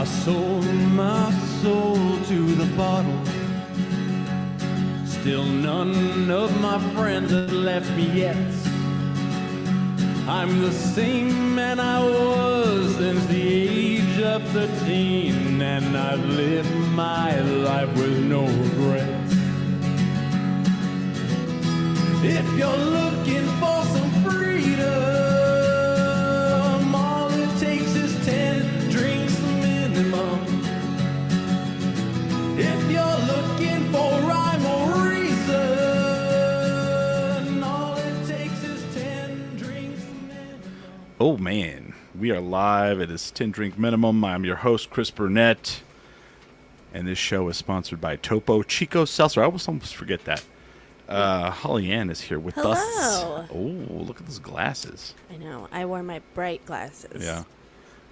sold my soul to the bottle. Still none of my friends have left me yet. I'm the same man I was since the age of 13, and I've lived my life with no regrets. If you're looking for some freedom, all it takes is 10 drinks minimum. If you're looking for rhyme or reason, all it takes is 10 drinks minimum. Oh, man. We are live. It is 10 Drink Minimum. I'm your host, Chris Burnett. And this show is sponsored by Topo Chico Seltzer. I almost forget that. Holly Ann is here with us. Hello. Oh, look at those glasses. I know. I wore my bright glasses. Yeah.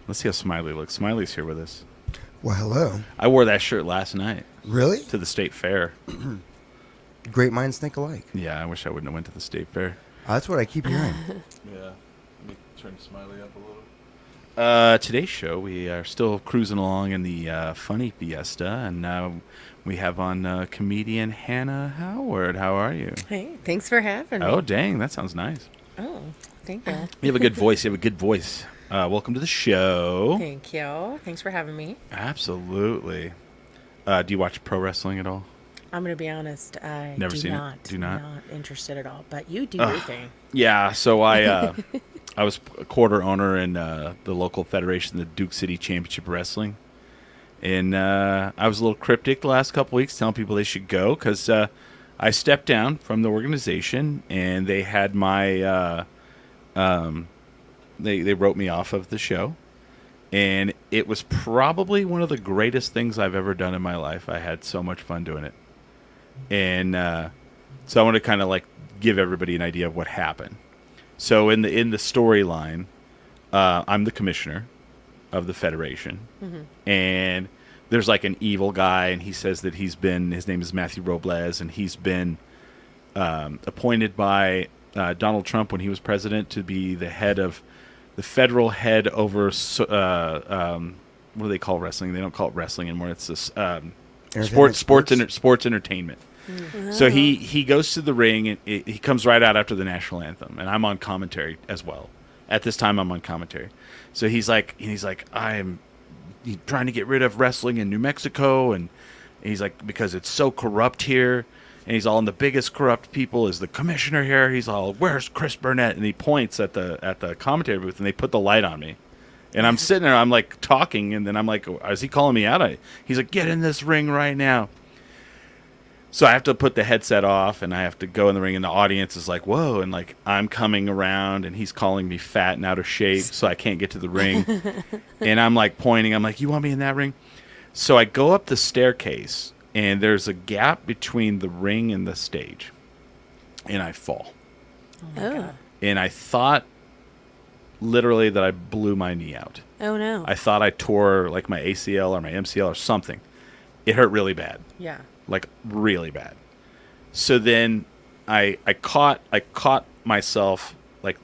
Let's see how Smiley looks. Smiley's here with us. Well, hello. I wore that shirt last night Really? to the state fair. Great minds think alike. Yeah, I wish I wouldn't have went to the state fair. That's what I keep hearing. Yeah. Let me turn Smiley up a little. Today's show, we are still cruising along in the funny fiesta, and we have on comedian Hannah Howard. How are you? Hey, thanks for having me. Oh, dang, that sounds nice. Oh, thank you. You have a good voice. You have a good voice. Welcome to the show. Thank you. Thanks for having me. Absolutely. Do you watch pro wrestling at all? I'm going to be honest. I Never do seen it? not. Do not? Not interested at all. But you do your thing. Yeah, so I was a quarter owner in the local federation, the Duke City Championship Wrestling. And I was a little cryptic the last couple weeks, telling people they should go, because I stepped down from the organization, and they had my they wrote me off of the show. And it was probably one of the greatest things I've ever done in my life. I had so much fun doing it. And so I want to kind of like give everybody an idea of what happened. So in the storyline, I'm the commissioner of the federation, and there's like an evil guy, and he says that his name is Matthew Robles, and he's been appointed by Donald Trump when he was president to be the federal head over what do they call wrestling? They don't call it wrestling anymore. It's this sports entertainment. So he goes to the ring, and he comes right out after the national anthem, and I'm on commentary as well. At this time, I'm on commentary. So he's like, I'm trying to get rid of wrestling in New Mexico, and he's like, because it's so corrupt here, and he's all, and the biggest corrupt people is the commissioner here. He's all, where's Chris Burnett? And he points at the commentary booth, and they put the light on me. And I'm sitting there, I'm like talking, and then I'm like, is he calling me out? He's like, get in this ring right now. So I have to put the headset off, and I have to go in the ring, and the audience is like, whoa, and like I'm coming around, and he's calling me fat and out of shape, so I can't get to the ring. And I'm like pointing, I'm like, you want me in that ring? So I go up the staircase, and there's a gap between the ring and the stage, and I fall. Oh, my God. And I thought literally that I blew my knee out. Oh, no. I thought I tore like my ACL or my MCL or something. It hurt really bad. Yeah. Like really bad. So then I caught myself like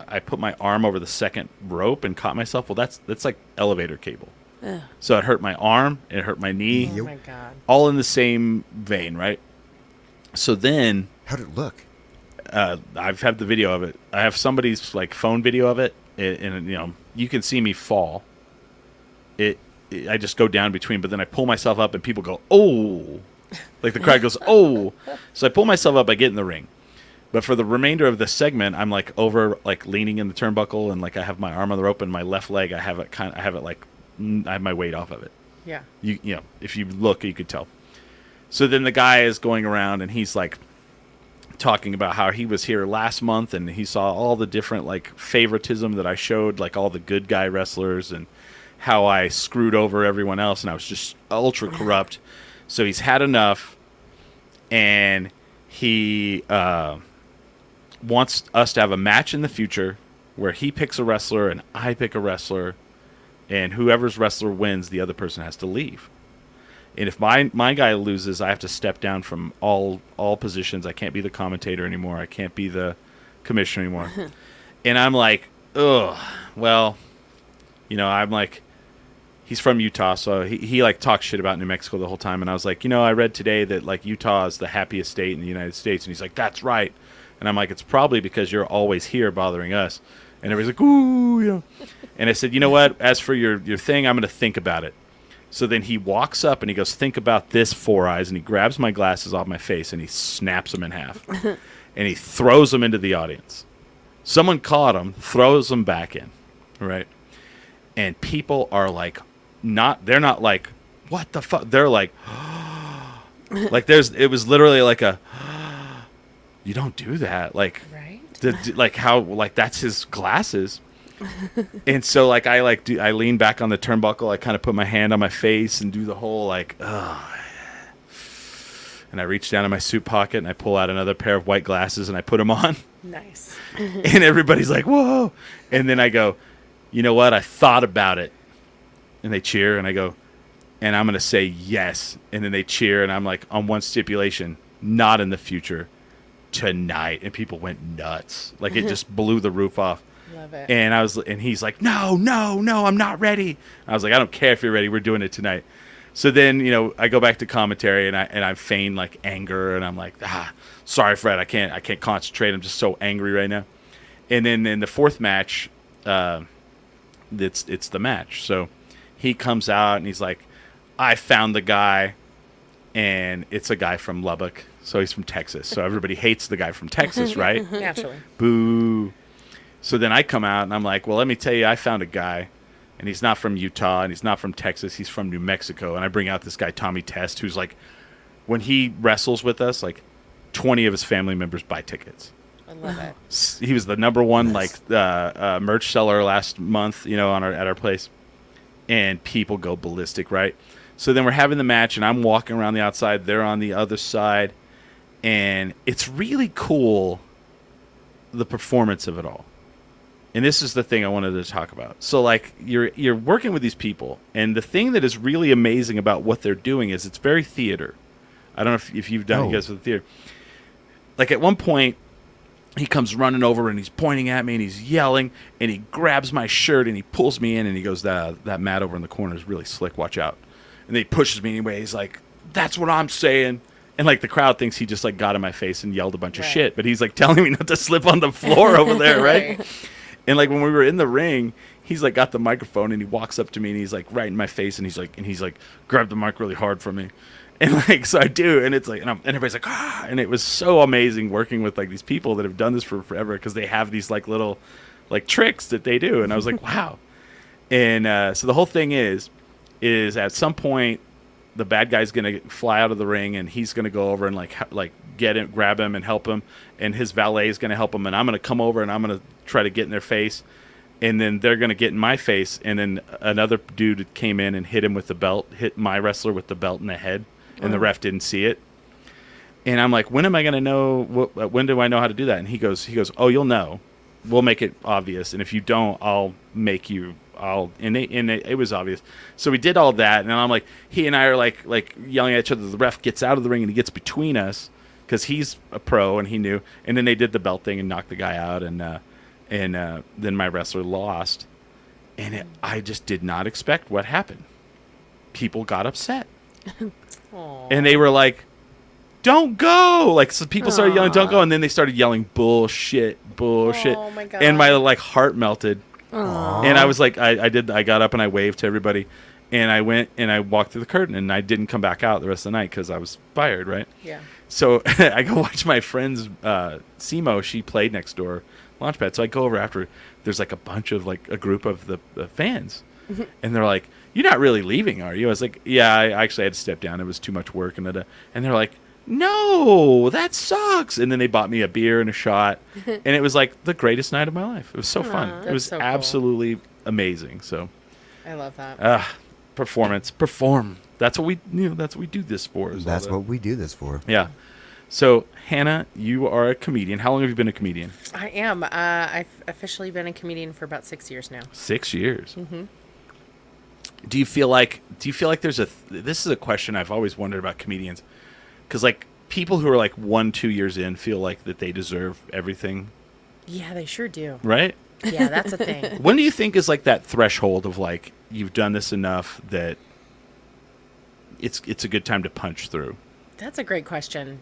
I put my arm over the second rope and caught myself. Well, that's like elevator cable. Ugh. So it hurt my arm, it hurt my knee, Oh, my God. all in the same vein, right? So then How'd it look? I've had the video of it. I have somebody's like phone video of it, and you know, you can see me fall. I just go down between, but then I pull myself up, and people go, oh, like the crowd goes, oh. So I pull myself up, I get in the ring. But for the remainder of the segment, I'm like over, like leaning in the turnbuckle, and like I have my arm on the rope, and my left leg, I have my weight off of it. Yeah. You know, if you look, you could tell. So then the guy is going around, and he's like talking about how he was here last month, and he saw all the different like favoritism that I showed, like all the good guy wrestlers, and how I screwed over everyone else, and I was just ultra corrupt. So he's had enough, and he wants us to have a match in the future where he picks a wrestler and I pick a wrestler, and whoever's wrestler wins, the other person has to leave. And if my guy loses, I have to step down from all positions. I can't be the commentator anymore. I can't be the commissioner anymore. And I'm like, ugh, well, you know, I'm like, he's from Utah, so he like talks shit about New Mexico the whole time. And I was like, I read today that like Utah is the happiest state in the United States. And he's like, that's right. And I'm like, it's probably because you're always here bothering us. And everybody's like, ooh, And I said, you know what? As for your thing, I'm going to think about it. So then he walks up and he goes, think about this, Four Eyes. And he grabs my glasses off my face and he snaps them in half. And he throws them into the audience. Someone caught him, throws them back in. Right? And people are like, they're not like, what the fuck? They're like, like it was literally like you don't do that. Like, Right? like how, like that's his glasses. And so like I lean back on the turnbuckle. I kind of put my hand on my face and do the whole like, and I reach down in my suit pocket and I pull out another pair of white glasses and I put them on. Nice. And everybody's like, whoa. And then I go, you know what? I thought about it. And they cheer and I go, and I'm going to say yes. And then they cheer and I'm like, on one stipulation, not in the future, tonight. And people went nuts. Like it just blew the roof off. Love it. And he's like, no, I'm not ready. I was like, I don't care if you're ready. We're doing it tonight. So then, I go back to commentary and I feign like anger and I'm like, sorry, Fred, I can't concentrate. I'm just so angry right now. And then in the fourth match, it's the match. So he comes out and he's like, I found the guy, and it's a guy from Lubbock. So he's from Texas. So everybody hates the guy from Texas, right? Naturally. Boo. So then I come out and I'm like, well, let me tell you, I found a guy, and he's not from Utah and he's not from Texas. He's from New Mexico. And I bring out this guy, Tommy Test, who's like, when he wrestles with us, like 20 of his family members buy tickets. I love it. He was the number one merch seller last month, at our place, and people go ballistic, right? So then we're having the match, and I'm walking around the outside. They're on the other side, and it's really cool, the performance of it all. And this is the thing I wanted to talk about. So, like, you're working with these people, and the thing that is really amazing about what they're doing is it's very theater. I don't know if you've done it, you guys, with the theater. Like, at one point, he comes running over, and he's pointing at me, and he's yelling, and he grabs my shirt, and he pulls me in, and he goes, that mat over in the corner is really slick, watch out. And then he pushes me anyway. He's like, that's what I'm saying. And, like, the crowd thinks he just, like, got in my face and yelled a bunch of shit. But he's, like, telling me not to slip on the floor over there, right? And, like, when we were in the ring, he's, like, got the microphone, and he walks up to me, and he's, like, right in my face, and he's, like, grabbed the mic really hard from me. And, like, so I do, and it's, like, and everybody's, like, ah! And it was so amazing working with, like, these people that have done this for forever because they have these, like, little, like, tricks that they do. And I was like, wow. And so the whole thing is at some point, the bad guy's going to fly out of the ring, and he's going to go over and, like get him, grab him, and help him. And his valet is going to help him. And I'm going to come over, and I'm going to try to get in their face. And then they're going to get in my face. And then another dude came in and hit him with the belt, hit my wrestler with the belt in the head. And the ref didn't see it. And I'm like, when am I going to know? When do I know how to do that? And he goes, oh, you'll know. We'll make it obvious. And if you don't, I'll make you. And it was obvious. So we did all that. And I'm like, he and I are like yelling at each other. The ref gets out of the ring and he gets between us because he's a pro and he knew. And then they did the belt thing and knocked the guy out. And then my wrestler lost. And I just did not expect what happened. People got upset. Aww. And they were like, don't go. Like, so people started yelling, don't go. And then they started yelling, bullshit. Oh, my God. And my, like, heart melted. Aww. And I was like, I got up and I waved to everybody. And I went and I walked through the curtain. And I didn't come back out the rest of the night because I was fired, right? Yeah. So I go watch my friend's Simo. She played next door, Launchpad. So I go over after. There's, like, a bunch of, like, a group of the fans. And they're like, you're not really leaving, are you? I was like, yeah, I actually had to step down. It was too much work. And they're like, no, that sucks. And then they bought me a beer and a shot. And it was like the greatest night of my life. It was so fun. It was so cool. absolutely amazing. So I love that. Perform. That's what we do this for. That's what we do this for. Yeah. So, Hannah, you are a comedian. How long have you been a comedian? I am. I've officially been a comedian for about 6 years now. 6 years. Mm-hmm. Do you feel like there's this is a question I've always wondered about comedians, because, like, people who are like 1-2 years in feel like that they deserve everything. Yeah, they sure do. Right? Yeah, that's a thing. When do you think is like that threshold of like you've done this enough that it's a good time to punch through? That's a great question.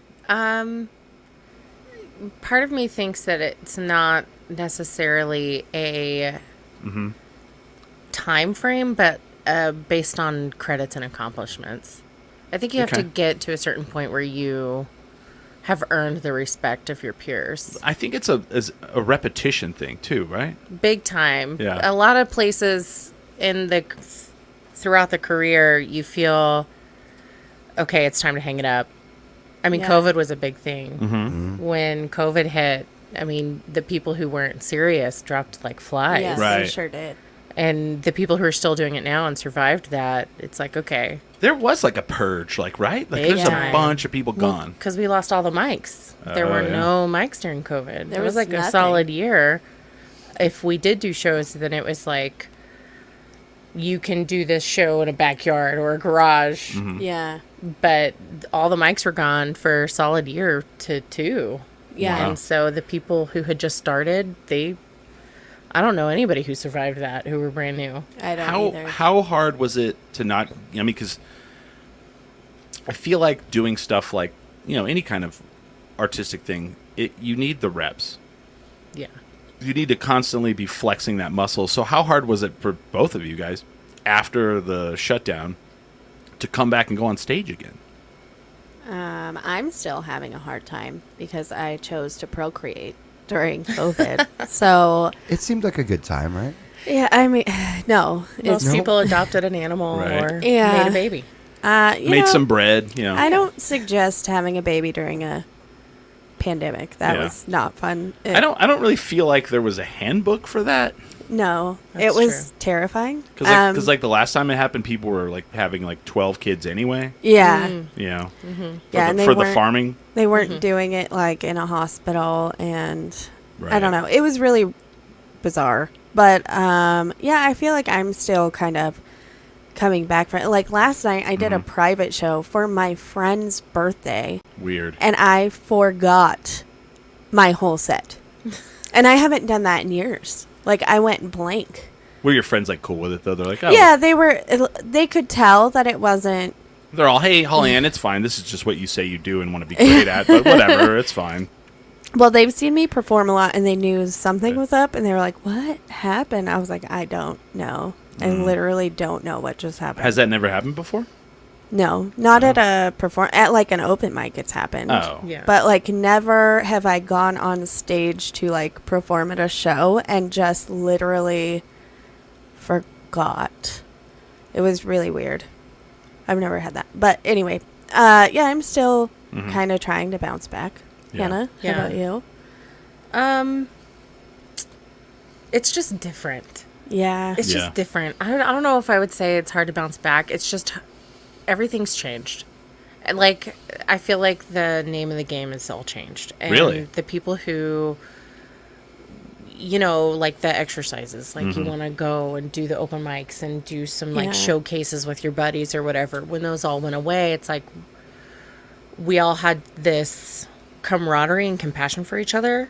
Part of me thinks that it's not necessarily a time frame, but based on credits and accomplishments. I think you have to get to a certain point where you have earned the respect of your peers. I think it's a repetition thing too, right? Big time. Yeah. A lot of places throughout the career, you feel, okay, it's time to hang it up. I mean, Yeah. COVID was a big thing. When COVID hit, I mean, the people who weren't serious dropped like flies. Yes, Right. they sure did. And the people who are still doing it now and survived that, it's like, okay. There was like a purge, like, right? Like Big there's time. a bunch of people gone. Because we lost all the mics. There Oh, were yeah. no mics during COVID. There It was was like a nothing. solid year. If we did do shows, then it was like, you can do this show in a backyard or a garage. Yeah. But all the mics were gone for a solid year to two. Yeah. Wow. And so the people who had just started, I don't know anybody who survived that, who were brand new. I don't either. How hard was it to not? I mean, because I feel like doing stuff like any kind of artistic thing, you need the reps. Yeah. You need to constantly be flexing that muscle. So how hard was it for both of you guys after the shutdown to come back and go on stage again? I'm still having a hard time because I chose to procreate during COVID. So, It seemed like a good time, right? yeah, I mean, no. Most It's, people adopted an animal Right. or Yeah. made a baby. you Made know, some bread, I don't suggest having a baby during a pandemic. That Yeah. was not fun. I don't really feel like there was a handbook for that. No, That's it was true. terrifying. Because like the last time it happened, people were like having like 12 kids anyway. Yeah, Yeah, yeah, and they for the weren't- farming. They weren't doing it like in a hospital, and I Right. don't know. It was really bizarre, but yeah, I feel like I'm still kind of coming back from it. Like last night, I did a private show for my friend's birthday, Weird. and I forgot my whole set, and I haven't done that in years. Like I went blank. Were your friends like cool with it though? They're like, oh, Yeah, they were. They could tell that it wasn't. they're all, hey, Holly Ann, it's fine. This is just what you say you do and want to be great at, but whatever, it's fine. Well, they've seen me perform a lot, and they knew something was up, and they were like, "What happened?" I was like, "I don't know. I literally don't know what just happened." Has that never happened before? No, not at a at like an open mic. It's happened. Oh, Yeah. But like, never have I gone on stage to like perform at a show and just literally forgot. It was really weird. I've never had that. But anyway, yeah, I'm still kind of trying to bounce back. Yeah. Hannah, Yeah. how about you? It's just different. Yeah. It's Yeah. just different. I don't know if I would say it's hard to bounce back. It's just everything's changed. And like I feel like the name of the game is all changed. And Really? the people who like the exercises, like you want to go and do the open mics and do some like Yeah. showcases with your buddies or whatever. When those all went away, it's like we all had this camaraderie and compassion for each other.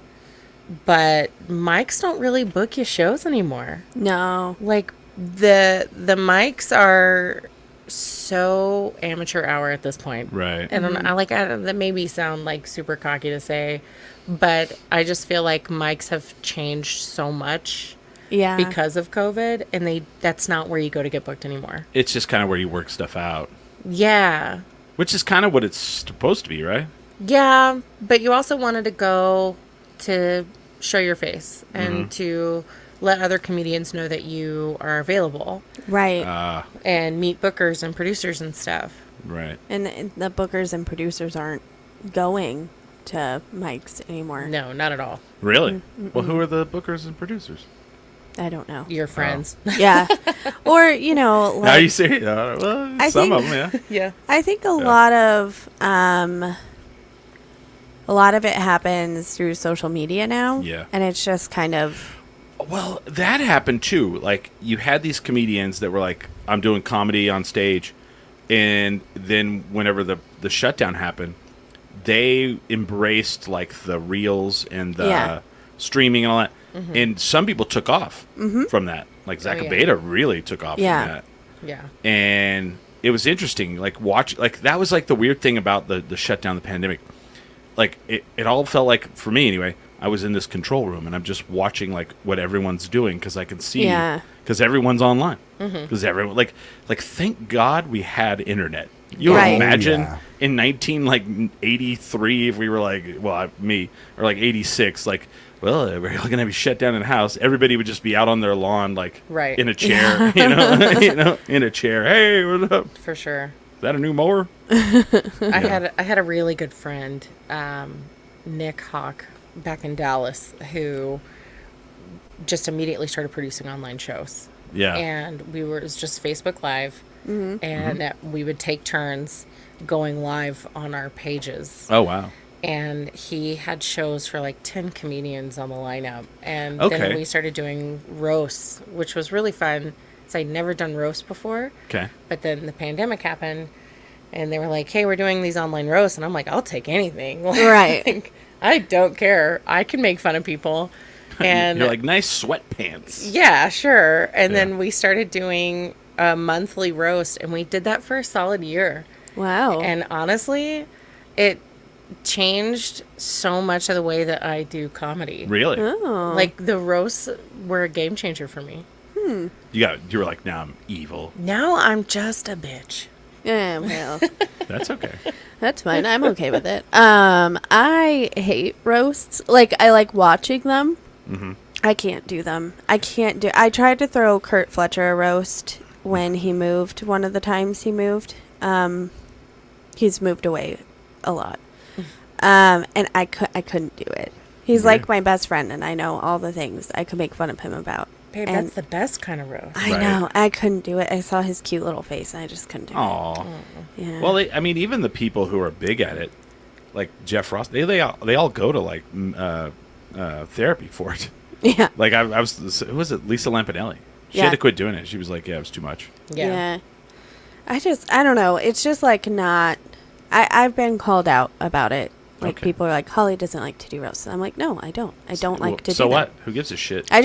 But mics don't really book you shows anymore. No. Like the mics are so amateur hour at this point. Right. And that made me sound like super cocky to say, but I just feel like mics have changed so much Yeah. because of COVID, and that's not where you go to get booked anymore. It's just kind of where you work stuff out, Yeah. which is kind of what it's supposed to be, right? Yeah, but you also wanted to go to show your face and to let other comedians know that you are available Right. and meet bookers and producers and stuff. Right. And the bookers and producers aren't going to mics anymore. No, not at all. Really? Well, who are the bookers and producers? I don't know. Your friends. Yeah. Or, Are like, you serious? Well, I some think- of them, yeah. Yeah. I think a lot of it happens through social media now. Yeah. And it's just kind of, Well, that happened too. Like, you had these comedians that were like, I'm doing comedy on stage. And then whenever the shutdown happened, they embraced like the reels and the Yeah. streaming and all that. And some people took off from that. Like Zach Oh, yeah. Abeda really took off Yeah. from that. Yeah. And it was interesting, like that was like the weird thing about the shutdown, the pandemic. Like it all felt like, for me anyway, I was in this control room and I'm just watching like what everyone's doing because I can see, Yeah. because everyone's online, because everyone like thank God we had internet. You would Right. imagine Yeah. in 1983 if we were like, well, me, or like 86, like, well, we're going to be shut down in the house. Everybody would just be out on their lawn, like Right. in a chair, in a chair. Hey, what's up? For sure. Is that a new mower? I had a really good friend, Nick Hawk, back in Dallas, who just immediately started producing online shows. Yeah. And it was just Facebook Live, and we would take turns going live on our pages. Oh, wow. And he had shows for like 10 comedians on the lineup. And Okay. then we started doing roasts, which was really fun. So I'd never done roasts before. Okay. But then the pandemic happened, and they were like, hey, we're doing these online roasts. And I'm like, I'll take anything. Right. Like, I don't care. I can make fun of people. And You're like, nice sweatpants. yeah, sure. And Yeah. then we started doing a monthly roast, and we did that for a solid year. Wow. And honestly, it changed so much of the way that I do comedy. Really? Oh. Like, the roasts were a game changer for me. You were like, now I'm evil. Now I'm just a bitch. Yeah, well, That's okay. that's fine. I'm okay with it. I hate roasts. Like, I like watching them. I can't do them. I tried to throw Kurt Fletcher a roast when he moved, one of the times he moved. He's moved away a lot. And I couldn't do it. He's Weird. like my best friend, and I know all the things I could make fun of him about. Babe, And that's the best kind of roast. I Right. know. I couldn't do it. I saw his cute little face, and I just couldn't do Aw. it. Yeah. Well, I mean, even the people who are big at it, like Jeff Ross, they all go to like therapy for it. yeah. Like who was it? Lisa Lampanelli. She Yeah. had to quit doing it. She was like, yeah, it was too much. Yeah. I don't know. It's just like not. I've been called out about it. Like Okay. people are like, Holly doesn't like to do roasts. And I'm like, no, I don't. I don't like to So do what? them. Who gives a shit? I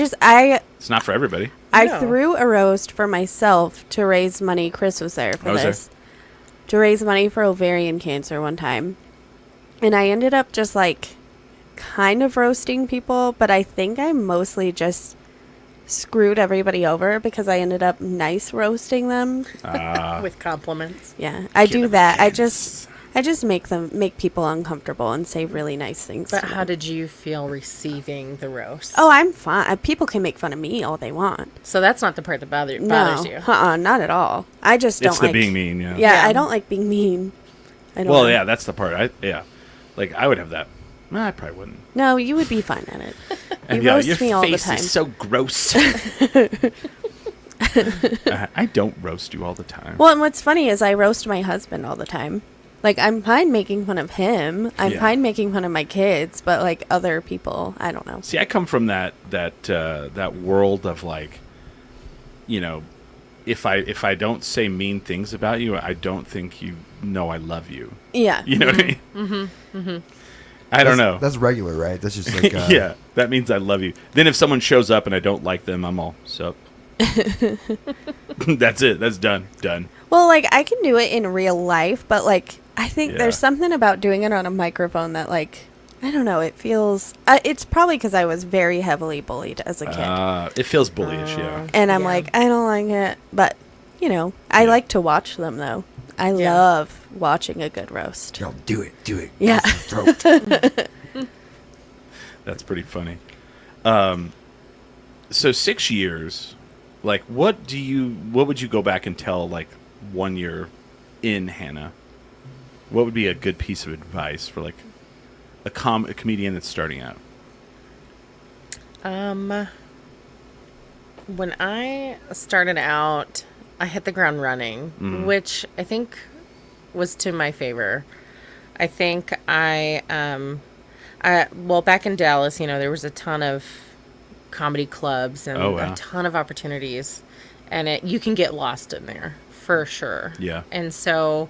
It's not for everybody. No. threw a roast for myself to raise money. Chris was there for I was there. this. To raise money for ovarian cancer one time. And I ended up just like kind of roasting people, but I think I mostly just screwed everybody over because I ended up nice roasting them. With compliments. Yeah, I do that. I kids. just make people uncomfortable and say really nice things. But to how them. did you feel receiving the roast? Oh, I'm fine. People can make fun of me all they want. So that's not the part that bothers No, you. not at all. I just don't It's the like being mean, yeah. Yeah, Yeah. I don't like being mean. I don't Well, know. yeah, that's the part. Like I would have that. I probably wouldn't. No, you would be fine at it. You Yeah, roast your me all the face time. is so gross. I don't roast you all the time. Well, and what's funny is I roast my husband all the time. Like, I'm fine making fun of him. I'm Yeah. fine making fun of my kids, but like other people, I don't know. See, I come from that world of like, if I don't say mean things about you, I don't think you know I love you. Yeah. You know what I mean? I don't know. That's regular, right? That's just like Yeah, that means I love you. Then if someone shows up and I don't like them, I'm all sup. That's it. That's done. Done. Well, like I can do it in real life, but like I think Yeah. there's something about doing it on a microphone that like I don't know, it feels it's probably cuz I was very heavily bullied as a kid. It feels bullyish, yeah. And I'm Yeah. like, I don't like it, but I Yeah. like to watch them though. I Yeah. love watching a good roast. Yo, do it. Yeah. Throat. That's pretty funny. So 6 years, like, what would you go back and tell, like, 1 year in Hannah? What would be a good piece of advice for, like, a comedian that's starting out? When I started out, I hit the ground running, which I think was to my favor. I think well, back in Dallas, there was a ton of comedy clubs and Oh, wow. a ton of opportunities, and you can get lost in there for sure. Yeah. And so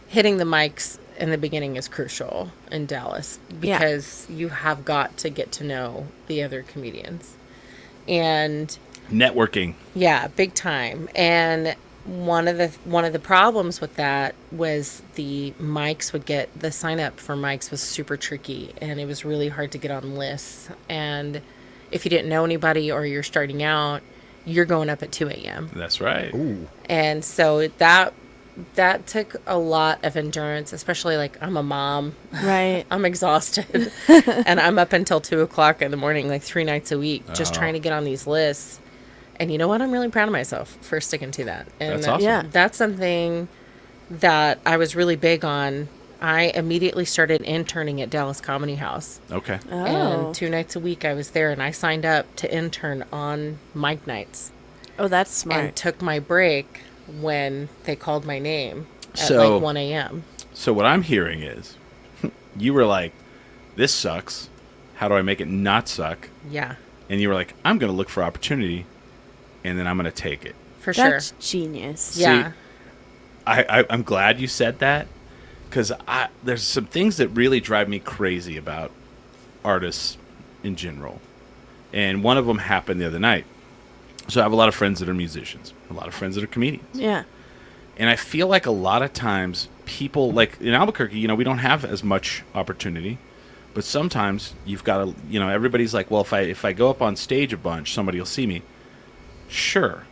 hitting the mics in the beginning is crucial in Dallas because you have got to get to know the other comedians. And Networking. Yeah, big time. And one of the problems with that was the sign up for mics was super tricky, and it was really hard to get on lists. And if you didn't know anybody or you're starting out, you're going up at 2 a.m. That's right. Ooh. And so that took a lot of endurance, especially like I'm a mom. Right. I'm exhausted and I'm up until 2:00 in the morning, like 3 nights a week, just trying to get on these lists. And you know what? I'm really proud of myself for sticking to that. And That's awesome. Yeah. that's something that I was really big on. I immediately started interning at Dallas Comedy House. Okay. Oh. And 2 nights a week I was there, and I signed up to intern on mic nights Oh, that's smart. and took my break when they called my name at So- like 1 a.m. So what I'm hearing is, you were like, "This sucks. How do I make it not suck?" Yeah, And you were like, "I'm going to look for opportunity, and then I'm going to take it." for sure. That's genius. Yeah. I'm glad you said that, because there's some things that really drive me crazy about artists in general, and one of them happened the other night. So I have a lot of friends that are musicians, a lot of friends that are comedians. Yeah. And I feel like a lot of times people, like in Albuquerque, we don't have as much opportunity. But sometimes you've got to, everybody's like, well, if I go up on stage a bunch, somebody will see me. Sure.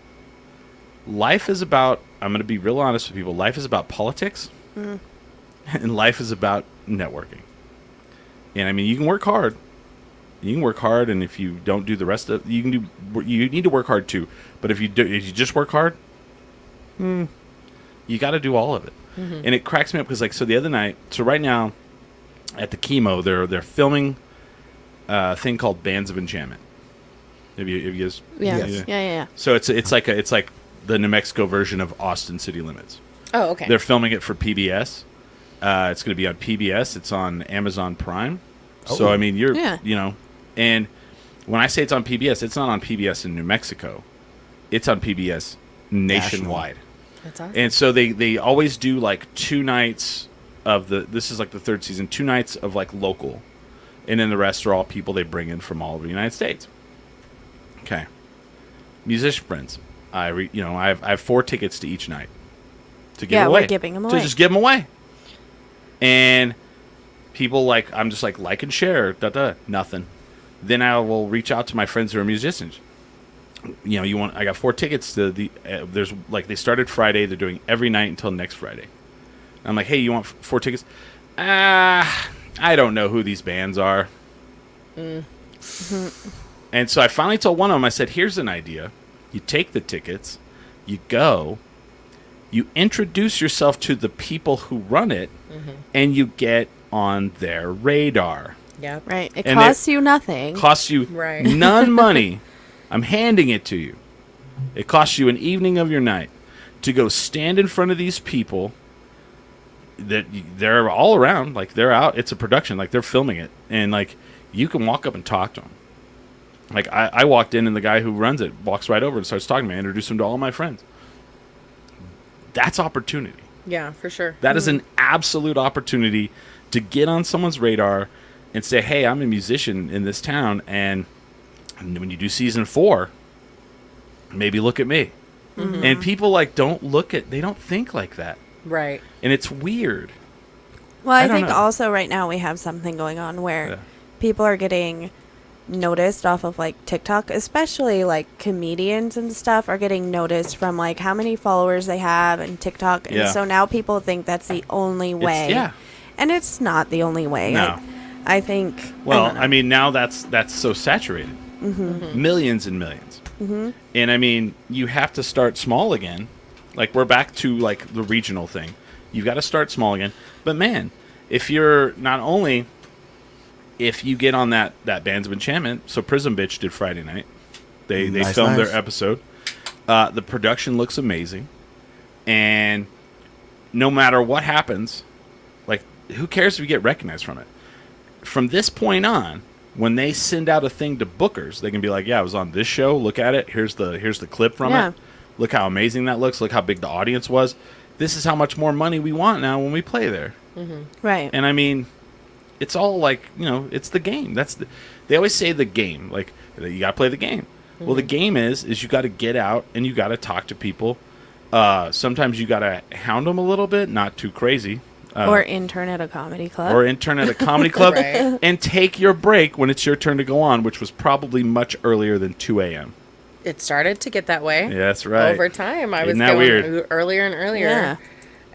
Life is about, I'm going to be real honest with people, life is about politics. And life is about networking. And I mean, you can work hard. You can work hard, and if you don't do the rest of, you need to work hard too. But if you just work hard, you got to do all of it. And it cracks me up because, so the other night, so right now at the Chemo, they're filming a thing called Bands of Enchantment. Have you guys? Yeah. Yes. Yeah. So it's like the New Mexico version of Austin City Limits. Oh, okay. They're filming it for PBS. It's going to be on PBS. It's on Amazon Prime. So I mean, Yeah. And when I say it's on PBS, it's not on PBS in New Mexico. It's on PBS nationwide. That's awesome. And so they always do like 2 nights of this is like the 3rd season, 2 nights of like local. And then the rest are all people they bring in from all over the United States. Okay. Musician friends. I have 4 tickets to each night to give Yeah, away. we're giving them To away. just give them away. And people I'm just like and share, nothing. Then I will reach out to my friends who are musicians. I got 4 tickets to there's they started Friday, they're doing every night until next Friday. I'm like, hey, you want 4 tickets? I don't know who these bands are. And so I finally told one of them, I said, here's an idea. You take the tickets, you go, you introduce yourself to the people who run it, and you get on their radar. Yep. Right. It And costs you nothing. Costs you Right. none money. I'm handing it to you. It costs you an evening of your night to go stand in front of these people that they're all around. Like, they're out. It's a production. Like, they're filming it. And, you can walk up and talk to them. Like, I walked in, and the guy who runs it walks right over and starts talking to me. I introduce him to all my friends. That's opportunity. Yeah, for sure. That is an absolute opportunity to get on someone's radar and say, hey, I'm a musician in this town, and when you do season 4, maybe look at me. And people they don't think like that. Right. And it's weird. Well, I I don't think know. also right now we have something going on where Yeah. people are getting noticed off of TikTok, especially comedians and stuff are getting noticed from how many followers they have in TikTok. And Yeah. so now people think that's the only way. Yeah. And it's not the only way. No. I think. Well, don't know. I mean, now that's so saturated. Millions and millions. And I mean, you have to start small again. We're back to the regional thing. You've got to start small again. But man, if you get on that Bands of Enchantment, so Prism Bitch did Friday night. They Nice, filmed nice. their episode. The production looks amazing. And no matter what happens, who cares if you get recognized from it? From this point on, when they send out a thing to bookers, they can be like, yeah, I was on this show. Look at it. Here's the clip from Yeah. it. Look how amazing that looks. Look how big the audience was. This is how much more money we want now when we play there. Right. And I mean, it's all it's the game. They always say the game. You got to play the game. Well, the game is you got to get out and you got to talk to people. Sometimes you got to hound them a little bit, not too crazy. Or intern at a comedy club. Or intern at a comedy club. Right. And take your break when it's your turn to go on, which was probably much earlier than 2 a.m. It started to get that way. Yeah, that's right. Over time, I Isn't was that going weird? earlier and earlier. Yeah.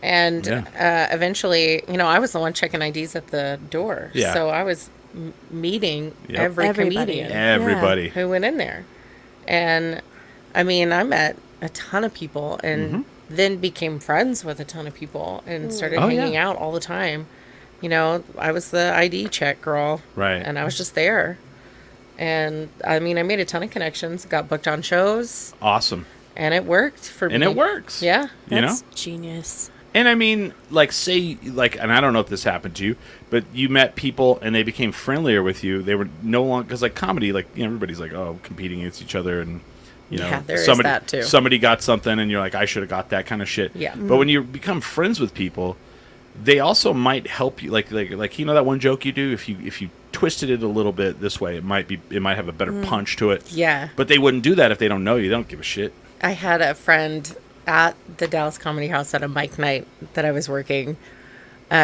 And Yeah. eventually, I was the one checking IDs at the door. Yeah. So I was meeting Yep. every Everybody. comedian Everybody. who went in there. And I met a ton of people and then became friends with a ton of people and started Oh, yeah. hanging out all the time. I was the ID check girl. Right. And I was just there. And I made a ton of connections, got booked on shows, Awesome. and it worked for me. And it works. Yeah. You know? That's genius. And I mean, like, say, like, and I don't know if this happened to you, but you met people and they became friendlier with you. They were no longer, because, like, comedy, like, everybody's like, oh, competing against each other, and, Yeah, there is somebody, that, too. somebody got something and you're like, I should have got that kind of shit. Yeah. But when you become friends with people, they also might help you, like that one joke you do, if you twisted it a little bit this way, it might have a better punch to it. Yeah. But they wouldn't do that if they don't know you. They don't give a shit. I had a friend at the Dallas Comedy House at a mic night that I was working.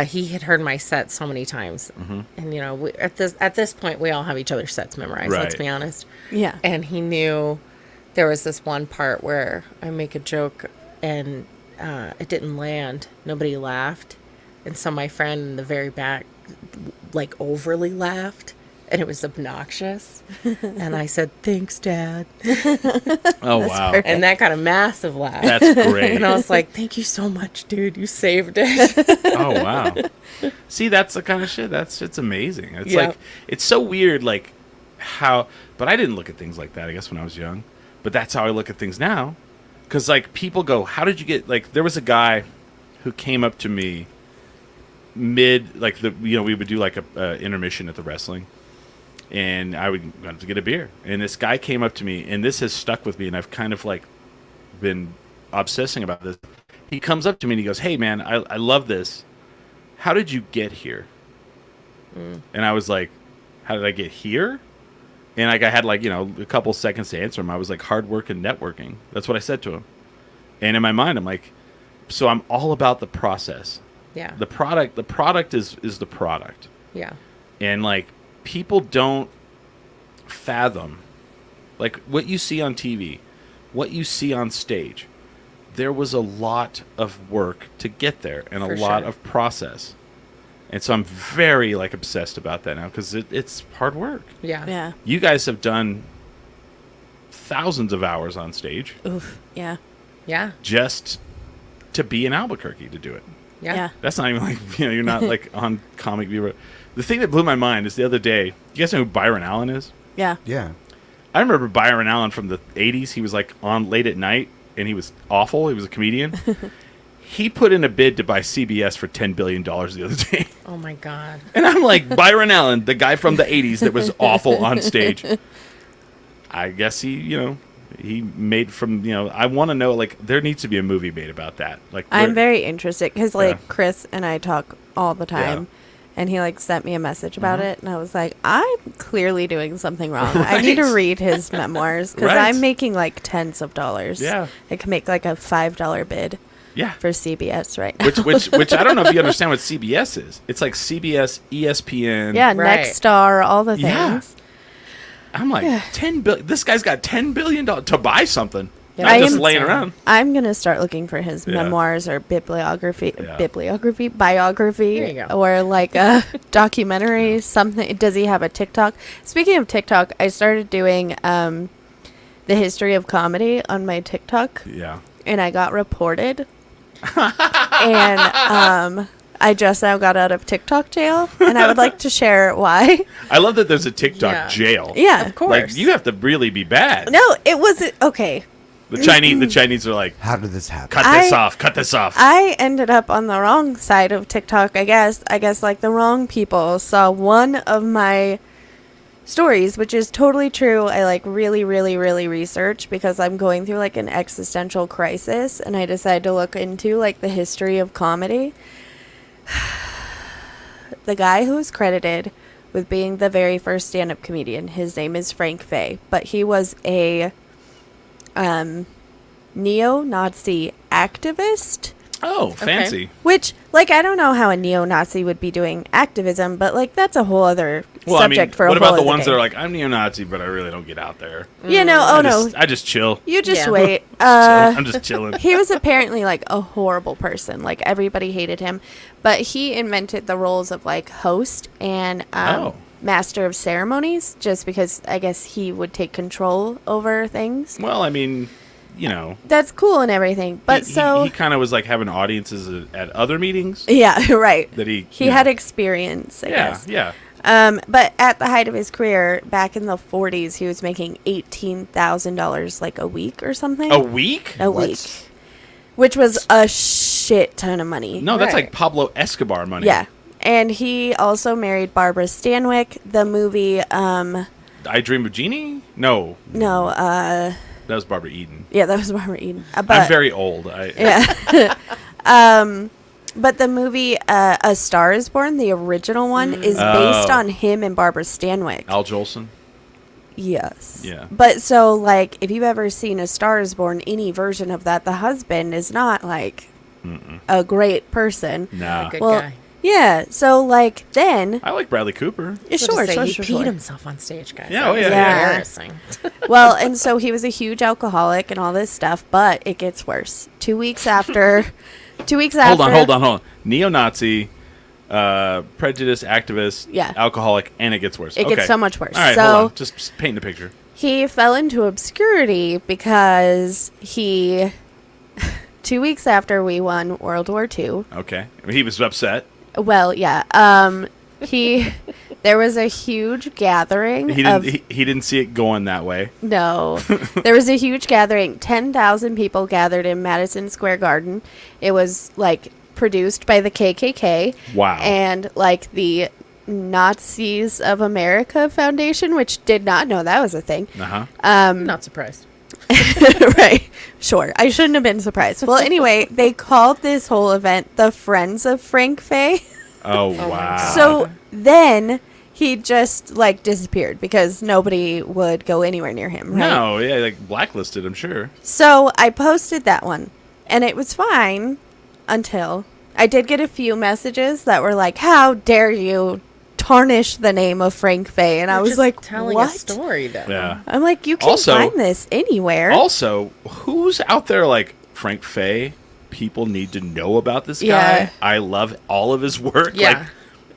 He had heard my set so many times, and at this point, we all have each other's sets memorized. Let's Right. be honest. Yeah. And he knew there was this one part where I make a joke and it didn't land. Nobody laughed, and so my friend in the very back, like, overly laughed. And it was obnoxious. And I said, "Thanks, Dad." Oh, wow. perfect. And that got a massive laugh. That's great. And I was like, "Thank you so much, dude. You saved it." Oh, wow. See, that's the kind of shit. It's amazing. It's Yeah. like, it's so weird, like, how, but I didn't look at things like that, I guess, when I was young. But that's how I look at things now. Because, like, people go, how did you get, like, there was a guy who came up to me we would do, like, a intermission at the wrestling. And I would have to get a beer. And this guy came up to me, and this has stuck with me, and I've kind of, like, been obsessing about this. He comes up to me and he goes, "Hey, man, I love this. How did you get here?" And I was like, "How did I get here?" And like I had, like, a couple seconds to answer him. I was like, "Hard work and networking." That's what I said to him. And in my mind, I'm like, so I'm all about the process. Yeah. The product is the product. Yeah. And, like, people don't fathom, like, what you see on TV, what you see on stage. There was a lot of work to get there and For a lot sure. of process. And so I'm very, like, obsessed about that now because it's hard work. Yeah. Yeah. You guys have done thousands of hours on stage Oof. Yeah. Yeah. just to be in Albuquerque to do it. Yeah. Yeah. That's not even like, you're not like on Comic View. The thing that blew my mind is the other day, you guys know who Byron Allen is? Yeah. Yeah. I remember Byron Allen from the 80s. He was, like, on late at night, and he was awful. He was a comedian. He put in a bid to buy CBS for $10 billion the other day. Oh my God. And I'm like, Byron Allen, the guy from the 80s that was awful on stage. I guess he made from, I want to know, like, there needs to be a movie made about that. Like, I'm very interested because, like, Yeah. Chris and I talk all the time. Yeah. And he, like, sent me a message about it. And I was like, I'm clearly doing something wrong. I need to read his memoirs because Right. I'm making, like, tens of dollars. Yeah. I can make, like, a $5 bid Yeah. for CBS right now. Which I don't know if you understand what CBS is. It's like CBS, ESPN. Yeah, Right. Next Star, all the Yeah. things. I'm like, $10 billion. This guy's got $10 billion to buy something. Yeah, Not I just am- laying around. I'm going to start looking for his Yeah. memoirs or bibliography, There biography, you go. or like a documentary, something. Does he have a TikTok? Speaking of TikTok, I started doing the history of comedy on my TikTok, Yeah. and I got reported. And I just now got out of TikTok jail, and I would like to share why. I love that there's a TikTok Yeah. jail. Yeah. Of course. Like, you have to really be bad. No, it wasn't. Okay. The Chinese are like, How did this happen? cut this off, cut this off. I ended up on the wrong side of TikTok, I guess. Like the wrong people saw one of my stories, which is totally true. I like really, really, really research because I'm going through like an existential crisis, and I decided to look into like the history of comedy. The guy who was credited with being the very first stand-up comedian. His name is Frank Fay, but he was a neo-Nazi activist. Oh, fancy. Which, like, I don't know how a neo-Nazi would be doing activism, but, like, that's a whole other subject for a whole what about the other ones day. that are like, I'm neo-Nazi, but I really don't get out there. You know, I just chill. You just Yeah. wait. I'm just chilling. He was apparently, like, a horrible person. Like, everybody hated him. But he invented the roles of, like, host and master of ceremonies, just because I guess he would take control over things. Well, I mean, you know. That's cool and everything. But he kind of was like having audiences at other meetings. Yeah, right. That he had experience, I guess. Yeah. But at the height of his career, back in the 40s, he was making $18,000 like a week or something. A week? A week. Which was a shit ton of money. No, that's Right. like Pablo Escobar money. Yeah. And he also married Barbara Stanwyck. The movie, I Dream of Jeannie? No. that That was Barbara Eden. was Barbara Eden. I'm But, very old. yeah. But the movie A Star Is Born, the original one, is based on him and Barbara Stanwyck. Al Jolson? Yes. Yeah. But so, like, if you've ever seen A Star Is Born, any version of that, the husband is not, like, a great person. Nah. Good Well, guy. yeah. So, like, then... I like Bradley Cooper. Yeah, So to say, he sure. peed himself on stage, guys. Yeah, oh, That yeah, was yeah. embarrassing. Well, and so he was a huge alcoholic and all this stuff, but it gets worse. 2 weeks after... Hold on. Neo-Nazi, prejudice activist, Yeah. alcoholic, and it gets worse. It gets so much worse. All right, So- hold on. Just paint the picture. He fell into obscurity because he... 2 weeks after we won World War II... Okay. I mean, he was upset. Well, yeah. There was a huge gathering He of... didn't. He didn't see it going that way. No. There was a huge gathering. 10,000 people gathered in Madison Square Garden. It was, like, produced by the KKK. Wow. And, like, the Nazis of America Foundation, which did not know that was a thing. Uh-huh. I'm not surprised. Right. Sure. I shouldn't have been surprised. Well, anyway, they called this whole event the Friends of Frank Fay. Oh, wow. So then he just, like, disappeared because nobody would go anywhere near him, right? No, yeah, like blacklisted, I'm sure. So I posted that one, and it was fine until I did get a few messages that were like, "How dare you tarnish the name of Frank Fay?" And I You're was just like, telling "What?" a story, though. Yeah. I'm like, "You can Also- find this anywhere." Also, who's out there like Frank Fay? People need to know about this guy. Yeah. I love all of his work. Yeah. Like,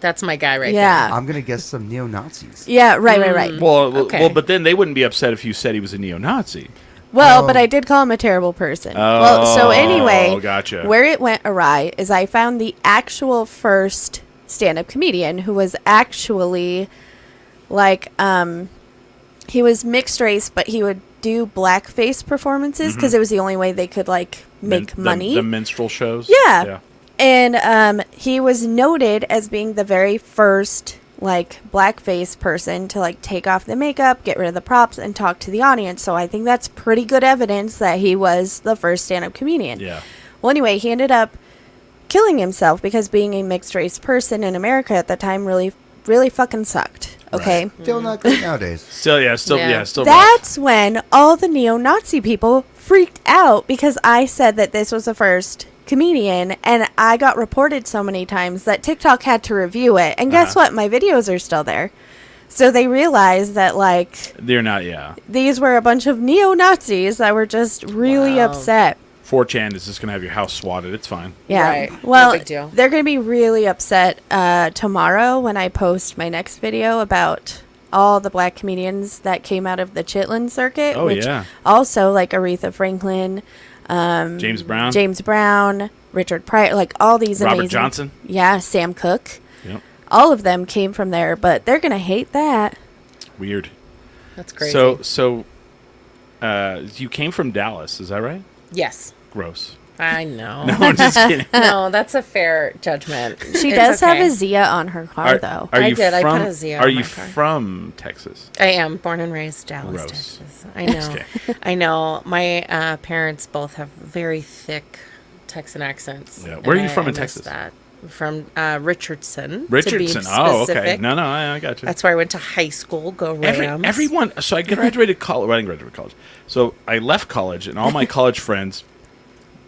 That's my guy right Yeah. I'm gonna guess some neo-Nazis. Yeah, right. well, Okay. but then they wouldn't be upset if you said he was a neo-Nazi. Well, but I did call him a terrible person. So anyway, gotcha. where it went awry is I found the actual first stand-up comedian who was actually like he was mixed race, but he would do blackface performances because it was the only way they could like make money. The minstrel shows. Yeah. And he was noted as being the very first like blackface person to like take off the makeup, get rid of the props, and talk to the audience. So I think that's pretty good evidence that he was the first stand-up comedian. Yeah. Well, anyway, he ended up killing himself because being a mixed race person in America at the time really, really fucking sucked. Okay. Still not great nowadays. Still Yeah. rough. That's when all the neo-Nazi people freaked out because I said that this was the first comedian, and I got reported so many times that TikTok had to review it. And guess what? My videos are still there. So they realized that, like, They're not, yeah. these were a bunch of neo-Nazis that were just really Wow. upset. 4chan is just going to have your house swatted. It's fine. Yeah. Right. No Well, big deal. they're going to be really upset tomorrow when I post my next video about all the black comedians that came out of the Chitlin circuit. Oh, which yeah. Also, like Aretha Franklin, James Brown. Richard Pryor, like all these Robert amazing. Johnson. Yeah, Sam Cooke. Yep. All of them came from there, but they're going to hate that. Weird. That's crazy. So, you came from Dallas, is that right? yes. Gross. I know. No, I'm just kidding. No, that's a fair judgment. She It's does have okay. a Zia on her car, though. I you did. I From, put a Z Are on you my car. from Texas? I am born and raised Dallas, Gross. Texas. I know. Okay. I know. My parents both have very thick Texan accents. Yeah. and Where are you I from in miss Texas? That. from Richardson. Richardson. To be Oh, okay. specific. No, I got you. That's where I went to high school. Go Rams. Everyone. So I graduated college. Well, I didn't graduate college. So I left college, and all my college friends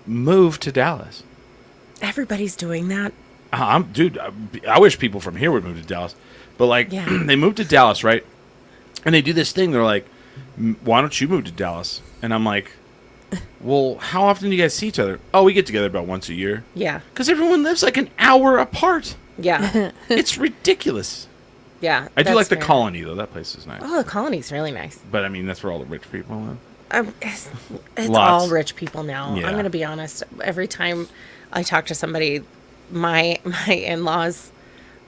moved to Dallas. Everybody's doing that. Dude, I wish people from here would move to Dallas. But, like, Yeah. they moved to Dallas, right? And they do this thing. They're like, why don't you move to Dallas? And I'm like, well, how often do you guys see each other? Oh, we get together about once a year. Yeah. Because everyone lives like an hour apart. Yeah. It's ridiculous. Yeah. I do like the fair. Colony, though. That place is nice. Oh, the Colony's really nice. But, I mean, that's where all the rich people live. It's Lots. all rich people now. Yeah. I'm going to be honest. Every time I talk to somebody, my in-laws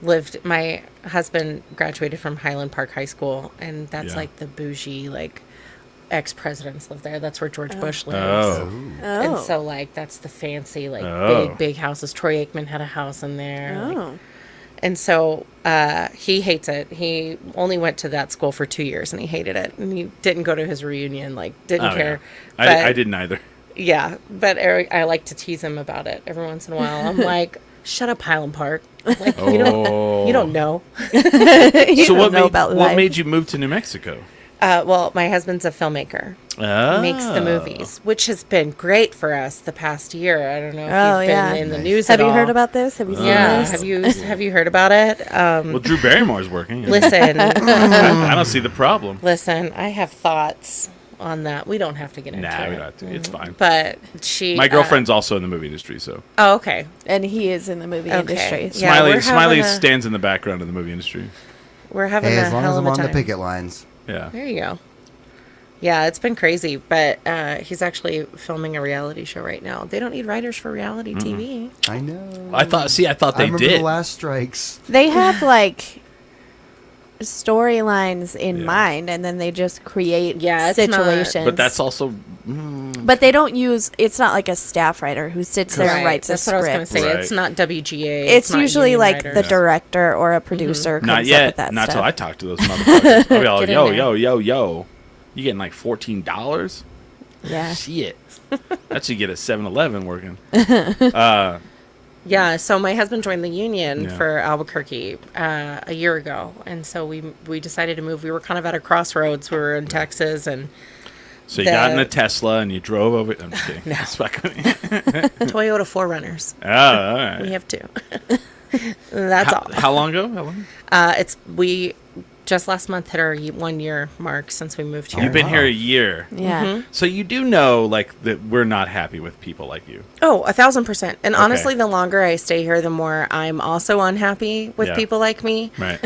lived. My husband graduated from Highland Park High School, and that's Yeah. like the bougie, like ex-presidents live there. That's where George Bush lives. Oh. And Oh. so, like, that's the fancy, like, Oh. big houses. Troy Aikman had a house in there. like- Oh. and so he hates it. He only went to that school for 2 years, and he hated it. And he didn't go to his reunion, like, didn't Oh, care. yeah. I didn't either. Yeah, but Eric, I like to tease him about it every once in a while. I'm like, shut up, Highland Park. Like, you don't know. You So don't what know made, about what life. made you move to New Mexico? Well, my husband's a filmmaker. Oh. Makes the movies, which has been great for us the past year. I don't know if Oh, you've yeah. been in the Nice. news Have at you all. heard about this? Have you seen Yeah, this? have you heard about it? Well, Drew Barrymore's working. Listen, I don't see the problem. listen. I have thoughts on that. We don't have to get into Nah, it. we don't have to. It's fine. But she, My girlfriend's also in the movie industry, so oh, okay. And he is in the movie Okay. industry. Yeah, Smiley we're having a- stands in the background of the movie industry. We're having Hey, a as long hell as of I'm a on time. the picket lines. Yeah. There you go. Yeah, it's been crazy, but he's actually filming a reality show right now. They don't need writers for reality TV. I know. I thought I they remember did. the last strikes. They have like storylines in Yeah. mind, and then they just create Yeah, it's not- situations. But that's also But they don't use. It's not like a staff writer who sits there and Right, writes that's a what I was script. going to say. Right. It's not WGA. It's not usually union like the writers. director or a producer. not comes yet. Up with that Not stuff. till I talk to those motherfuckers. I'll be all, Get in yo, there. yo. You getting like $14? Yeah. Shit. That's you get at 7-Eleven working. Yeah, so my husband joined the union Yeah. for Albuquerque a year ago, and so we decided to move. We were kind of at a crossroads. We were in Texas, and So you got in The- a Tesla and you drove over. I'm just kidding. No. It's fucking- Toyota 4Runners. oh, all right. We have two. That's all. How long ago? How long? We just last month hit our 1 year mark since we moved here. You've been here a year. Yeah. So you do know, like, that we're not happy with people like you. Oh, 1,000%. And Okay. honestly, the longer I stay here, the more I'm also unhappy with Yeah. people like me. Right.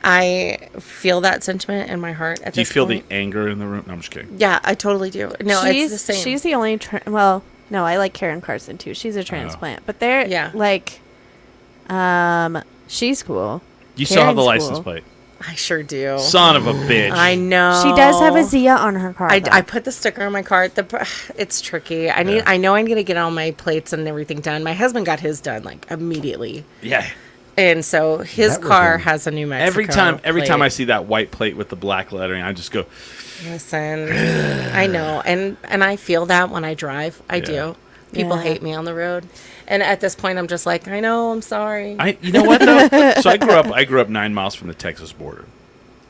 I feel that sentiment in my heart at Do you this feel point. the anger in the room? No, I'm just kidding. Yeah, I totally do. No, she's it's the same. She's the only. Well, no, I like Karen Carson too. She's a transplant, but they're Yeah. like, she's cool. You still have the Karen's license cool. plate. I sure do. Son of a bitch. I know. She does have a Zia on her car. I though. put the sticker on my car. It's tricky. I Yeah. know I'm gonna get all my plates and everything done. My husband got his done like immediately, Yeah. and so his That car would've been- has a New Mexico. Every time I plate. see that white plate with the black lettering, I just go, Listen, I know, and I feel that when I drive. I Yeah. do. People Yeah. hate me on the road, and at this point, I'm just like, I know, I'm sorry. you know what though? So I grew up 9 miles from the Texas border.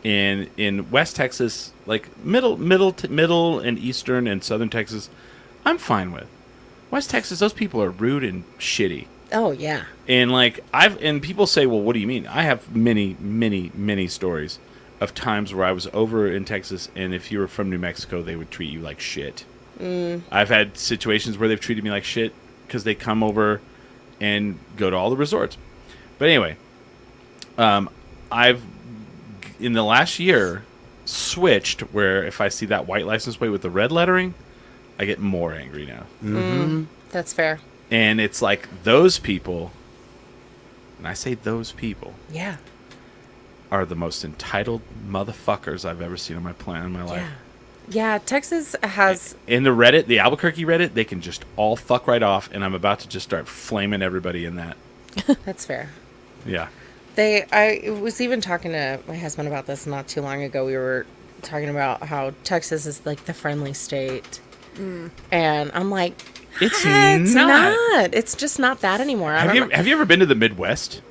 In West Texas, like middle and eastern and southern Texas, I'm fine with. West Texas, those people are rude and shitty. Oh yeah, And like people say, well, what do you mean? I have many stories of times where I was over in Texas, and if you were from New Mexico, they would treat you like shit. I've had situations where they've treated me like shit because they come over and go to all the resorts. But anyway, I've in the last year switched where if I see that white license plate with the red lettering, I get more angry now. that's fair. And it's like those people, and I say those people, Yeah, are the most entitled motherfuckers I've ever seen on my planet in my life. yeah. Texas has. In the Albuquerque Reddit, they can just all fuck right off, and I'm about to just start flaming everybody in that. That's fair. Yeah. I was even talking to my husband about this not too long ago. We were talking about how Texas is like the friendly state. And I'm like, It's It's not. not. It's just not that anymore. I don't know. Have you ever been to the Midwest?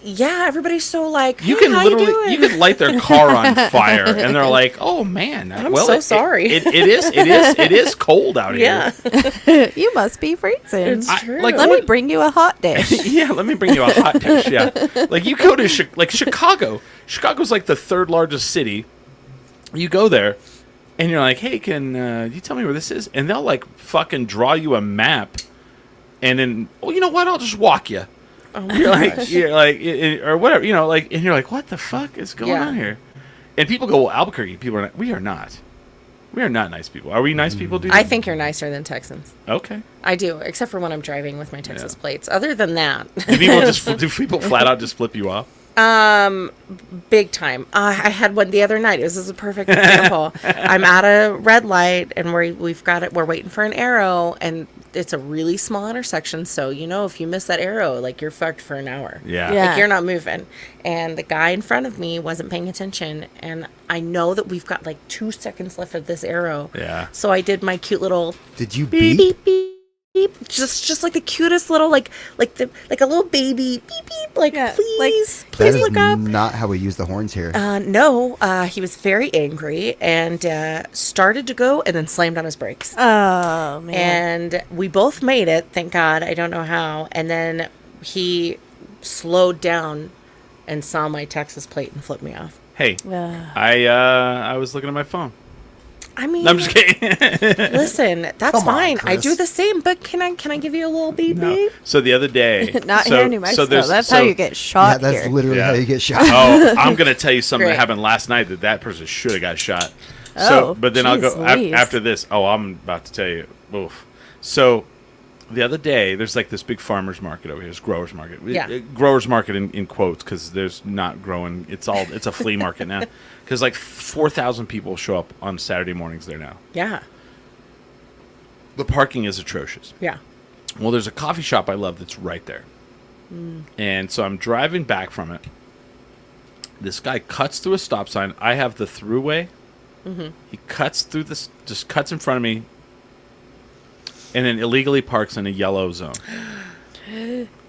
Yeah, everybody's so like, hey, You can how literally you you could light their car on fire, and they're like, "Oh man, I'm so sorry." It is cold out Yeah, here." You must be freezing. it's I- true. like, Let what- me bring you a hot dish. Yeah, let me bring you a hot dish. Yeah, like you go to Chicago. Chicago's like the third largest city. You go there, and you're like, "Hey, can you tell me where this is?" And they'll like fucking draw you a map, and then, "Oh, you know what? I'll just walk you." Oh my You're like, gosh. or whatever, like, and you're like, "What the fuck is going Yeah. on here?" And people go, "Well, Albuquerque people are not." We are not. We are not nice people. Are we nice people, dude? I think you're nicer than Texans. Okay. I do, except for when I'm driving with my Texas plates. Other than that, Do people flat out just flip you off? big time. I had one the other night. This is a perfect example. I'm at a red light, and we've got it. We're waiting for an arrow, and it's a really small intersection. So if you miss that arrow, like you're fucked for an hour. Yeah. Yeah. Like you're not moving. And the guy in front of me wasn't paying attention, and I know that we've got like 2 seconds left of this arrow. Yeah. So I did my cute little Did you beep beep? beep beep. Beep, just like the cutest little like a little baby beep beep like Yeah, please That please is look up. not how we use the horns here. No, he was very angry and started to go and then slammed on his brakes. Oh man. And we both made it, thank God. I don't know how. And then he slowed down and saw my Texas plate and flipped me off. Hey, Ugh. I was looking at my phone. I mean, No, I'm just kidding. listen, that's Come on, fine. I Chris. do the same, but can I give you a little beep beep? So the other day, Not so, here in New Mexico. there's- That's so- how you get Yeah, shot that's here. literally Yeah. how you get shot. Oh, I'm gonna tell you something that Great. happened last night that person should have got shot. Oh, So, but then I'll go jeez Louise. after this. Oh, I'm about to tell you. Oof. So, the other day, there's like this big farmers market over here. It's growers market. Yeah. Growers market in quotes because there's not growing. It's a flea market now. Because like 4,000 people show up on Saturday mornings there now. Yeah. The parking is atrocious. Yeah. Well, there's a coffee shop I love that's right there. And so I'm driving back from it. This guy cuts through a stop sign. I have the throughway. He cuts through this, just cuts in front of me, and then illegally parks in a yellow zone.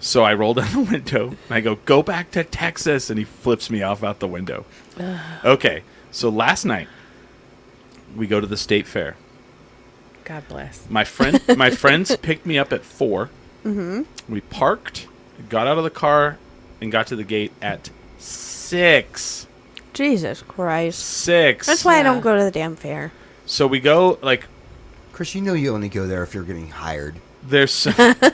So I roll down the window, and I go back to Texas, and he flips me off out the window. Okay, so last night, we go to the state fair. God bless. My friends picked me up at 4. We parked, got out of the car, and got to the gate at 6. Jesus Christ. 6. That's why I Yeah. don't go to the damn fair. So we go like Chris, you know you only go there if you're getting hired. there's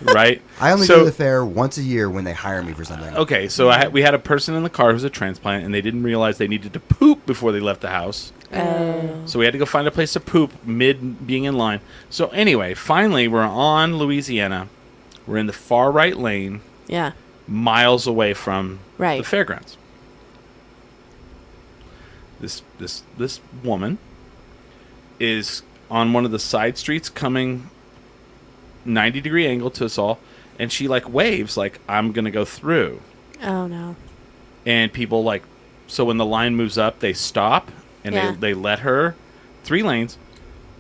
right. I only So- go to the fair once a year when they hire me for something. Okay, so we had a person in the car who's a transplant, and they didn't realize they needed to poop before they left the house. So we had to go find a place to poop mid being in line. So anyway, finally we're on Louisiana. We're in the far right lane, Yeah. miles away from Right. the fairgrounds. This woman is on one of the side streets coming 90-degree angle to us all, and she like waves like I'm gonna go through. Oh no. And people like, so when the line moves up, they stop and Yeah. they let her 3 lanes.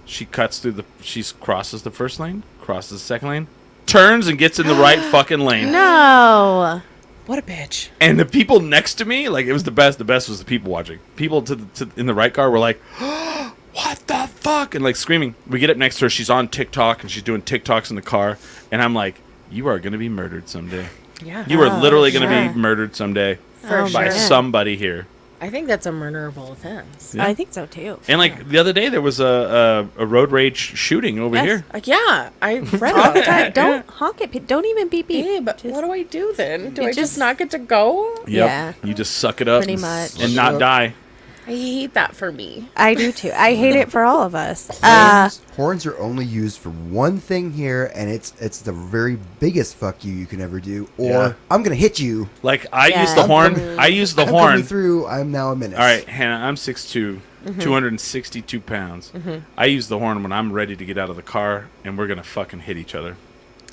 She cuts through she crosses the first lane, crosses the second lane, turns and gets in the right fucking lane. No. What a bitch. And the people next to me, like it was the best. The best was the people watching. People in the right car were like, "What the fuck?" and like screaming. We get up next to her. She's on TikTok and she's doing TikToks in the car. And I'm like, "You are gonna be murdered someday. Yeah. You are Oh, literally gonna sure. be murdered someday For by sure. somebody here." I think that's a murderable offense. Yeah. I think so too. And like the other day, there was a road rage shooting over Yes. here. Yeah, I read All about the time. that. Don't honk at people. Don't even beep beep. Yeah, but Just- what do I do then? Do You I just just- not get to go? Yep. Yeah. You just suck it up Pretty much. and not die. I hate that for me. I do too. I hate it for all of us. Horns are only used for one thing here, and it's the very biggest fuck you can ever do. Or Yeah. I'm gonna hit you. Like I Yeah. use the horn. I use the I'm horn. coming through. I'm now a menace. All right, Hannah, I'm 6'2", 262 pounds. I use the horn when I'm ready to get out of the car, and we're going to fucking hit each other.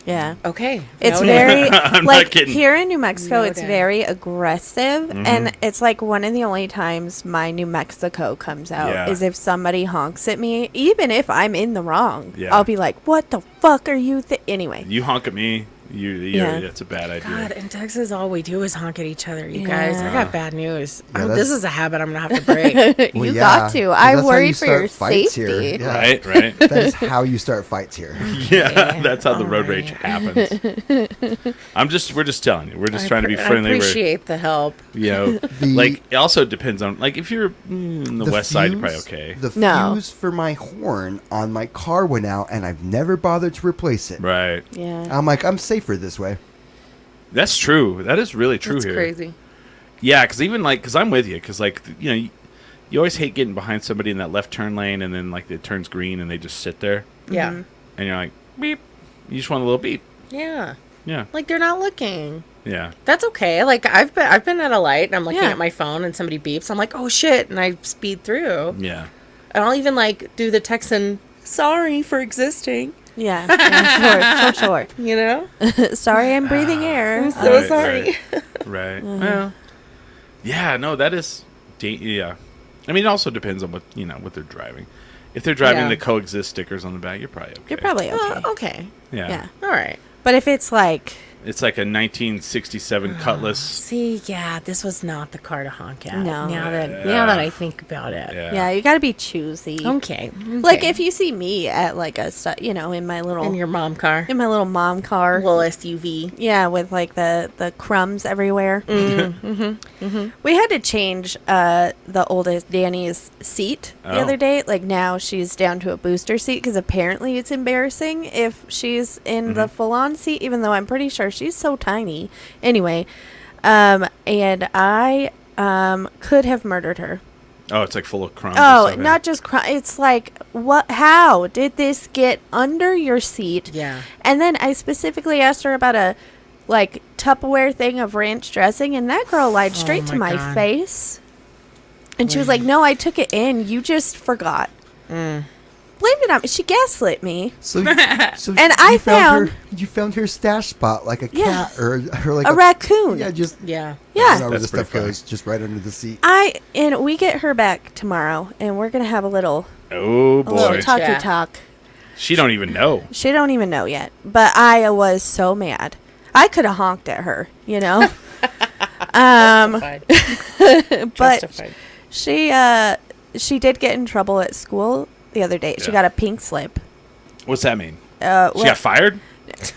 Yeah. Okay. It's noted. very I'm not like kidding. here in New Mexico. It's Noted. very aggressive, and it's like one of the only times my New Mexico comes out Yeah. is if somebody honks at me, even if I'm in the wrong. Yeah. I'll be like, "What the fuck are you?" Anyway, You honk at me, Yeah. that's a bad idea. God, in Texas, all we do is honk at each other, you guys. I Yeah. got bad news. Yeah, This is a habit I'm going to have to break. Well, you yeah, got to. 'cause I that's how worry you for your start fights safety. here. Yeah. Right. That is how you start fights here. Yeah, that's how the road All rage right. happens. We're just telling you. We're just trying to be friendly. I appreciate the help. Like it also depends on like if you're in the west side, you're probably okay. The No. fuse for my horn on my car went out, and I've never bothered to replace it. Right. Yeah. I'm like, I'm safer this way. That's true. That is really true That's here. crazy. Yeah, because even like, because I'm with you, because like, you always hate getting behind somebody in that left turn lane, and then like it turns green, and they just sit there, Yeah. and you're like, beep. You just want a little beep. Yeah. Yeah. Like they're not looking. Yeah. That's okay. Like I've been at a light and I'm looking Yeah. at my phone and somebody beeps. I'm like, oh shit, and I speed through. Yeah. And I'll even like do the Texan sorry for existing. Yeah. Sure. You know? Sorry, I'm breathing air. I'm so Right, sorry. Right. Well. Yeah. No, that is. Yeah. I mean, it also depends on what they're driving. If they're driving Yeah. the coexist stickers on the back, you're probably okay. You're probably okay. Okay. Yeah. Yeah. All right. But if it's like, It's like a 1967 Cutlass. See, yeah, this was not the car to honk at. No. Now that I think about it. yeah, you got to be choosy. Okay. Like if you see me at like a, in my little, in your mom car, in my little mom car. little SUV. Yeah, with like the crumbs everywhere. We had to change the oldest Danny's seat the Oh. other day. Like now she's down to a booster seat because apparently it's embarrassing if she's in the full on seat, even though I'm pretty sure she's so tiny. Anyway, and I could have murdered her. Oh, it's like full of crumbs. and Oh, stuff, yeah. not just it's like, what? How did this get under your seat? Yeah. And then I specifically asked her about a like Tupperware thing of ranch dressing, and that girl lied straight to my my God. face. And she was like, "No, I took it in. You just forgot." Blamed it on me. She gaslit me. So, And I found- you found her stash spot like a Yeah. cat or like A raccoon. Yeah, just Yeah. Yeah. where That's the stuff pretty funny. goes, just right under the seat. And we get her back tomorrow, and we're gonna have a little Oh little boy, talky Chat. talk. she don't even know. She don't even know yet, but I was so mad. I could have honked at her, Justified. but Justified. she did get in trouble at school the other day. She Yeah. got a pink slip. What's that mean? She Well, got fired?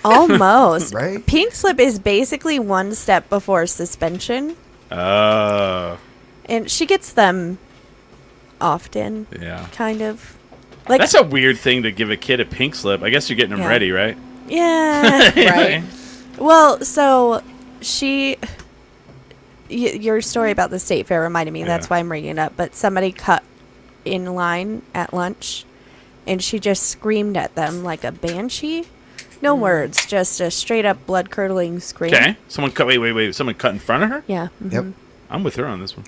almost. Right? Pink slip is basically one step before suspension, Oh, and she gets them often, yeah. kind of. Like That's a weird thing to give a kid a pink slip. I guess you're getting them Yeah. ready, right? yeah. Right. Well, so your story about the state fair reminded me. That's Yeah. why I'm bringing it up. But somebody cut in line at lunch, and she just screamed at them like a banshee. No words, just a straight up blood curdling scream. Okay. Someone cut. Wait. Someone cut in front of her. Yeah. Yep. I'm with her on this one.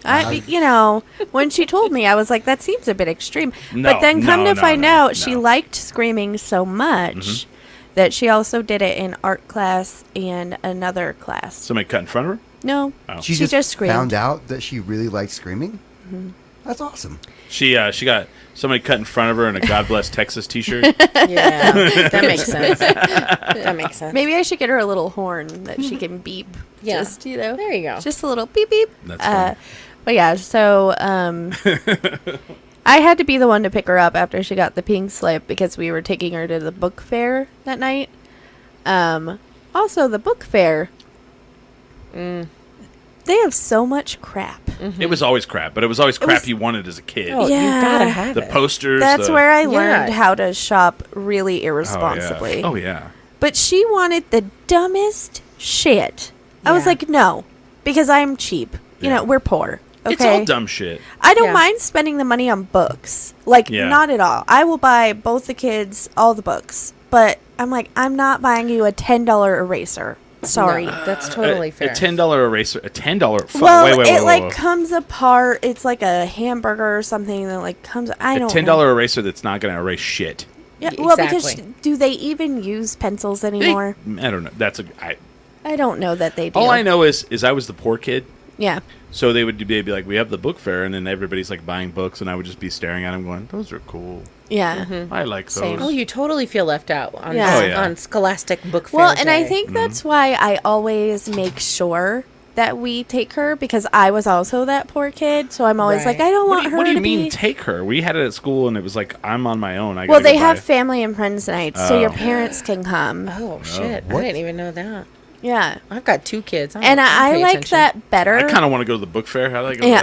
When she told me, I was like, that seems a bit extreme. No, but then come no, to find no, out, she no. liked screaming so much that she also did it in art class and another class. Somebody cut in front of her. No, Oh. she just screamed. found out that she really liked screaming. That's awesome. She got somebody cut in front of her in a God Bless Texas T-shirt. Yeah. That makes sense. That makes sense. Maybe I should get her a little horn that she can beep. Yeah. Just, There you go. Just a little beep beep. That's funny. But yeah, so I had to be the one to pick her up after she got the pink slip because we were taking her to the book fair that night. Also, the book fair, they have so much crap. It was always crap, but it was always crap was- you wanted as a kid. Oh, Yeah. you gotta have The it. posters. That's the- where I Yeah. learned how to shop really Oh, yeah. irresponsibly. Oh yeah. But she wanted the dumbest shit. I was Yeah. like, no, because I'm cheap. Yeah. We're poor. Okay. It's all dumb shit. I don't Yeah. mind spending the money on books. Like, Yeah. not at all. I will buy both the kids all the books. But I'm like, I'm not buying you a $10 eraser. Sorry. No, that's totally fair. A $10 eraser. A $10. Well, wait, it like wait. comes apart. It's like a hamburger or something that like comes. I A don't $10 eraser that's not going to erase shit. Yeah, well, because Exactly. do they even use pencils anymore? I don't know. I don't know that they do. All I know is I was the poor kid. Yeah. So they'd be like, we have the book fair, and then everybody's like buying books, and I would just be staring at them going, those are cool. Yeah. I like those. Same. Oh, you totally feel left out on, Yeah. Oh, yeah. on Scholastic Book Fair. Well, and I Day. think that's why I always make sure that we take her, because I was also that poor kid. So I'm always Right. like, I don't What want do you, her what do you to mean be. take her? We had it at school, and it was like, I'm on my own. I Well, gotta they go have buy- family and friends nights, so your Oh. parents can come. Oh, shit. I what? didn't even know that. Yeah. I've got 2 kids. And I like attention. that better. I kind of want to go to the book fair. How do I go to Yeah.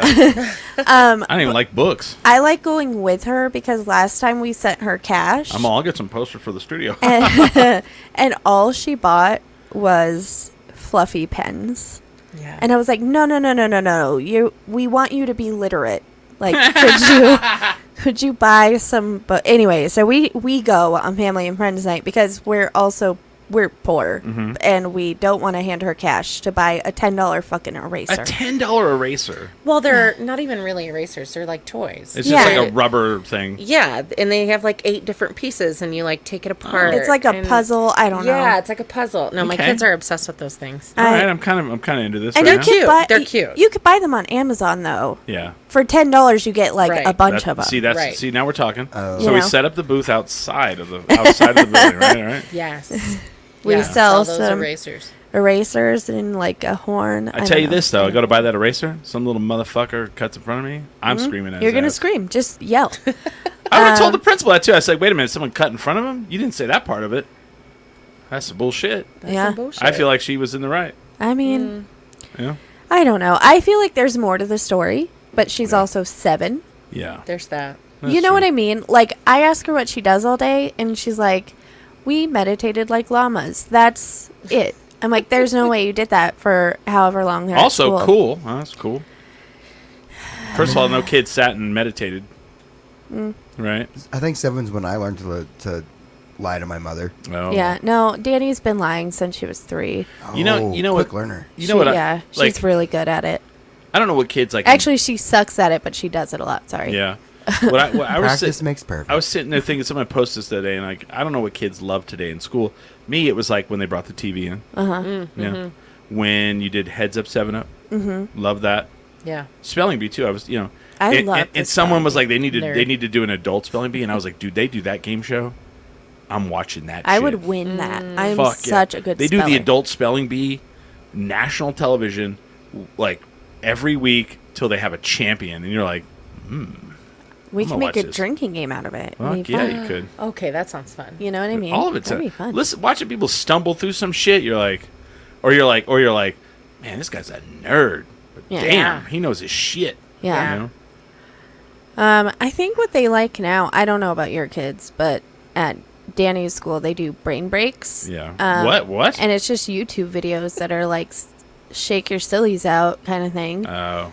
that? I don't even like books. I like going with her because last time we sent her cash. I'll get some posters for the studio. and all she bought was fluffy pens. Yeah. And I was like, no. We want you to be literate. Like, could you buy some? But anyway, so we go on family and friends night because we're poor and we don't want to hand her cash to buy a $10 fucking A eraser. $10 eraser. Well, they're not even really erasers. They're like toys. It's Yeah. just like a rubber thing. Yeah, and they have like 8 different pieces, and you like take it apart. It's like a and- puzzle. I don't know. Yeah, it's like a puzzle. No, my Okay. kids are obsessed with those things. All I- right, I'm kind of into this And right you now. could Cute. buy, They're y- cute. You could buy them on Amazon though. Yeah. For $10, you get like Right. a bunch That- of them. Right. See, now we're talking. Oh. So You we know. set up the booth outside of the building, right? All right. Yes. We Yeah, sell those some erasers. erasers and like a horn. I don't tell you know. this though, I go to buy that eraser, some little motherfucker cuts in front of me. I'm screaming at You're his gonna ass. scream. Just yell. I would have told the principal that too. I said, "Wait a minute, someone cut in front of him? You didn't say that part of it. That's some bullshit." That's Yeah. some bullshit. I feel like she was in the right. I mean, Yeah. I don't know. I feel like there's more to the story, but she's also 7. Yeah. There's that. That's You know true. what I mean? Like, I ask her what she does all day, and she's like, we meditated like llamas. That's it. I'm like, there's no way you did that for however long they're at Also school. cool. Oh, that's cool. First of all, no kid sat and meditated. Right? I think 7's when I learned to lie to my mother. Oh. Yeah, no, Danny's been lying since she was 3. You know quick what? learner. You know what? Yeah, like, she's really good at it. I don't know what kids like. Actually, she sucks at it, but she does it a lot. Sorry. Yeah. What I was Practice sit- makes perfect. I was sitting there thinking, someone posted this today, and like, I don't know what kids love today in school. Me, it was like when they brought the TV in. Yeah. When you did Heads Up, 7 Up. Love that. Yeah. Spelling bee too. I was, I and, love and, the and someone was spelling like, they need Nerd. to do an adult spelling bee, and I was like, dude, they do that game show. I'm watching that. I shit. would win that. I'm Fuck yeah. such a good They speller. do the adult spelling bee, national television, every week till they have a champion, and you're like, We I'm can gonna make watch a this. drinking game out of it. It'd fuck be yeah, fun. you could. Okay, that sounds fun. You know what I mean? All of it's That'd be fun. Listen, watching people stumble through some shit, you're like, or you're like, man, this guy's a nerd. But Yeah. damn, he knows his shit. Yeah. You know? I think what they like now, I don't know about your kids, but at Danny's school, they do brain breaks. Yeah. What? And it's just YouTube videos that are like shake your sillies out kind of thing. Oh.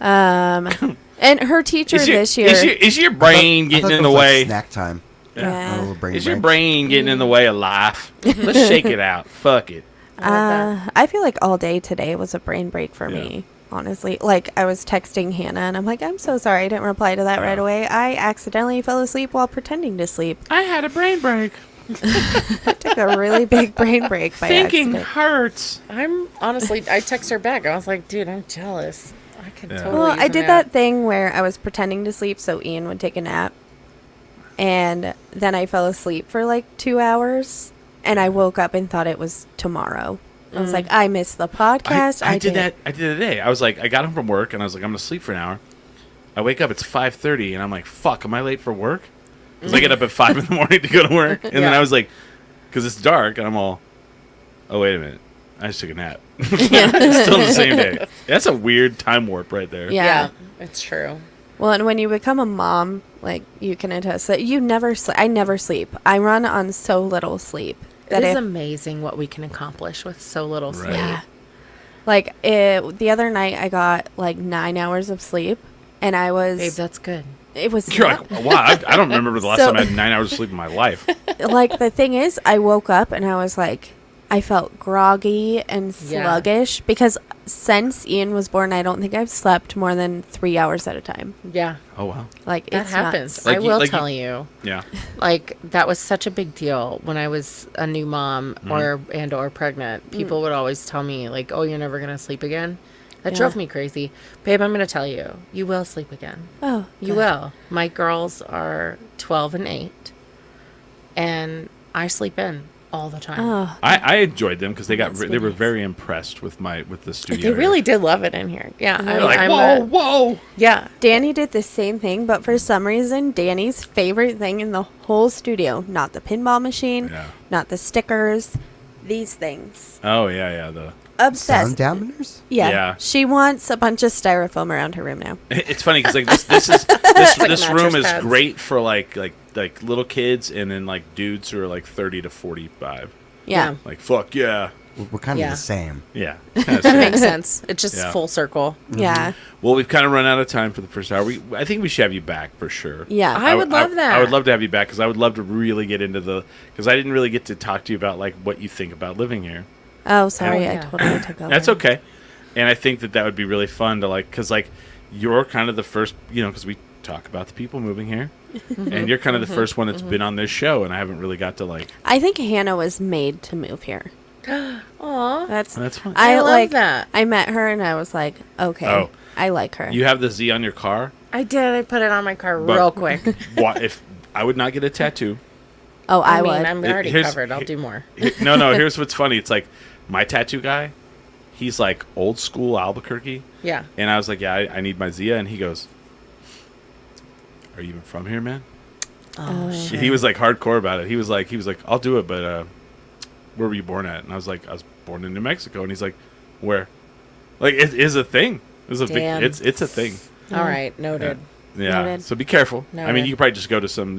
And her teacher this year. Is your brain I getting thought in it the was like way? snack time. Yeah. A little brain Is your break. brain getting in the way of life? Let's shake it out. Fuck it. I feel like all day today was a brain break for Yeah. me, honestly. Like, I was texting Hannah, and I'm like, I'm so sorry I didn't reply to that right away. I accidentally fell asleep while pretending to sleep. I had a brain break. I took a really big brain break by Thinking accident. hurts. I'm honestly, I text her back. I was like, dude, I'm jealous. I could Yeah. totally. Well, use I a did nap. that thing where I was pretending to sleep so Ian would take a nap. And then I fell asleep for like 2 hours. And I woke up and thought it was tomorrow. I was like, I missed the podcast. I did that. I did it today. I was like, I got home from work and I was like, I'm gonna sleep for an hour. I wake up. It's 5:30, and I'm like, fuck, am I late for work? Because I get up at 5 in the morning to go to work, and then Yeah. I was like, because it's dark, and I'm all, oh wait a minute, I just took a nap. It's still the same day. That's a weird time warp right there. Yeah. Yeah, it's true. Well, and when you become a mom, like, you can attest that you never sleep. I never sleep. I run on so little sleep. It is if- amazing what we can accomplish with so little sleep. Right. Like, the other night I got like 9 hours of sleep. And I was... Babe, that's good. it was... You're like, wow, I don't remember the last So- time I had 9 hours of sleep in my life. like, the thing is, I woke up and I was like, I felt groggy and Yeah. sluggish because since Ian was born, I don't think I've slept more than 3 hours at a time. Yeah, Oh wow. Like that it's happens. nuts. Like I you- will like you- tell you. Yeah. Like that was such a big deal when I was a new mom Mm-hmm. or pregnant. People would always tell me like, "Oh, you're never gonna sleep again." That Yeah. drove me crazy. Babe, I'm gonna tell you, you will sleep again. Oh, You good. will. My girls are 12 and 8, and I sleep in all the time. Oh, I enjoyed them because they That's they were nice. very impressed with the studio. They really did love it in here. Yeah, They're They're like, whoa. yeah. Danny did the same thing, but for some reason, Danny's favorite thing in the whole studio, not the pinball machine, Yeah. not the stickers, these things. Oh yeah. The Obsessed. Sound dampeners? Yeah. Yeah. She wants a bunch of styrofoam around her room now. it's funny because like this is Like this mattress room is pads. great for like little kids and then like dudes who are like 30 to 45. Yeah. Like fuck yeah. We're kind of Yeah. the same. Yeah. That makes sense. It's just Yeah. full circle. Yeah. Well, we've kind of run out of time for the first hour. I think we should have you back for sure. Yeah. I would love that. I would love to have you back because I would love to really get into because I didn't really get to talk to you about like what you think about living here. Oh, sorry. Oh, I yeah. totally took over. That's okay, and I think that would be really fun to like because like you're kind of the first, because we talk about the people moving here, and you're kind of the first one that's been on this show, and I haven't really got to like. I think Hannah was made to move here. Aw. That's That's fun. I love like that. I met her and I was like, okay, Oh. I like her. You have the Z on your car. I did. I put it on my car But- real quick. Why, if I would not get a tattoo. oh, I, I mean, would. I'm already Here's- covered. I'll do more. No. Here's what's funny. It's like my tattoo guy. He's like old school Albuquerque. Yeah. And I was like, yeah, I need my Zia. And he goes, are you even from here, man? Oh, shit. He was like hardcore about it. He was like, I'll do it, but where were you born at? And I was like, I was born in New Mexico. And he's like, where? Like it is a thing. It's a Damn. big. It's a thing. All right. Noted. Yeah. Noted. So be careful. I mean, Noted. you could probably just go to some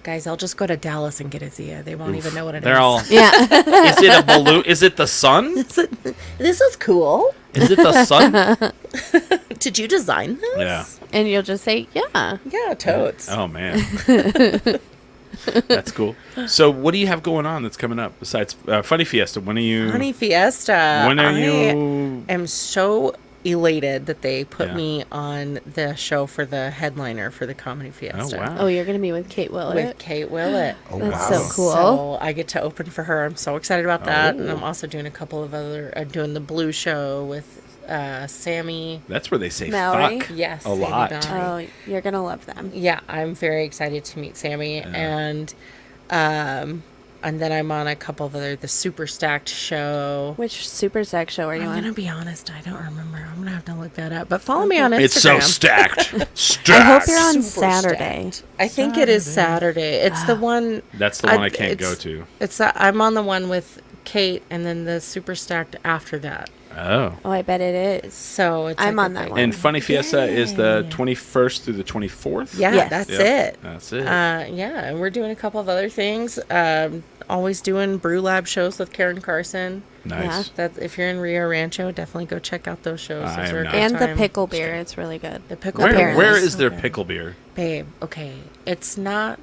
Guys, I'll just go to Dallas and get a Zia. They won't even know what it is. They're all. yeah. Is it a balloon? Is it the sun? This is cool. Is it the sun? Did you design this? Yeah. And you'll just say, yeah. Yeah, totes. Oh man. That's cool. So, what do you have going on that's coming up besides Funny Fiesta? When are you? Honey Fiesta. When are I you? am so elated that they put Yeah. me on the show for the headliner for the Comedy Fiesta. wow. Oh, you're going to be with Kate Willett. With Kate Willett. Oh, That's wow. so cool. So I get to open for her. I'm so excited about that. And Oh. I'm also doing a couple of other, doing the Blue Show with Sammy. That's where they say Mallory? fuck Yes, a Sadie lot. Mallory. Oh, you're going to love them. Yeah, I'm very excited to meet Sammy. And then I'm on a couple of the Super Stacked show. Which Super Sex show are you I'm on? gonna be honest, I don't remember. I'm gonna have to look that up. But follow me on Instagram. It's so stacked. Stacked. I hope you're on Super Saturday. Stacked. I think it is Saturday. It's the one. That's the one I can't go to. It's I'm on the one with Kate, and then the Super Stacked after that. Oh. Oh, I bet it is. So it's I'm like on a that thing. one. And Funny Fiesta is the 21st through the 24th. Yeah, Yes. that's Yep. it. That's it. Yeah, and we're doing a couple of other things. Always doing Brew Lab shows with Karen Carson. Nice. That if you're in Rio Rancho, definitely go check out those shows. I Those am are a not. good And the time. pickle beer. It's really good. The pickle Where, beer. apparently. where is is so their good. pickle beer? Babe, okay, it's not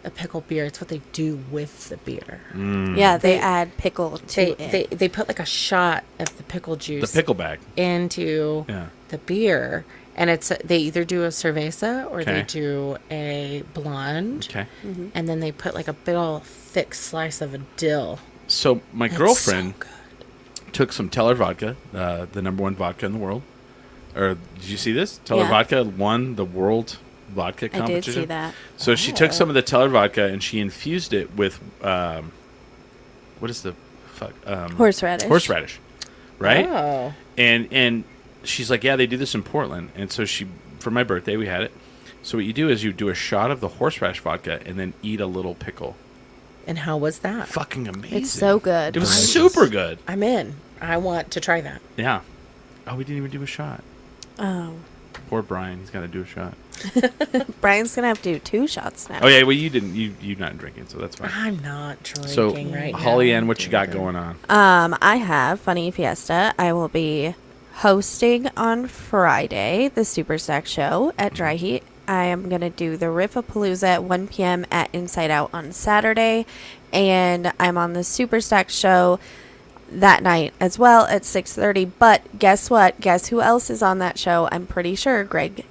a pickle beer. It's what they do with the beer. Yeah, they add pickle to it. They put like a shot of the pickle The juice pickle bag. into Yeah. the beer, and they either do a cerveza or they Okay. do a blonde, Okay. and then they put like a big old thick slice of a dill. So my It's girlfriend so good. took some Teller vodka, the number one vodka in the world. Or did you see this? Teller Yeah. vodka won the world vodka I competition. did see that. So she took some of the Teller vodka and she infused it with what is the fuck? Horseradish. Horseradish, right? Oh, And she's like, yeah, they do this in Portland. And so for my birthday, we had it. So what you do is you do a shot of the horseradish vodka and then eat a little pickle. and how was that? Fucking amazing. It's so good. It was Delicious. super good. I'm in. I want to try that. Yeah. Oh, we didn't even do a shot. Oh. Poor Brian. He's got to do a shot. Brian's going to have to do 2 shots now. Oh, yeah. Well, you didn't. You're not drinking, so that's fine. I'm not drinking So, right now. Holly Ann, what you got going on? I have Funny Fiesta. I will be hosting on Friday the Super Stack show at Dry Heat I am going to do the Riffapalooza at 1 p.m. at Inside Out on Saturday. And I'm on the Super Stack show that night as well at 6:30. But guess what? Guess who else is on that show? I'm pretty sure Greg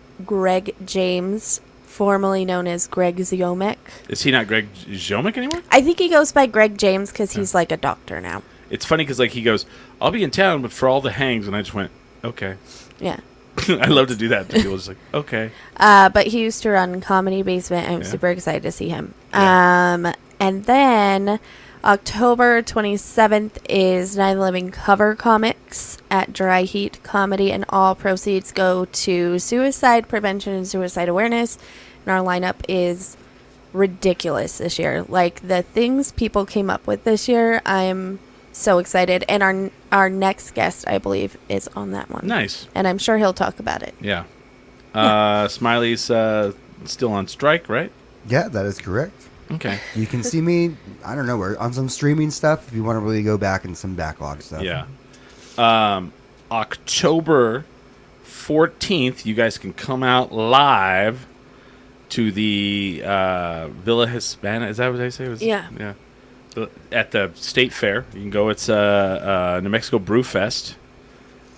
James, formerly known as Greg Ziomek. Is he not Greg Ziomek anymore? I think he goes by Greg James because he's like a doctor now. It's funny because like he goes, I'll be in town, but for all the hangs, and I just went, okay. Yeah. I love to do that to people. Just like, okay. But he used to run Comedy Basement. I'm Yeah. super excited to see him. Yeah. And then October 27th is 9/11 Cover Comics at Dry Heat Comedy, and all proceeds go to suicide prevention and suicide awareness. And our lineup is ridiculous this year. Like, the things people came up with this year, I'm so excited. And our next guest, I believe, is on that one. Nice. And I'm sure he'll talk about it. Yeah. Smiley's still on strike, right? Yeah, that is correct. Okay. You can see me, I don't know where, on some streaming stuff if you want to really go back and some backlog stuff. Yeah. October 14th, you guys can come out live to the Villa Hispana. Is that what I say? Yeah. Yeah. At the State Fair. You can go. It's New Mexico Brew Fest.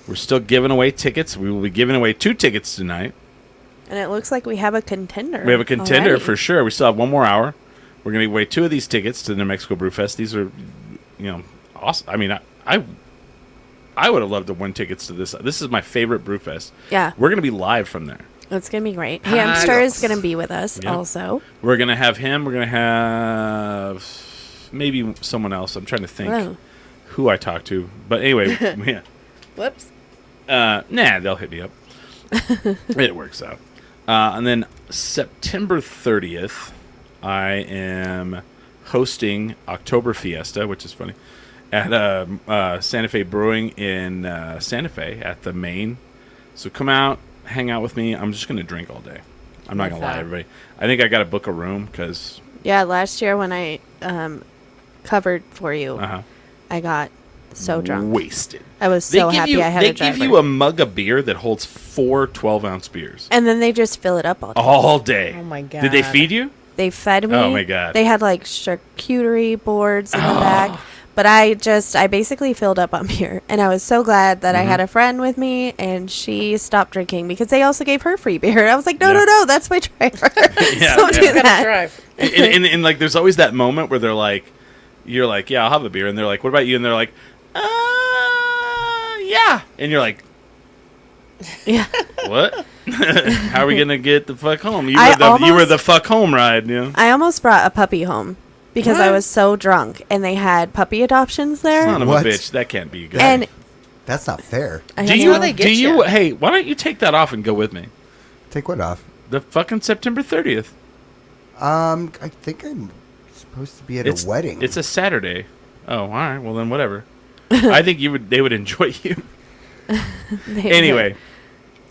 We're still giving away tickets. We will be giving away 2 tickets tonight. And it looks like we have a contender. We have a contender already. for sure. We still have 1 more hour. We're going to give away 2 of these tickets to the New Mexico Brew Fest. These are, awesome. I mean, I would have loved to win tickets to this. This is my favorite brew fest. Yeah. We're going to be live from there. It's going to be great. Hamster is going to be with us Yeah. also. We're going to have him. We're going to have maybe someone else. I'm trying to think Whoa. who I talked to. But anyway, yeah. Whoops. They'll hit me up. It works out. And then September 30th, I am hosting October Fiesta, which is funny, at Santa Fe Brewing in Santa Fe at the Main. So come out, hang out with me. I'm just going to drink all day. I'm not going to lie to everybody. I think I got to book a room because... Yeah, last year when I covered for you, I got so drunk. Wasted. I was so happy I had a driver. They give you a mug of beer that holds 4 12-ounce beers. And then they just fill it up all day. All day. Oh, my God. Did they feed you? They fed me. Oh, my God. They had like charcuterie boards in the back. But I basically filled up on beer. And I was so glad that I had a friend with me and she stopped drinking because they also gave her free beer. I was like, no, that's my driver. Yeah, Don't do yeah. that. Drive. and like, there's always that moment where they're like, you're like, yeah, I'll have a beer. And they're like, what about you? And they're like, yeah. And you're like, Yeah. what? How are we going to get the fuck home? You I were the fuck home ride, you know? I almost brought a puppy home because I What? was so drunk and they had puppy adoptions there. Son of What? a bitch. That can't be good. And That's not fair. I do had you, to- they get do you, you? hey, why don't you take that off and go with me? Take what off? The fucking September 30th. I think I'm supposed to be at a wedding. It's a Saturday. Oh, all right. Well, then whatever. I think they would enjoy you. they- Anyway,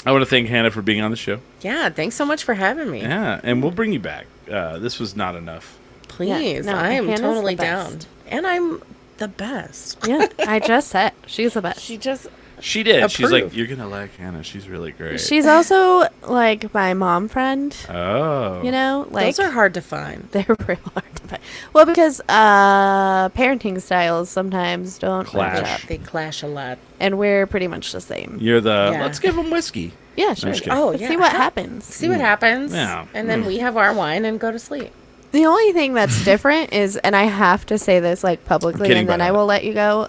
I want to thank Hannah for being on the show. Yeah, thanks so much for having me. Yeah, and we'll bring you back. This was not enough. Please, Yeah, no, I am Hannah's totally the down. best. And I'm the best. Yeah, I just said she's the best. She just She did. She's like, Approve. you're gonna like Hannah. She's really great. She's also like my mom friend. oh, You know, like those are hard to find. they're real hard to find. Well, because parenting styles sometimes don't Clash. match up, They clash a lot. and we're pretty much the same. You're the. Yeah. Let's give him whiskey. Yeah, sure. just kidding. Oh, Let's yeah. see what happens. See what happens. Yeah. And then we have our wine and go to sleep. The only thing that's different is, and I have to say this like publicly, kidding, and then by I the way. will let you go.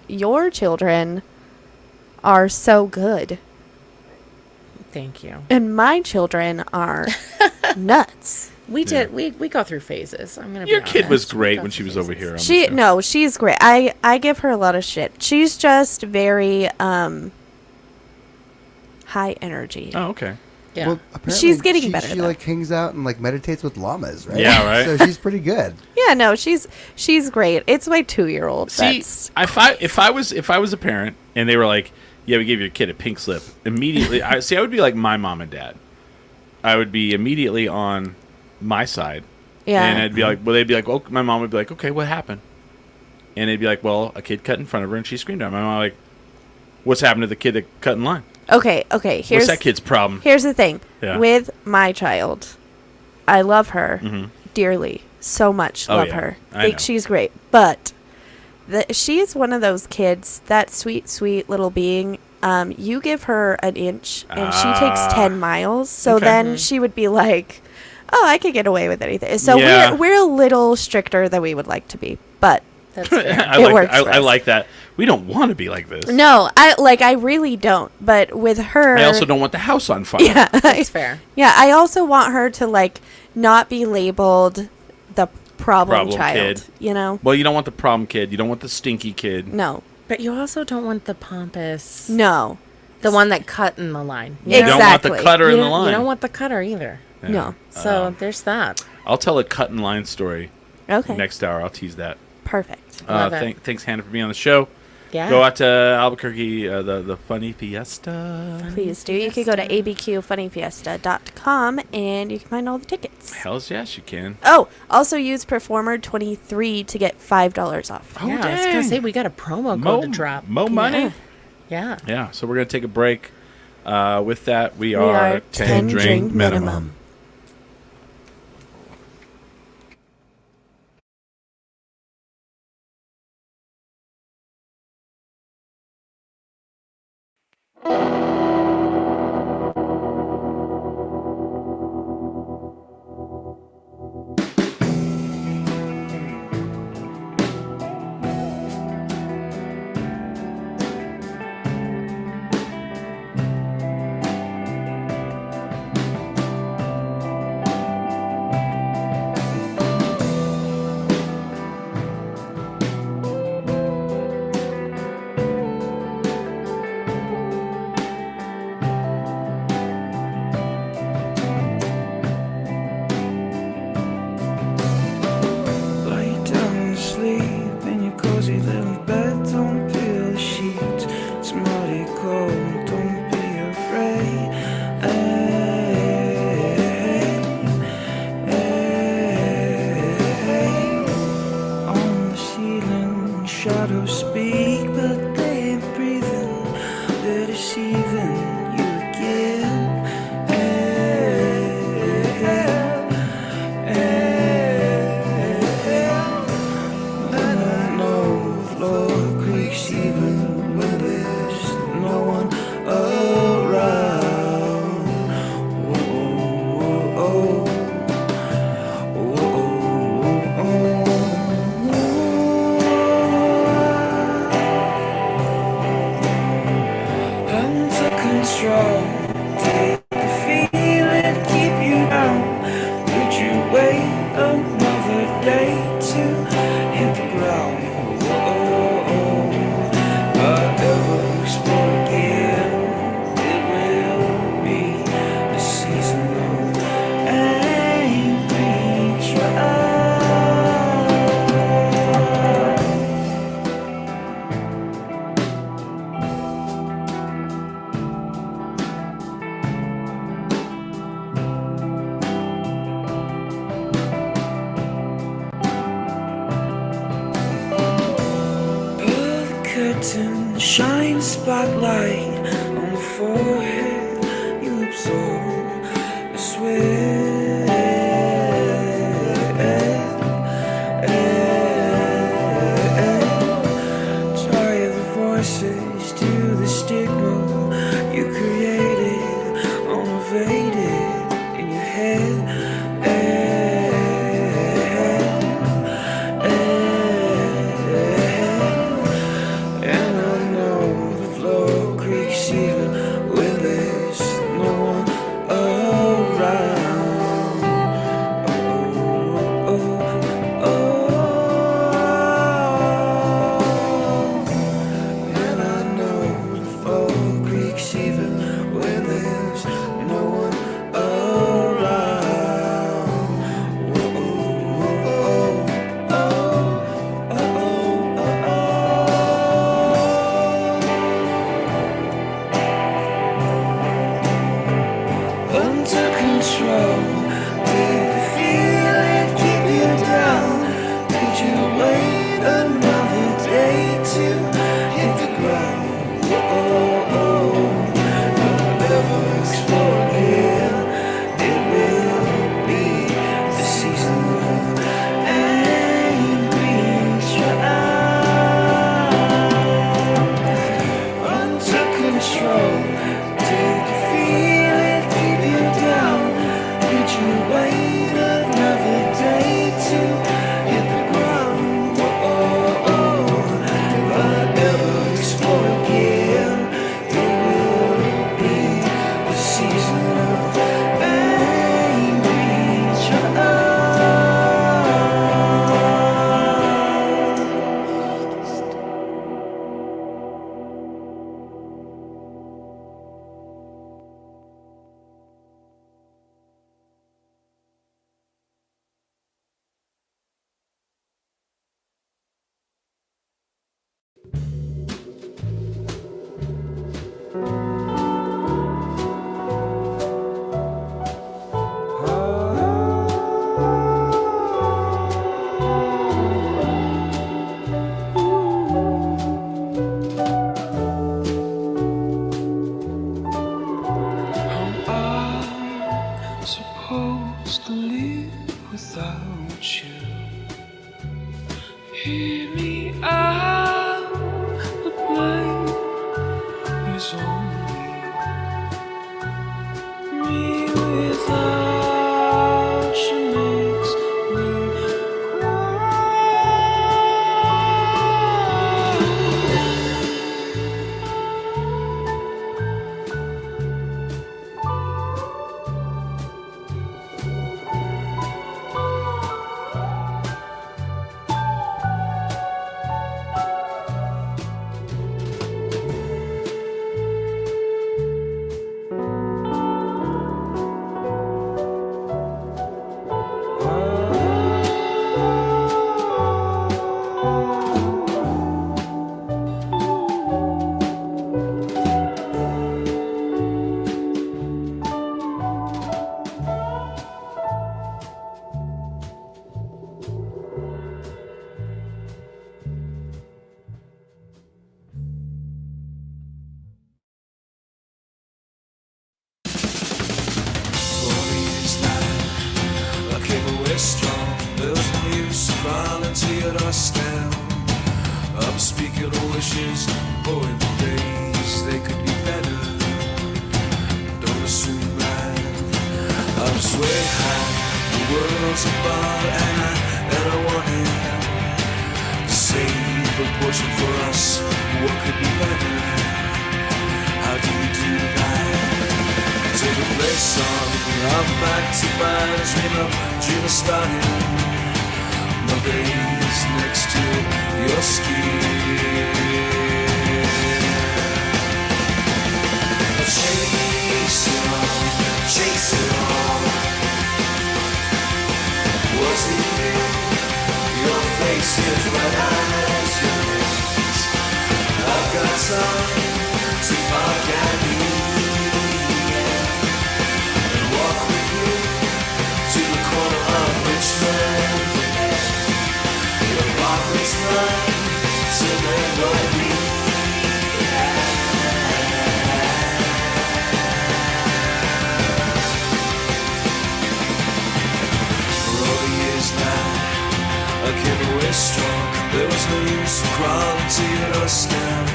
Your children are so good, Thank you. and my children are nuts. We did. We go through phases. I'm gonna. Your be kid was honest. great We when go she through was over phases. here. On the She show. no, she's great. I give her a lot of shit. She's just very high energy. Oh, okay. Yeah. Well, apparently She's getting better, She though. like hangs out and like meditates with llamas, right? Yeah, right. So she's pretty good. Yeah, no, she's great. It's my 2-year-old. See, That's if I was a parent and they were like, "Yeah, we gave your kid a pink slip," immediately, I would be like my mom and dad. I would be immediately on my side, yeah. and I'd be like, well, they'd be like, "Oh," my mom would be like, "Okay, what happened?" And they'd be like, "Well, a kid cut in front of her and she screamed at him." My mom like, "What's happened to the kid that cut in line?" Okay. What's that kid's problem? Here's the thing. Yeah. With my child, I love her dearly. So much. Oh, Love yeah. her. I Think know. she's great. But she's one of those kids, that sweet, sweet little being. You give her an inch and she takes 10 miles. So Okay. then she would be like, oh, I could get away with anything. So Yeah. we're a little stricter than we would like to be. But That's fair. It works for I us. like that. We don't want to be like this. no, I really don't. But with her, I also don't want the house on fire. Yeah, That's fair. yeah. I also want her to like not be labeled the problem child. kid. You know? Well, you don't want the problem kid. You don't want the stinky kid. No, But you also don't want the pompous, no, the one that cut in the line. You don't want the Exactly. cutter You in the don't, line. you don't want the cutter either. Yeah. no. So there's that. I'll tell a cut in line story Okay, next hour. I'll tease that. perfect. Love it. Thanks, Hannah, for being on the show. Yeah. Go out to Albuquerque, the Funny Fiesta. Please do. You can go to abqfunnyfiesta.com and you can find all the tickets. Hells yes, you can. Oh, also use Performer23 to get $5 off. Oh, Yeah, I was dang. gonna say we got a promo code to drop. Mo money. Yeah. Yeah, so we're going to take a break. With that, we are are 10 drink drink minimum. minimum. Lay down and sleep in your cozy little bed. Don't peel the sheets. It's muddy cold. Don't be afraid. On the ceiling, shadows speak, but they ain't breathing. They're deceiving you again. And I know the floor creaks even when there's no one around. Oh, under control, take the feeling, keep you down. Would you wait another day to hit the ground? I'll ever explore again. It will be a season of angry try. Pull the curtain, shine a spotlight on the forehead. You absorb the sweat. Tired the voices to the stigma you created, unabated in your head. And I know the floor creaks even when there's no one around. Oh, and I know the floor creaks even when there's no one under control. Take the feeling, keep you down. Could you wait another day to hit the ground? thought she makes me strong. There's no use volunteered or stand. I'm speaking of wishes, boy, the days they could be better. Don't assume that I'm just way high. The world's a bar and I wanted to save a portion for us. What could be better? How do you do that? Take a place on, I'm back to my dream of starting my days next to your skin. Chase it on. Was it you? Your face is red eyes, your lips. I've got time to park and walk with you to the corner of Richmond. Your apartment's mine, so then what we for all the years now, I came away strong. There was no use crawling to your stand.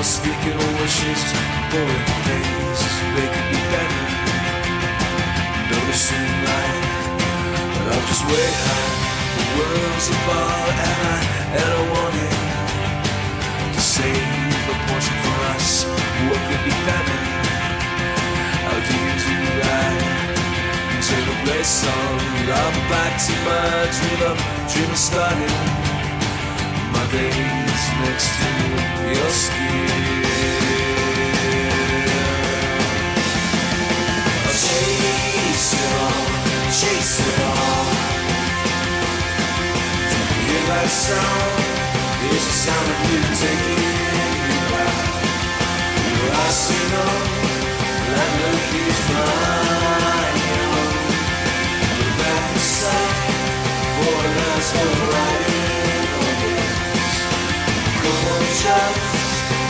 Speaking of wishes, boy, the days they could be better. Don't assume I'm just way high. The world's a bar and I wanted to save a portion for us. What could be better? How do you do that? Take a place song. I'm back to my dream of starting my days next to your skin. Chase it on. Do you hear that sound? It's the sound of you taking me back. Your eyes see no, that look is mine. Look back aside, for that's what riding is. Come on, just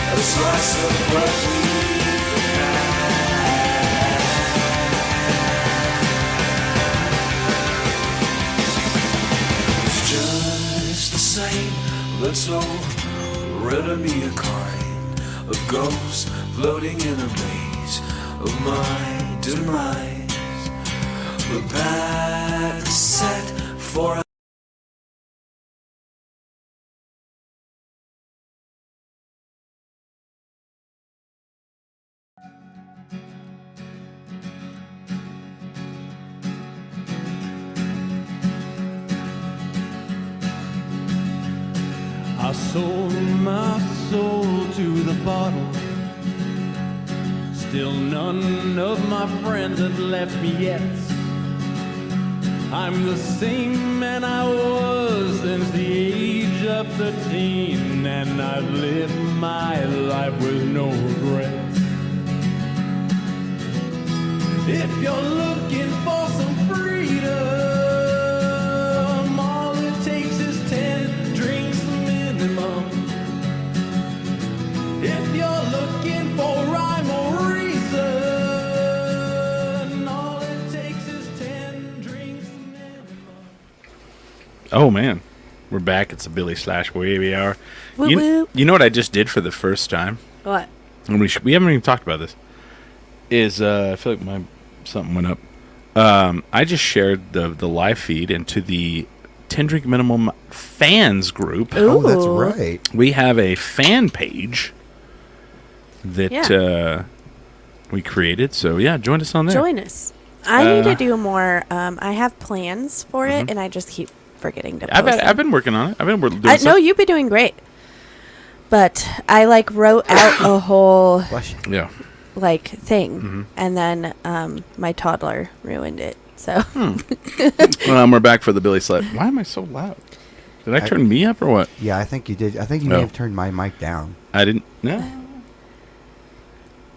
a slice of what we let's all riddle me a kind of ghosts floating in a maze of my demise. We're back set for a I sold my soul to the bottle. Still none of my friends have left me yet. I'm the same man I was since the age of 13, and I've lived my life with no regrets. If you're looking for some freedom, all it takes is 10 drinks minimum. If you're looking for rhyme or reason, all it takes is 10 drinks minimum. Oh man, we're back. It's a Billy Slash Wavy Hour. Woo You, woo. you know what I just did for the first time? What? And we haven't even talked about this. Is I feel like something went up. I just shared the live feed into the 10 Drink Minimum fans group. Oh, that's Ooh. right. We have a fan page that we created. So, yeah, join us on there. Join us. I need to do more. I have plans for it, and I just keep forgetting to post I've been working on it. I've been doing No, stuff. you've been doing great. But I wrote out a whole Bless you. Yeah. thing, and then my toddler ruined it. So Well, we're back for the Billy Slap. Why am I so loud? Did I turn me up or what? Yeah, I think you did. I think you No. may have turned my mic down. I didn't. No.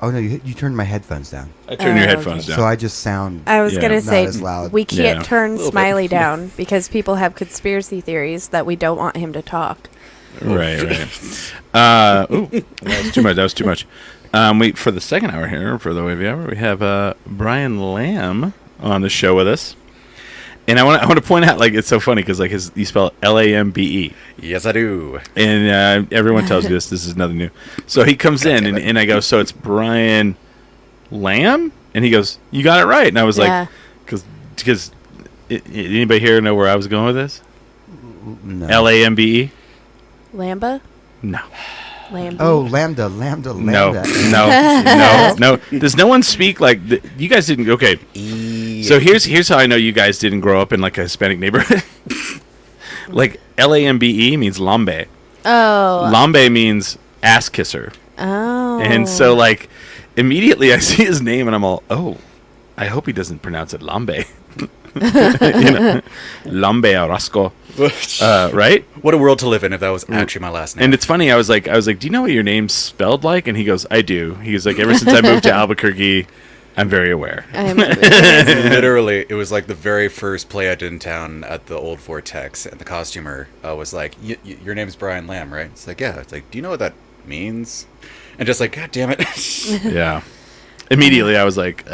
Oh no, you turned my headphones down. I turned your Oh, headphones okay. down. So I just sound. I was Yeah. gonna Not say as loud. we can't Yeah. turn Little bit. Smiley down because people have conspiracy theories that we don't want him to talk. Right. Ooh, that was too much. Wait for the second hour here for the Wavy Hour. We have Bryan Lambe on the show with us, and I want to point out it's so funny because you spell Lambe, Yes, I do. and everyone tells you this. This is nothing new. So he comes in and I go, so it's Bryan Lambe, and he goes, you got it right, and I was Yeah. like, because anybody here know where I was going with this? No. Lambe? Lamba, No. Lamb. Oh, lambda. No. Does no one speak you guys didn't? Okay. So here's how I know you guys didn't grow up in a Hispanic neighborhood. Lambe means Lambe. Oh. Lambe means ass kisser. Oh. And so immediately I see his name and I'm all, oh, I hope he doesn't pronounce it Lambe. Lambe Orozco. Right? What a world to live in if that was actually my last name. And it's funny, I was like, do you know what your name's spelled like? And he goes, I do. He was like, ever since I moved to Albuquerque, I'm very aware. Literally, it was the very first play I did in town at the old Vortex, and the costumer was like, your name's Bryan Lambe, right? It's like, yeah. It's like, do you know what that means? And just God damn it. Yeah. Immediately I was like,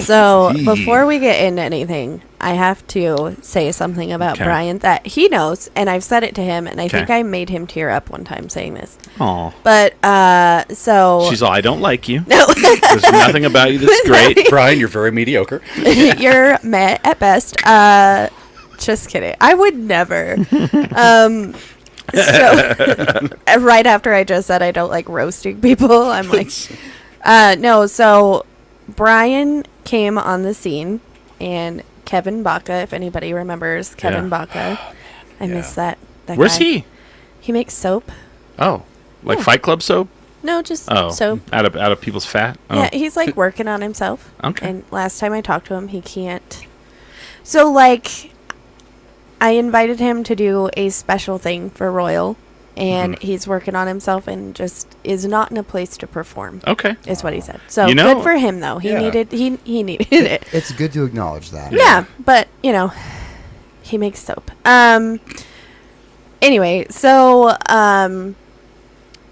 So before we get into anything, I have to say something about Okay. Bryan that he knows, and I've said it to him, and I think Okay. I made him tear up one time saying this. oh. But so She's all, I don't like you. no, There's nothing about you that's great. Brian, you're very mediocre. you're met at best. Just kidding. I would never. So right after I just said I don't like roasting people, I'm like, no. So Bryan came on the scene, and Kevin Baca, if anybody remembers Kevin Yeah. Baca, I miss that. Where's guy. he? He makes soap. Oh. Fight Club soap? No, just Oh. soap. Out of people's fat? Oh. Yeah, he's working on himself. Okay. And last time I talked to him, he can't. So I invited him to do a special thing for Royal, and he's working on himself and just is not in a place to perform. Okay. Is what he said. So You know- good for him though. He Yeah. needed he needed it. It's good to acknowledge that. Yeah, but he makes soap. Anyway, so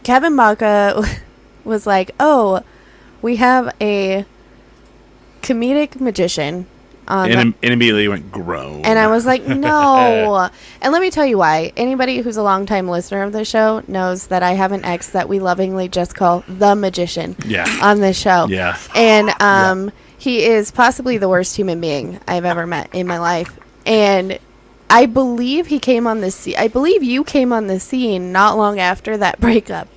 Kevin Baca was like, "Oh, we have a comedic magician on And immediately went groan. And I was like, no. And let me tell you why. Anybody who's a longtime listener of the show knows that I have an ex that we lovingly just call the magician Yeah. on this show. Yeah. And he is possibly the worst human being I've ever met in my life. And I believe he came on the scene. I believe you came on the scene not long after that breakup.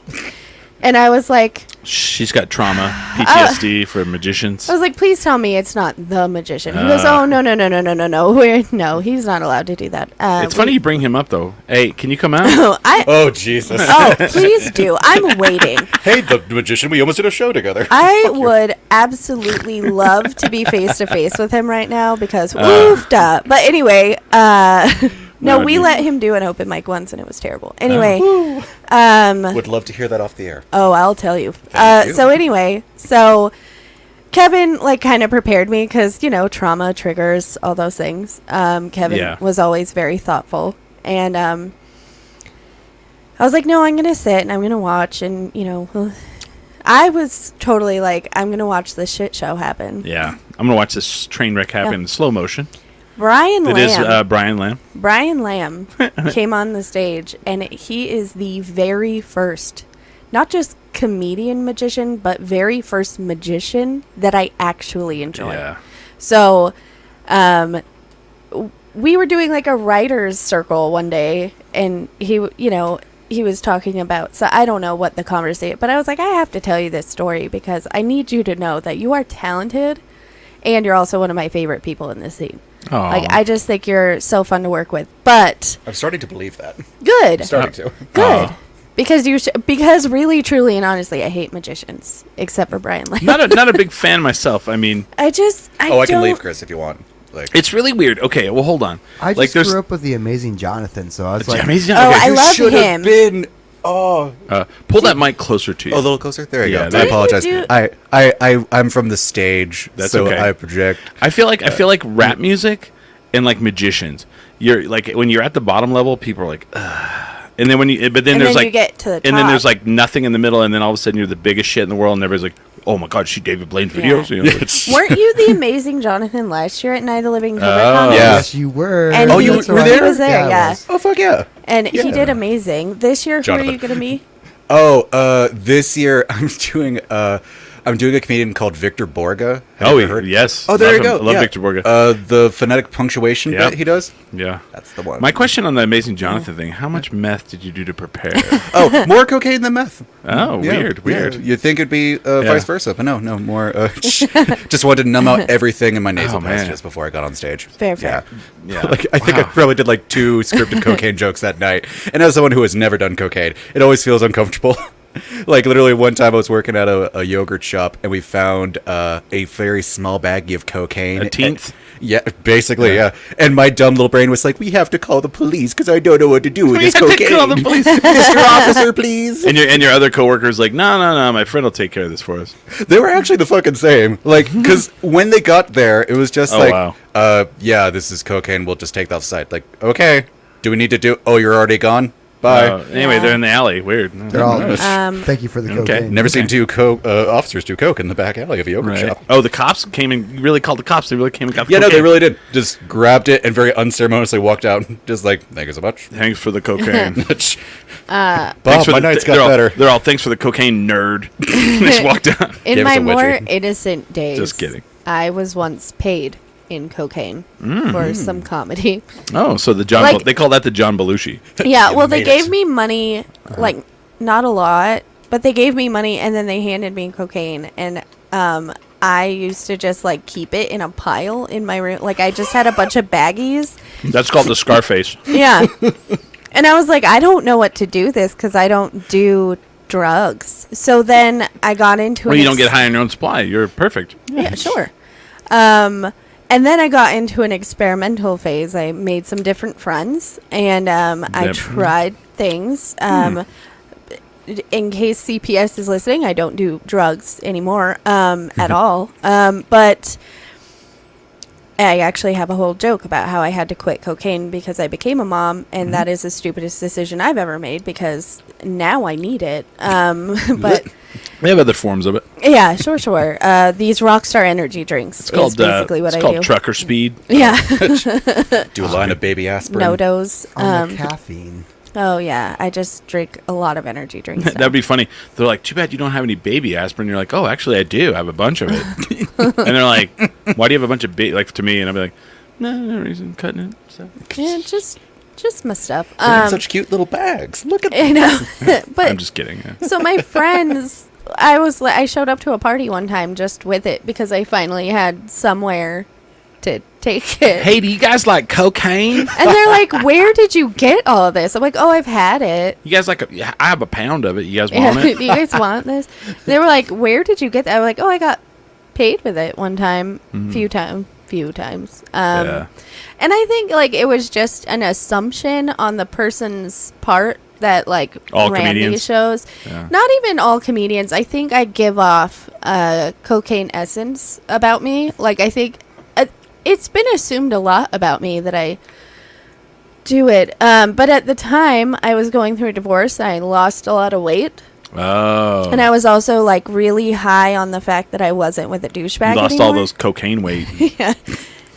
And I was like, She's got trauma, PTSD for magicians. I was like, please tell me it's not the magician. He goes, oh, no. No, he's not allowed to do that. It's funny you bring him up, though. Hey, can you come out? Oh, Jesus. Please do. I'm waiting. Hey, the magician, we almost did a show together. I would absolutely love to be face to face with him right now because woofed up. But anyway, no, we let him do an open mic once and it was terrible. Anyway, Would love to hear that off the air. oh, I'll tell you. Thank you. So anyway, so Kevin kind of prepared me because trauma triggers all those things. Kevin was always very thoughtful, and I was like, no, I'm gonna sit and I'm gonna watch, and I was totally like, I'm gonna watch this shit show happen. Yeah. I'm going to watch this train wreck happen in slow motion. Bryan It Lambe. is Bryan Lambe. Bryan Lambe came on the stage, and he is the very first not just comedian magician, but very first magician that I actually enjoy. Yeah. So, we were doing like a writer's circle one day, and he was talking about, so I don't know what the conversation, but I was like, I have to tell you this story because I need you to know that you are talented and you're also one of my favorite people in this scene. Aw. Like, I just think you're so fun to work with, but I'm starting to believe that. good. I'm starting to. Good. Aw. Because because really, truly, and honestly, I hate magicians, except for Bryan Lambe. Not a big fan myself. I mean, I I can leave, don't- Chris, if you want. Like, it's really weird. Okay, well, hold on. I like, just grew up with the amazing Jonathan, so I was like, amazing. Oh, Okay. I love should have him. been. Oh, Pull that mic closer to you. a little closer. There you Yeah, go. there I you apologize. do- I'm from the stage, That's so okay. I project. I feel like rap music and like magicians. You're like when you're at the bottom level, people are like, ugh. And then but then And there's then like, you get to the and then there's top. like nothing in the middle, and then all of a sudden you're the biggest shit in the world, and everybody's like, oh my god, she David Blaine's videos. Yeah. You know, like, Weren't you the amazing Jonathan last year at Night of the Living Cobra Oh. Con? Yeah. yes, you were. And Oh, he, you That's were right. there? He was there, I yeah. was. Oh fuck yeah! And he Yeah. did amazing. This year, who are Jonathan. you going to be? Oh, this year I'm doing a comedian called Victor Borga. Have oh you ever heard? yes. Oh, there Love you go. him. I love Yeah. Victor Borga. The phonetic punctuation Yep. bit he does. Yeah. That's the one. My question on the Amazing Jonathan thing: how much meth did you do to prepare? Oh, more cocaine than meth. Oh, Yeah, weird. Yeah. You'd think it'd be vice versa, but no, more. Just wanted to numb out everything in my nasal Oh, man. passages before I got on stage. Fair. Yeah. Yeah. Like, I think I Wow. probably did like 2 scripted cocaine jokes that night. And as someone who has never done cocaine, it always feels uncomfortable. Like, literally one time I was working at a yogurt shop and we found a very small baggie of cocaine. A teenth? Yeah, basically, yeah. And my dumb little brain was like, we have to call the police because I don't know what to do with this have to cocaine. call the police. Mr. Officer, please. And your other coworkers like, no, my friend will take care of this for us. They were actually the fucking same. Like, because when they got there, it was just Oh, like, wow. yeah, this is cocaine. We'll just take that off site. Like, okay, do we need to do? Oh, you're already gone. Bye. Anyway, they're in the alley. Weird. They're all. Thank you for the Okay. cocaine. Never seen 2 officers do coke in the back alley of a yogurt Right. shop. Oh, the cops came and you really called the cops. They really came and got the Yeah, no, cocaine. they really did. Just grabbed it and very unceremoniously walked out. Just like, thank you so much. Thanks for the cocaine. Bob, Thanks for my the, nights they're got all, better. They're all thanks for the cocaine, nerd. Just walked out. In Gave us my a more wedgie. innocent days, Just kidding. I was once paid in cocaine for some comedy. Oh, so the John Like- they call that the John Belushi. Yeah, well, they made gave it. me money, like, not a lot, but they gave me money and then they handed me cocaine. And I used to just, like, keep it in a pile in my room. Like, I just had a bunch of baggies. That's called the Scarface. Yeah. And I was like, I don't know what to do with this because I don't do drugs. So then I got into Well, an you don't get high on your own supply. You're perfect. Yeah, sure. And then I got into an experimental phase. I made some different friends, and I Yep. tried things. In case CPS is listening, I don't do drugs anymore at all. But I actually have a whole joke about how I had to quit cocaine because I became a mom, and that is the stupidest decision I've ever made because now I need it. But They have other forms of it. yeah, sure. These Rockstar energy drinks It's called is basically what it's I called do. trucker speed. Yeah, Do a line of baby aspirin. no-dos. On the caffeine. Oh yeah, I just drink a lot of energy drinks. now. That'd be funny. They're like, too bad you don't have any baby aspirin. You're like, oh, actually, I do. I have a bunch of it. And they're like, why do you have a bunch of like to me? And I'll be like, no reason, cutting it. So. Yeah, just my stuff. They're in such cute little bags. Look at I know, but I'm just kidding. Yeah. so my friends, I showed up to a party one time just with it because I finally had somewhere to take it. Hey, do you guys like cocaine? And they're like, "Where did you get all of this?" I'm like, "Oh, I've had it." You guys like? I have a pound of it. You guys Yeah, want do it? you guys want this? They were like, "Where did you get that?" I'm like, "Oh, I got paid with it one time, few times." Yeah. And I think like it was just an assumption on the person's part that like All ran comedians? these shows. Yeah. Not even all comedians. I think I give off cocaine essence about me. Like I think it's been assumed a lot about me that I do it. But at the time, I was going through a divorce. I lost a lot of weight. Oh. And I was also like really high on the fact that I wasn't with a douchebag You lost anymore. all those cocaine weight. Yeah.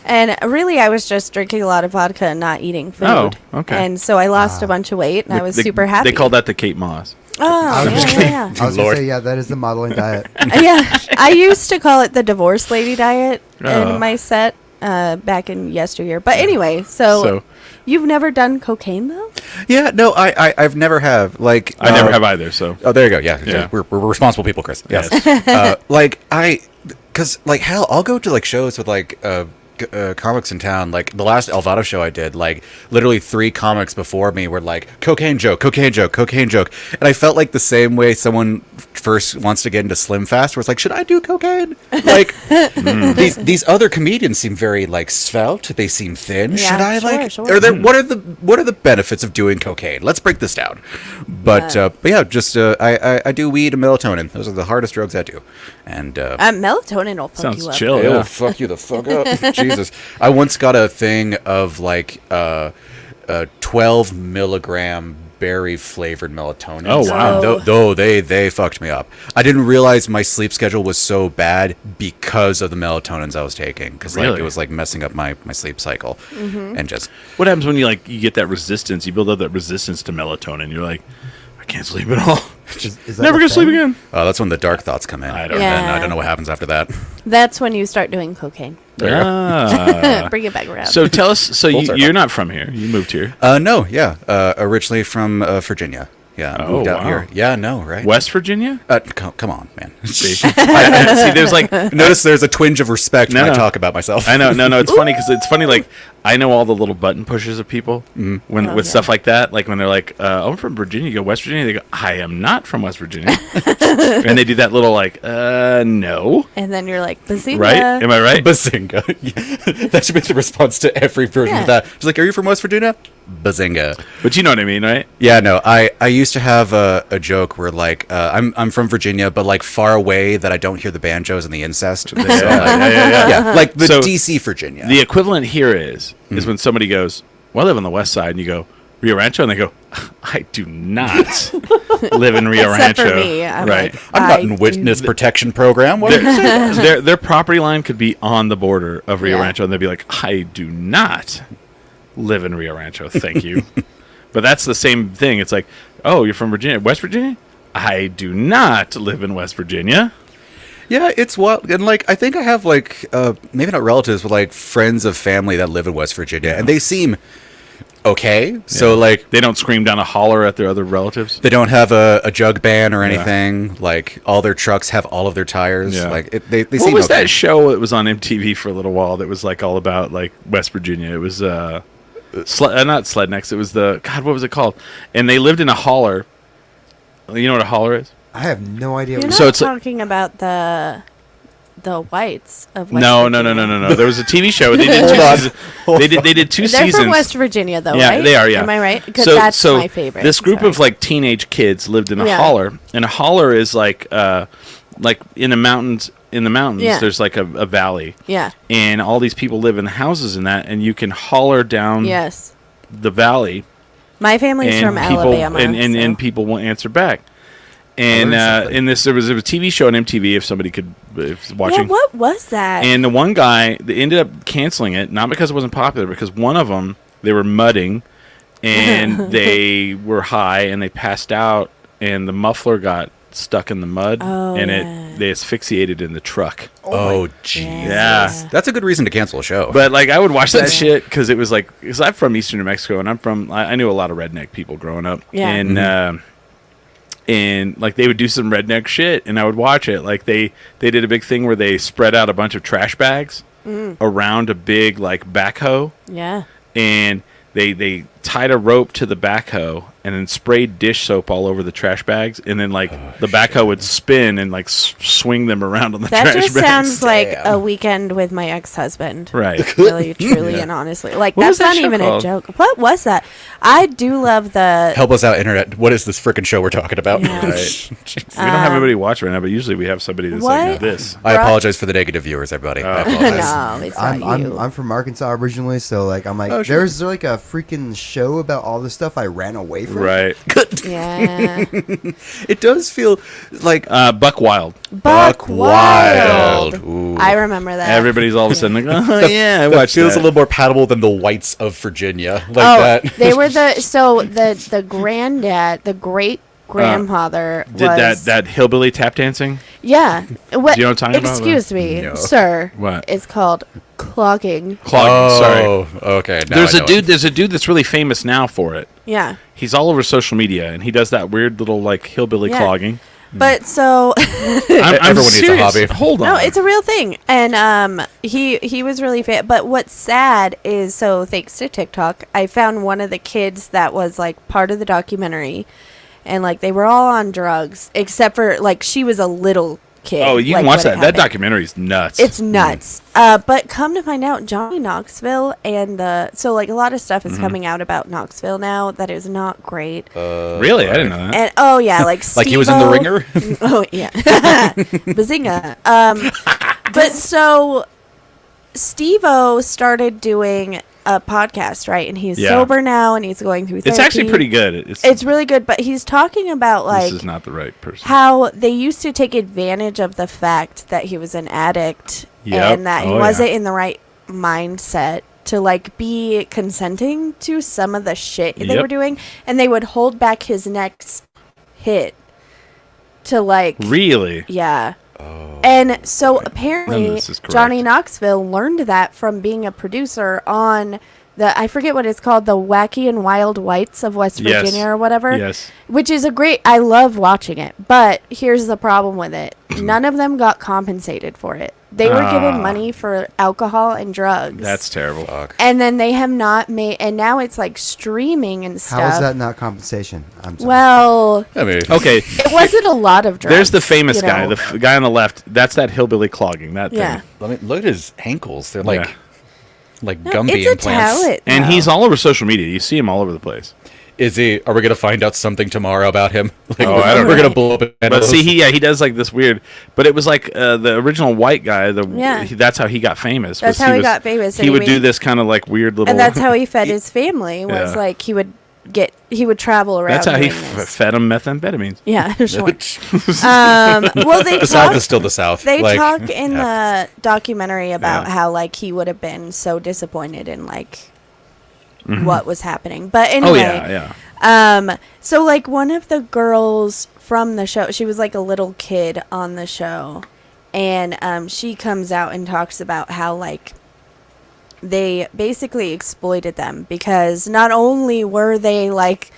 And really, I was just drinking a lot of vodka and not eating food. Oh, okay. And so I lost a bunch of weight, and I was super happy. They call that the Kate Moss. Oh, yeah. I was Lord. gonna say, yeah, that is the modeling diet. Yeah, I used to call it the divorce lady diet Oh. in my set back in yesteryear. But anyway, so you've never done cocaine though? Yeah, no, I've never have. Like, I never have either. So Oh, there you go. Yeah, Yeah. We're responsible people, Chris. Yes. Yes. Because like hell, I'll go to like shows with like comics in town. Like the last Elvado show I did, like literally 3 comics before me were like cocaine joke, cocaine joke, cocaine joke, and I felt like the same way someone first wants to get into Slim Fast, where it's like, should I do cocaine? Like these other comedians seem very like svelte. They seem thin. Yeah, should I sure, like? sure. Are there what are the benefits of doing cocaine? Let's break this down. But yeah, just I do weed and melatonin. Those are the hardest drugs I do. And Melatonin will fuck sounds you up. chill. it'll Yeah. fuck you the fuck up. Jesus. I once got a thing of like 12 milligram berry flavored melatonin. Oh, wow. And though they fucked me up. I didn't realize my sleep schedule was so bad because of the melatonins I was taking. Because like Really? it was like messing up my sleep cycle. And just What happens when you get that resistance? You build up that resistance to melatonin. You're like, I can't sleep at all. Is that Never a gonna sleep thing? again. that's when the dark thoughts come in. I don't And then know. I don't know what happens after that. That's when you start doing cocaine. Ah. Bring it back around. So tell us. So Full circle. you're not from here. You moved here. No, yeah. Originally from Virginia. Yeah, Oh, moved out wow. here. Yeah, no, right? West Virginia. Come on, man. See, see, there's like Notice there's a twinge of respect No, when I no. talk about myself. I know, no, it's funny because it's funny. Like I know all the little button pushers of people when with stuff like that. Like when they're like, "Oh, I'm from Virginia." You go West Virginia. They go, "I am not from West Virginia," and they do that little like, "No," and then you're like, Bazinga. right? Am I right? Bazinga. Yeah. That should be the response to every version Yeah. of that. Just like, are you from West Virginia? Bazinga. But you know what I mean, right? Yeah, no. I used to have a joke where like I'm from Virginia, but like far away that I don't hear the banjos and the incest. So, like, yeah, like the So, DC Virginia. The equivalent here is when somebody goes, "Well, I live on the West Side," and you go, "Rio Rancho," and they go, "I do not live in Rio Except Rancho." for me. I'm right? like, I'm not I in do- witness protection program. What are you saying? their property line could be on the border of Rio Yeah. Rancho, and they'd be like, "I do not live in Rio Rancho, thank you." But that's the same thing. It's like, "Oh, you're from Virginia, West Virginia? I do not live in West Virginia." Yeah, it's wild. And like, I think I have like, maybe not relatives, but like friends of family that live in West Virginia, and they seem okay. So like, They don't scream down a holler at their other relatives. they don't have a jug ban or anything. Like, all their trucks have all of their tires. Yeah. Like, they What seem was okay. that show that was on MTV for a little while that was like all about like West Virginia? It was not Slednex. It was God. What was it called? And they lived in a holler. You know what a holler is? I have no idea. You're What not So it's like- talking about the whites of West No. Virginia. There was a TV show. They did two seasons. They did 2 They're seasons. from West Virginia, though, Yeah, right? they are. Yeah, Am I right? Because that's my favorite. This group Sorry. of like teenage kids lived in a Yeah. holler, and a holler is like in the mountains. In the mountains, Yeah. there's like a valley, Yeah. and all these people live in houses in that, and you can holler down Yes. the valley, My family's and from people Alabama. and people won't answer back. And in this, there was a TV show on MTV. If somebody could, if yeah, watching, what was that? and the one guy they ended up canceling it, not because it wasn't popular, because one of them they were mudding, and they were high and they passed out, and the muffler got stuck in the mud, Oh, and yeah. they asphyxiated in the truck. Oh, jeez. Yeah. That's a good reason to cancel a show. But like I would watch that shit because it was like, because I'm from Eastern New Mexico, and I knew a lot of redneck people growing up, Yeah. and like they would do some redneck shit, and I would watch it. Like they did a big thing where they spread out a bunch of trash bags around a big like backhoe, yeah. and they tied a rope to the backhoe and then sprayed dish soap all over the trash bags, and then like the backhoe would spin and like swing them around on the That trash just bags. sounds like Damn. a weekend with my ex-husband. Right. Really, truly, and honestly. Like, What was that's that not show even called? a joke. What was that? I do love the... Help us out, internet. What is this freaking show we're talking about? Yeah. Right. We don't have anybody watch right now, but usually we have somebody that's like What? this. I Bro- apologize for the negative viewers, everybody. I apologize. No, it's not I'm you. I'm from Arkansas originally, so like I'm like, Oh, sure. there's like a freaking show about all the stuff I ran away from. Right. Yeah. It does feel like Buck Wild. Buck Wild. Ooh. I remember that. Everybody's all of a sudden like, oh yeah, I that watched feels that. a little more palatable than the whites of Virginia. Like Oh, that. they were the granddad, the great grandfather Did was that hillbilly tap dancing? Yeah. What? Do you know what I'm talking about? Excuse me, No. sir. What? It's called clogging. Clogging. Sorry. Okay. Now There's I a know dude. it. There's a dude that's really famous now for it. Yeah. He's all over social media, and he does that weird little like hillbilly Yeah. clogging. But so I'm Everyone needs a serious. hobby. Hold on. no, it's a real thing, and he was really fit. But what's sad is, so thanks to TikTok, I found one of the kids that was like part of the documentary, and like they were all on drugs except for like she was a little kid. Oh, you like, can watch when it that. That happened. documentary's nuts. It's nuts. But come to find out, Johnny Knoxville and so like a lot of stuff is coming out about Knoxville now that is not great. Really, I didn't know that. And oh yeah, like Like he was in the Steve-O- ringer. Oh yeah, bazinga. But so Steve-O started doing a podcast, right? And he's Yeah. sober now, and he's going through therapy. It's actually pretty good. It's really good, but he's talking about like this is not the right person. how they used to take advantage of the fact that he was an addict Yep. and that he Oh, wasn't yeah. in the right mindset to like be consenting to some of the shit they Yep. were doing, and they would hold back his next hit to like Really? yeah. And so apparently Then this is correct. Johnny Knoxville learned that from being a producer on I forget what it's called, the Wacky and Wild Whites of West Yes. Virginia or whatever. Yes. Which is I love watching it. But here's the problem with it. None of them got compensated for it. They were given money for alcohol and drugs. That's terrible. Fuck. And then they have not made, and now it's like streaming and stuff. How is that not compensation? I'm sorry. Well, I mean, Okay. it wasn't a lot of drugs. There's the famous you guy, know. the guy on the left. That's that hillbilly clogging. That Yeah. thing. let me look at his ankles. They're like Yeah. No, Gumby it's a implants. talent. And though. he's all over social media. You see him all over the place. Is he? Are we gonna find out something tomorrow about him? Like, Oh, I don't we're know. gonna blow up. But see, he does like this weird. But it was like the original white guy. Yeah. That's how he got famous. That's was how he got famous, He and would he do made- this kind of like weird little. And that's how he fed his family. Was Yeah. like he would travel around. That's how he doing this. fed him methamphetamines. Yeah, sure. Well, they the South talk. is still the South. They like, talk in yeah. the documentary about Yeah. how like he would have been so disappointed in like what was happening. But anyway, Oh yeah. so like one of the girls from the show, she was like a little kid on the show, and she comes out and talks about how like they basically exploited them, because not only were they like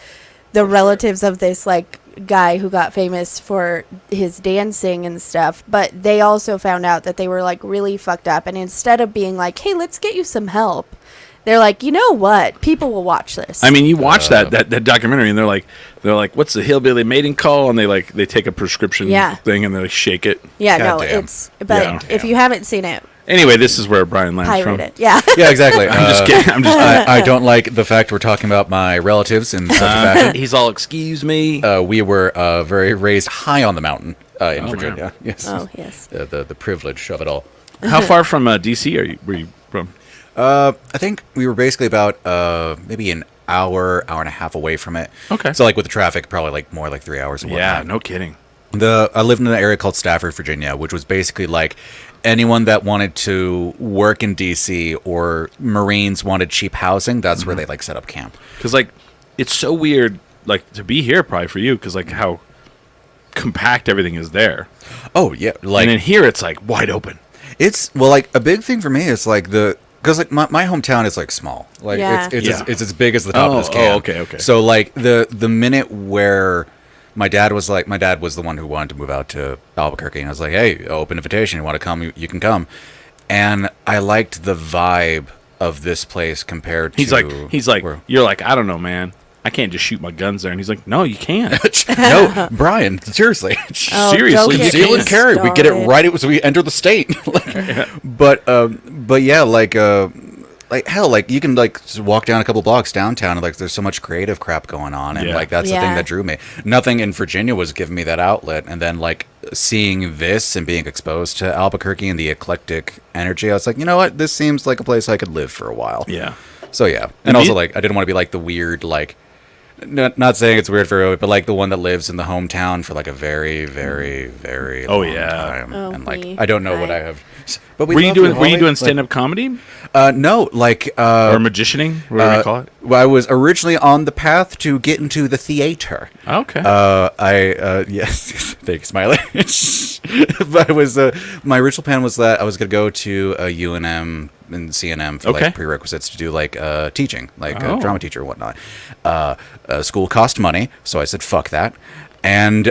the relatives of this like guy who got famous for his dancing and stuff, but they also found out that they were like really fucked up, and instead of being like, hey, let's get you some help, they're like, you know what, people will watch this. I mean, you watch that documentary, and they're like, what's the hillbilly mating call? And they take a prescription Yeah. thing and they shake it. yeah, no, Goddamn. it's, but Yeah. if you haven't seen it, Anyway, this is where Bryan Lambe's pirate from. it. Yeah. Yeah, exactly. I'm just kidding. I'm just. I don't like the fact we're talking about my relatives in such a fashion. He's all, excuse me. We were very raised high on the mountain in Virginia. man. Yes. Oh, yes. The privilege of it all. How far from DC were you from? I think we were basically about maybe an hour and a half away from it. Okay. So like with the traffic, probably like more like 3 hours. And Yeah, whatnot. no kidding. I lived in an area called Stafford, Virginia, which was basically like anyone that wanted to work in DC or Marines wanted cheap housing. That's where they like set up camp. Because like, it's so weird, like to be here probably for you, because like how compact everything is there, Oh yeah, like and then here it's like wide open. it's like a big thing for me is like because like my hometown is like small, like Yeah. it's as big as the top of this Oh, can. okay. So like the minute where my dad was the one who wanted to move out to Albuquerque, and I was like, hey, open invitation, you want to come, you can come. And I liked the vibe of this place compared He's to like, where- you're like, I don't know, man. I can't just shoot my guns there. And he's like, no, you can't. no, Brian, seriously. Oh, Seriously, don't you get Conceal me and carry. We get it started. right as we enter the state. But yeah, like hell, like you can like just walk down a couple blocks downtown, and like there's so much creative crap going on, and Yeah. like that's the Yeah. thing that drew me. Nothing in Virginia was giving me that outlet, and then like seeing this and being exposed to Albuquerque and the eclectic energy, I was like, you know what, this seems like a place I could live for a while. Yeah. So yeah, And and also you- like I didn't want to be like the weird like not saying it's weird for everybody, but like the one that lives in the hometown for like a very, very, very long time. Oh, and like me. I don't know what I have. But Were you doing Holly. stand-up comedy No, like or magicianing? What do we call it? Well, I was originally on the path to get into the theater. Okay. Yes, thanks, Smiley. But I was my original plan was that I was going to go to UNM and CNM for Okay. like prerequisites to do like teaching, like Oh. a drama teacher or whatnot. School cost money, so I said fuck that. And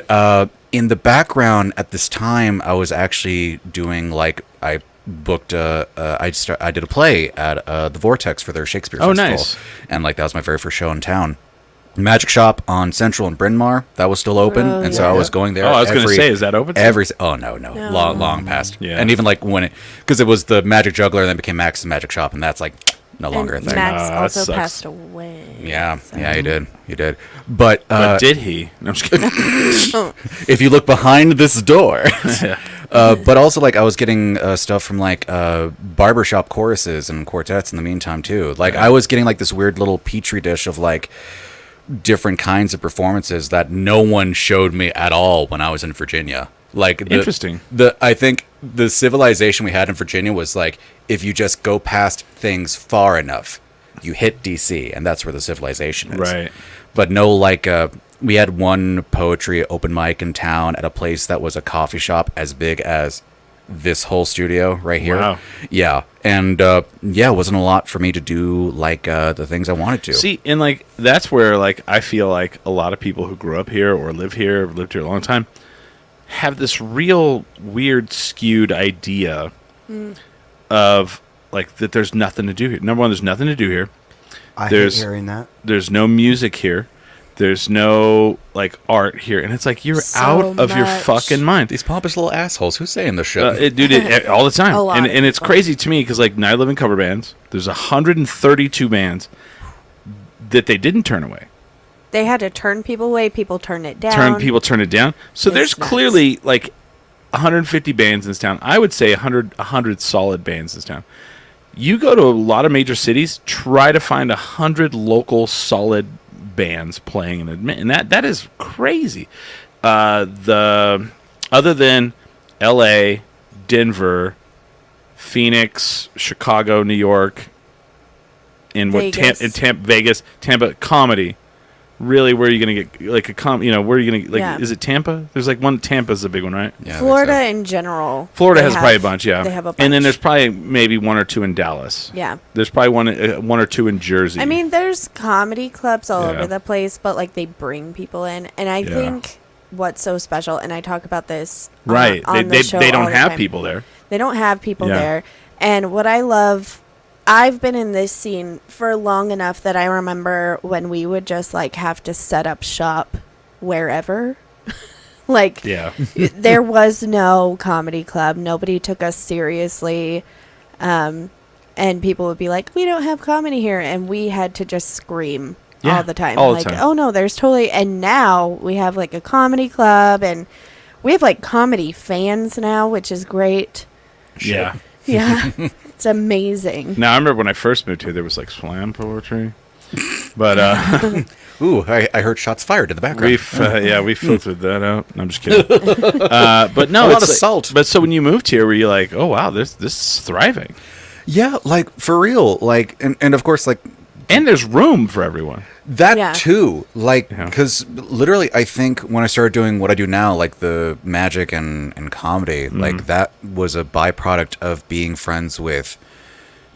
in the background at this time, I was actually doing like I booked I did a play at the Vortex for their Shakespeare Oh, festival. nice. And like that was my very first show in town. Magic Shop on Central and Bryn Mawr, that was still open, Oh, and so yeah. I was going there. Oh, I was going to say, is that open? Oh no, No. long past. Yeah. And even like when because it was the Magic Juggler, and then became Max and Magic Shop, and that's like no longer a And thing. Max that also sucks. passed away. Yeah, so- yeah, he did. But, But did he? No, I'm just kidding. if you look behind this door. But also, like, I was getting stuff from, like, barbershop choruses and quartets in the meantime, too. Like, I was getting, like, this weird little petri dish of, like, different kinds of performances that no one showed me at all when I was in Virginia. Like, Interesting. I think the civilization we had in Virginia was, like, if you just go past things far enough, you hit DC, and that's where the civilization is. Right. But no, like, we had one poetry open mic in town at a place that was a coffee shop as big as this whole studio right here. Wow. Yeah. And, yeah, it wasn't a lot for me to do, like, the things I wanted to. See, and like that's where like I feel like a lot of people who grew up here or live here, have lived here a long time, have this real weird skewed idea of like that there's nothing to do here. Number one, there's nothing to do here. I hate There's- hearing that. There's no music here. There's no like art here, and it's like you're So out of your much. fucking mind. These pompous little assholes. Who's saying this shit? Dude, all the time, A lot and of and it's people. crazy to me because like now I live in cover bands. There's 132 bands that they didn't turn away. They had to turn people away. People turn it down. Turn it down. So It's there's nuts. clearly like 150 bands in this town. I would say 100 solid bands in this town. You go to a lot of major cities, try to find 100 local solid bands playing and that is crazy. The other than L.A., Denver, Phoenix, Chicago, New York, in Vegas. Vegas, Tampa comedy. Really, where are you going to get like a where are you going to like? Yeah. Is it Tampa? There's like one. Tampa's a big one, right? Yeah, I think Florida so. in general. Florida they has have- probably a bunch, yeah. They have a bunch. And then there's probably maybe one or two in Dallas. Yeah. There's probably one or two in Jersey. I mean, there's comedy clubs all Yeah. over the place, but like they bring people in, and I Yeah. think what's so special, and I talk about this right? on They the show they all don't the have time. people there. They don't have people Yeah. there, and what I love. I've been in this scene for long enough that I remember when we would just like have to set up shop wherever. Like Yeah. there was no comedy club. Nobody took us seriously. And people would be like, we don't have comedy here. And we had to just scream Yeah, all the time. all the like, time. oh no, there's totally. And now we have like a comedy club and we have like comedy fans now, which is great. Yeah. Yeah. It's amazing. Now I remember when I first moved here, there was like slam poetry, but Ooh, I heard shots fired in the background. we filtered that out. No, I'm just kidding. But no, A lot it's of like- salt. But so when you moved here, were you like, oh wow, this is thriving, Yeah, like, for real. Like, and of course, like, and there's room for everyone. that Yeah. too, like, Yeah. because literally, I think when I started doing what I do now, like the magic and comedy, Mm-hmm. like that was a byproduct of being friends with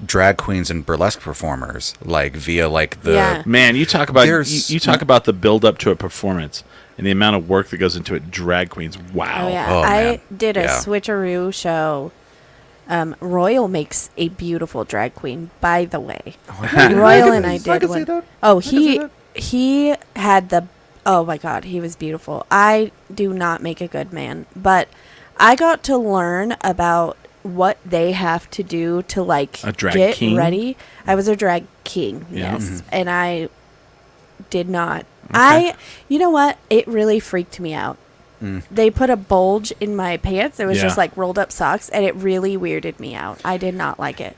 drag queens and burlesque performers, like via like the Yeah. Man, you talk about There's- you talk about the build up to a performance and the amount of work that goes into it. Drag queens, wow. Oh yeah, Oh, I man. did a Yeah. switcheroo show. Royal makes a beautiful drag queen, by the way. Royal and I did can one. see that. Oh, can see he had the. Oh my God, he was beautiful. I do not make a good man, but I got to learn about what they have to do to like A drag get king? ready. I was a drag king, Yeah. yes, and I did not. You know what? It really freaked me out. They put a bulge in my pants. It was Yeah. just like rolled up socks, and it really weirded me out. I did not like it.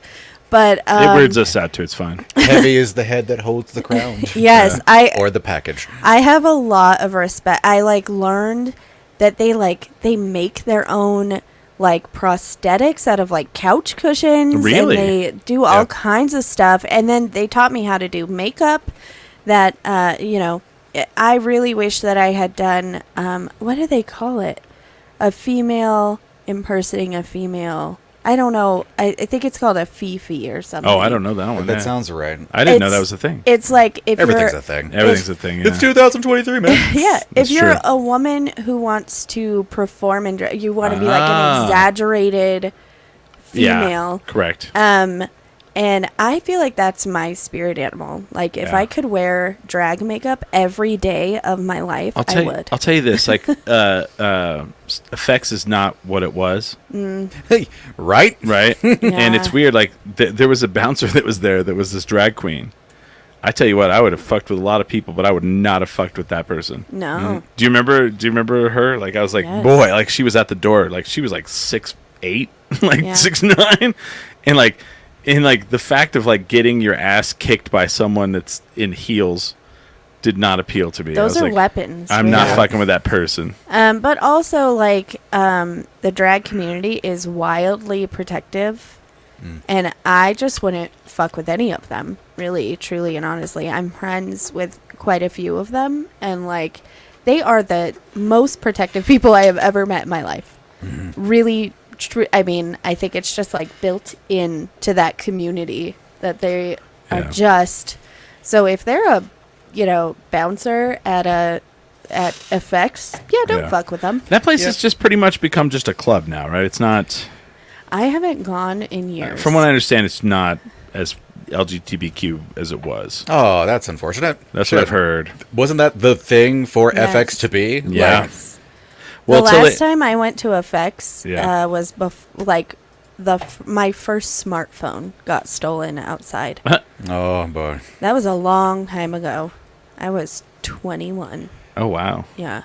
But It weirds us out too. It's fine. Heavy is the head that holds the crown. yes, Or the package. I have a lot of respect. I learned that they make their own prosthetics out of couch cushions. Really? And they do all Yeah. kinds of stuff. And then they taught me how to do makeup. That I really wish that I had done. What do they call it? A female impersonating a female. I don't know. I think it's called a fifi or something. Oh, I don't know that one. That yeah. sounds right. I didn't know that It's- was a thing. It's like if Everything's you're a thing. Everything's a thing. Yeah. It's 2023, man. yeah, That's if you're true. a woman who wants to perform and you want to be Ah. an exaggerated female. Yeah, correct. And I feel like that's my spirit animal. If Yeah. I could wear drag makeup every day of my life, I would. I'll tell you this. Effects is not what it was, Hey, right? right? And Yeah. it's weird. There was a bouncer that was there that was this drag queen. I tell you what, I would have fucked with a lot of people, but I would not have fucked with that person. No. Do you remember her? I was like, Yes. boy, she was at the door. She was 6'8", Yeah. 6'9", and the fact of getting your ass kicked by someone that's in heels did not appeal to me. Those I are was weapons. I'm not really. fucking with that person. But also, the drag community is wildly protective. And I just wouldn't fuck with any of them, really, truly, and honestly. I'm friends with quite a few of them. And, they are the most protective people I have ever met in my life. Really, I mean, I think it's just, built into that community that they are Yeah. just... So if they're a, bouncer at FX, don't Yeah. fuck with them. That place has just pretty much become just a club now, right? It's not. I haven't gone in years. From what I understand, it's not as LGBTQ as it was. Oh, that's unfortunate. That's what I've heard. Wasn't that the thing for Yes. FX to be? Yeah. Yes. Well, the till last it- time I went to FX Yeah. was my first smartphone got stolen outside. Oh, boy. That was a long time ago. I was 21. Oh wow. Yeah.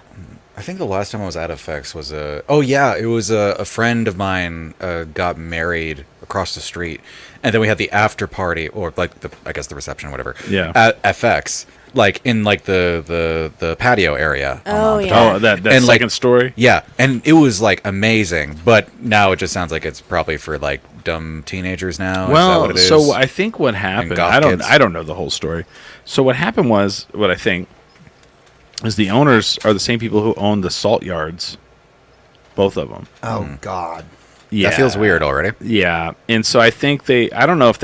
I think the last time I was at FX was it was a friend of mine got married across the street, and then we had the after party, or I guess the reception, whatever. Yeah. At FX, in the patio area. Oh, the yeah. top. Oh, that And, second story. Yeah, and it was amazing, but now it just sounds like it's probably for dumb teenagers now. Is that Well, what it is? so I think what happened. goth I kids. don't know the whole story. So what happened was, what I think is the owners are the same people who own the salt yards, both of them. Oh God. Yeah, That feels weird already. Yeah, and so I think I don't know if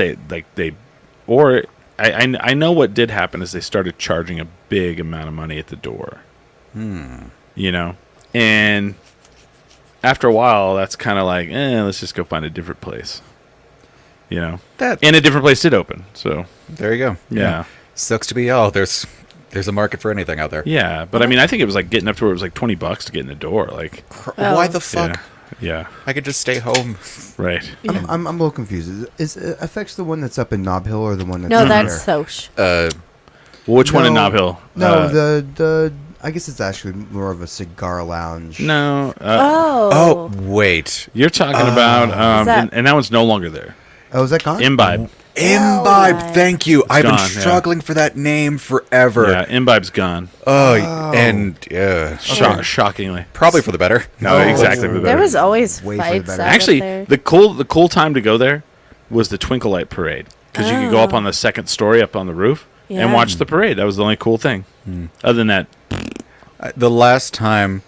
I know what did happen is they started charging a big amount of money at the door. And after a while, that's kind of let's just go find a different place. And a different place did open. So There you go. yeah. Sucks to be y'all. There's a market for anything out there. Yeah, but I mean, I think it was getting up to where it was $20 to get in the door. Why the fuck? Yeah, I could just stay home. right. I'm a little confused. Is FX the one that's up in Nob Hill or the one that's No, in that's there? Soch. Well, which one in Nob Hill? No, the I guess it's actually more of a cigar lounge. No. Oh, wait. You're talking about, Is that- and that one's no longer there. Oh, is that gone? Imbibe. Imbibe. Right. Thank you. I've been gone, yeah. struggling for that name forever. Yeah, Imbibe's gone. Oh, and Shockingly. probably for the better. No, exactly. for the There better. was always Way for the fights better. out Actually there. the cool time to go there was the Twinkle Light Parade because you could go up on the second story up on the roof Yeah. and watch the parade. That was the only cool thing. Other than that, The last time,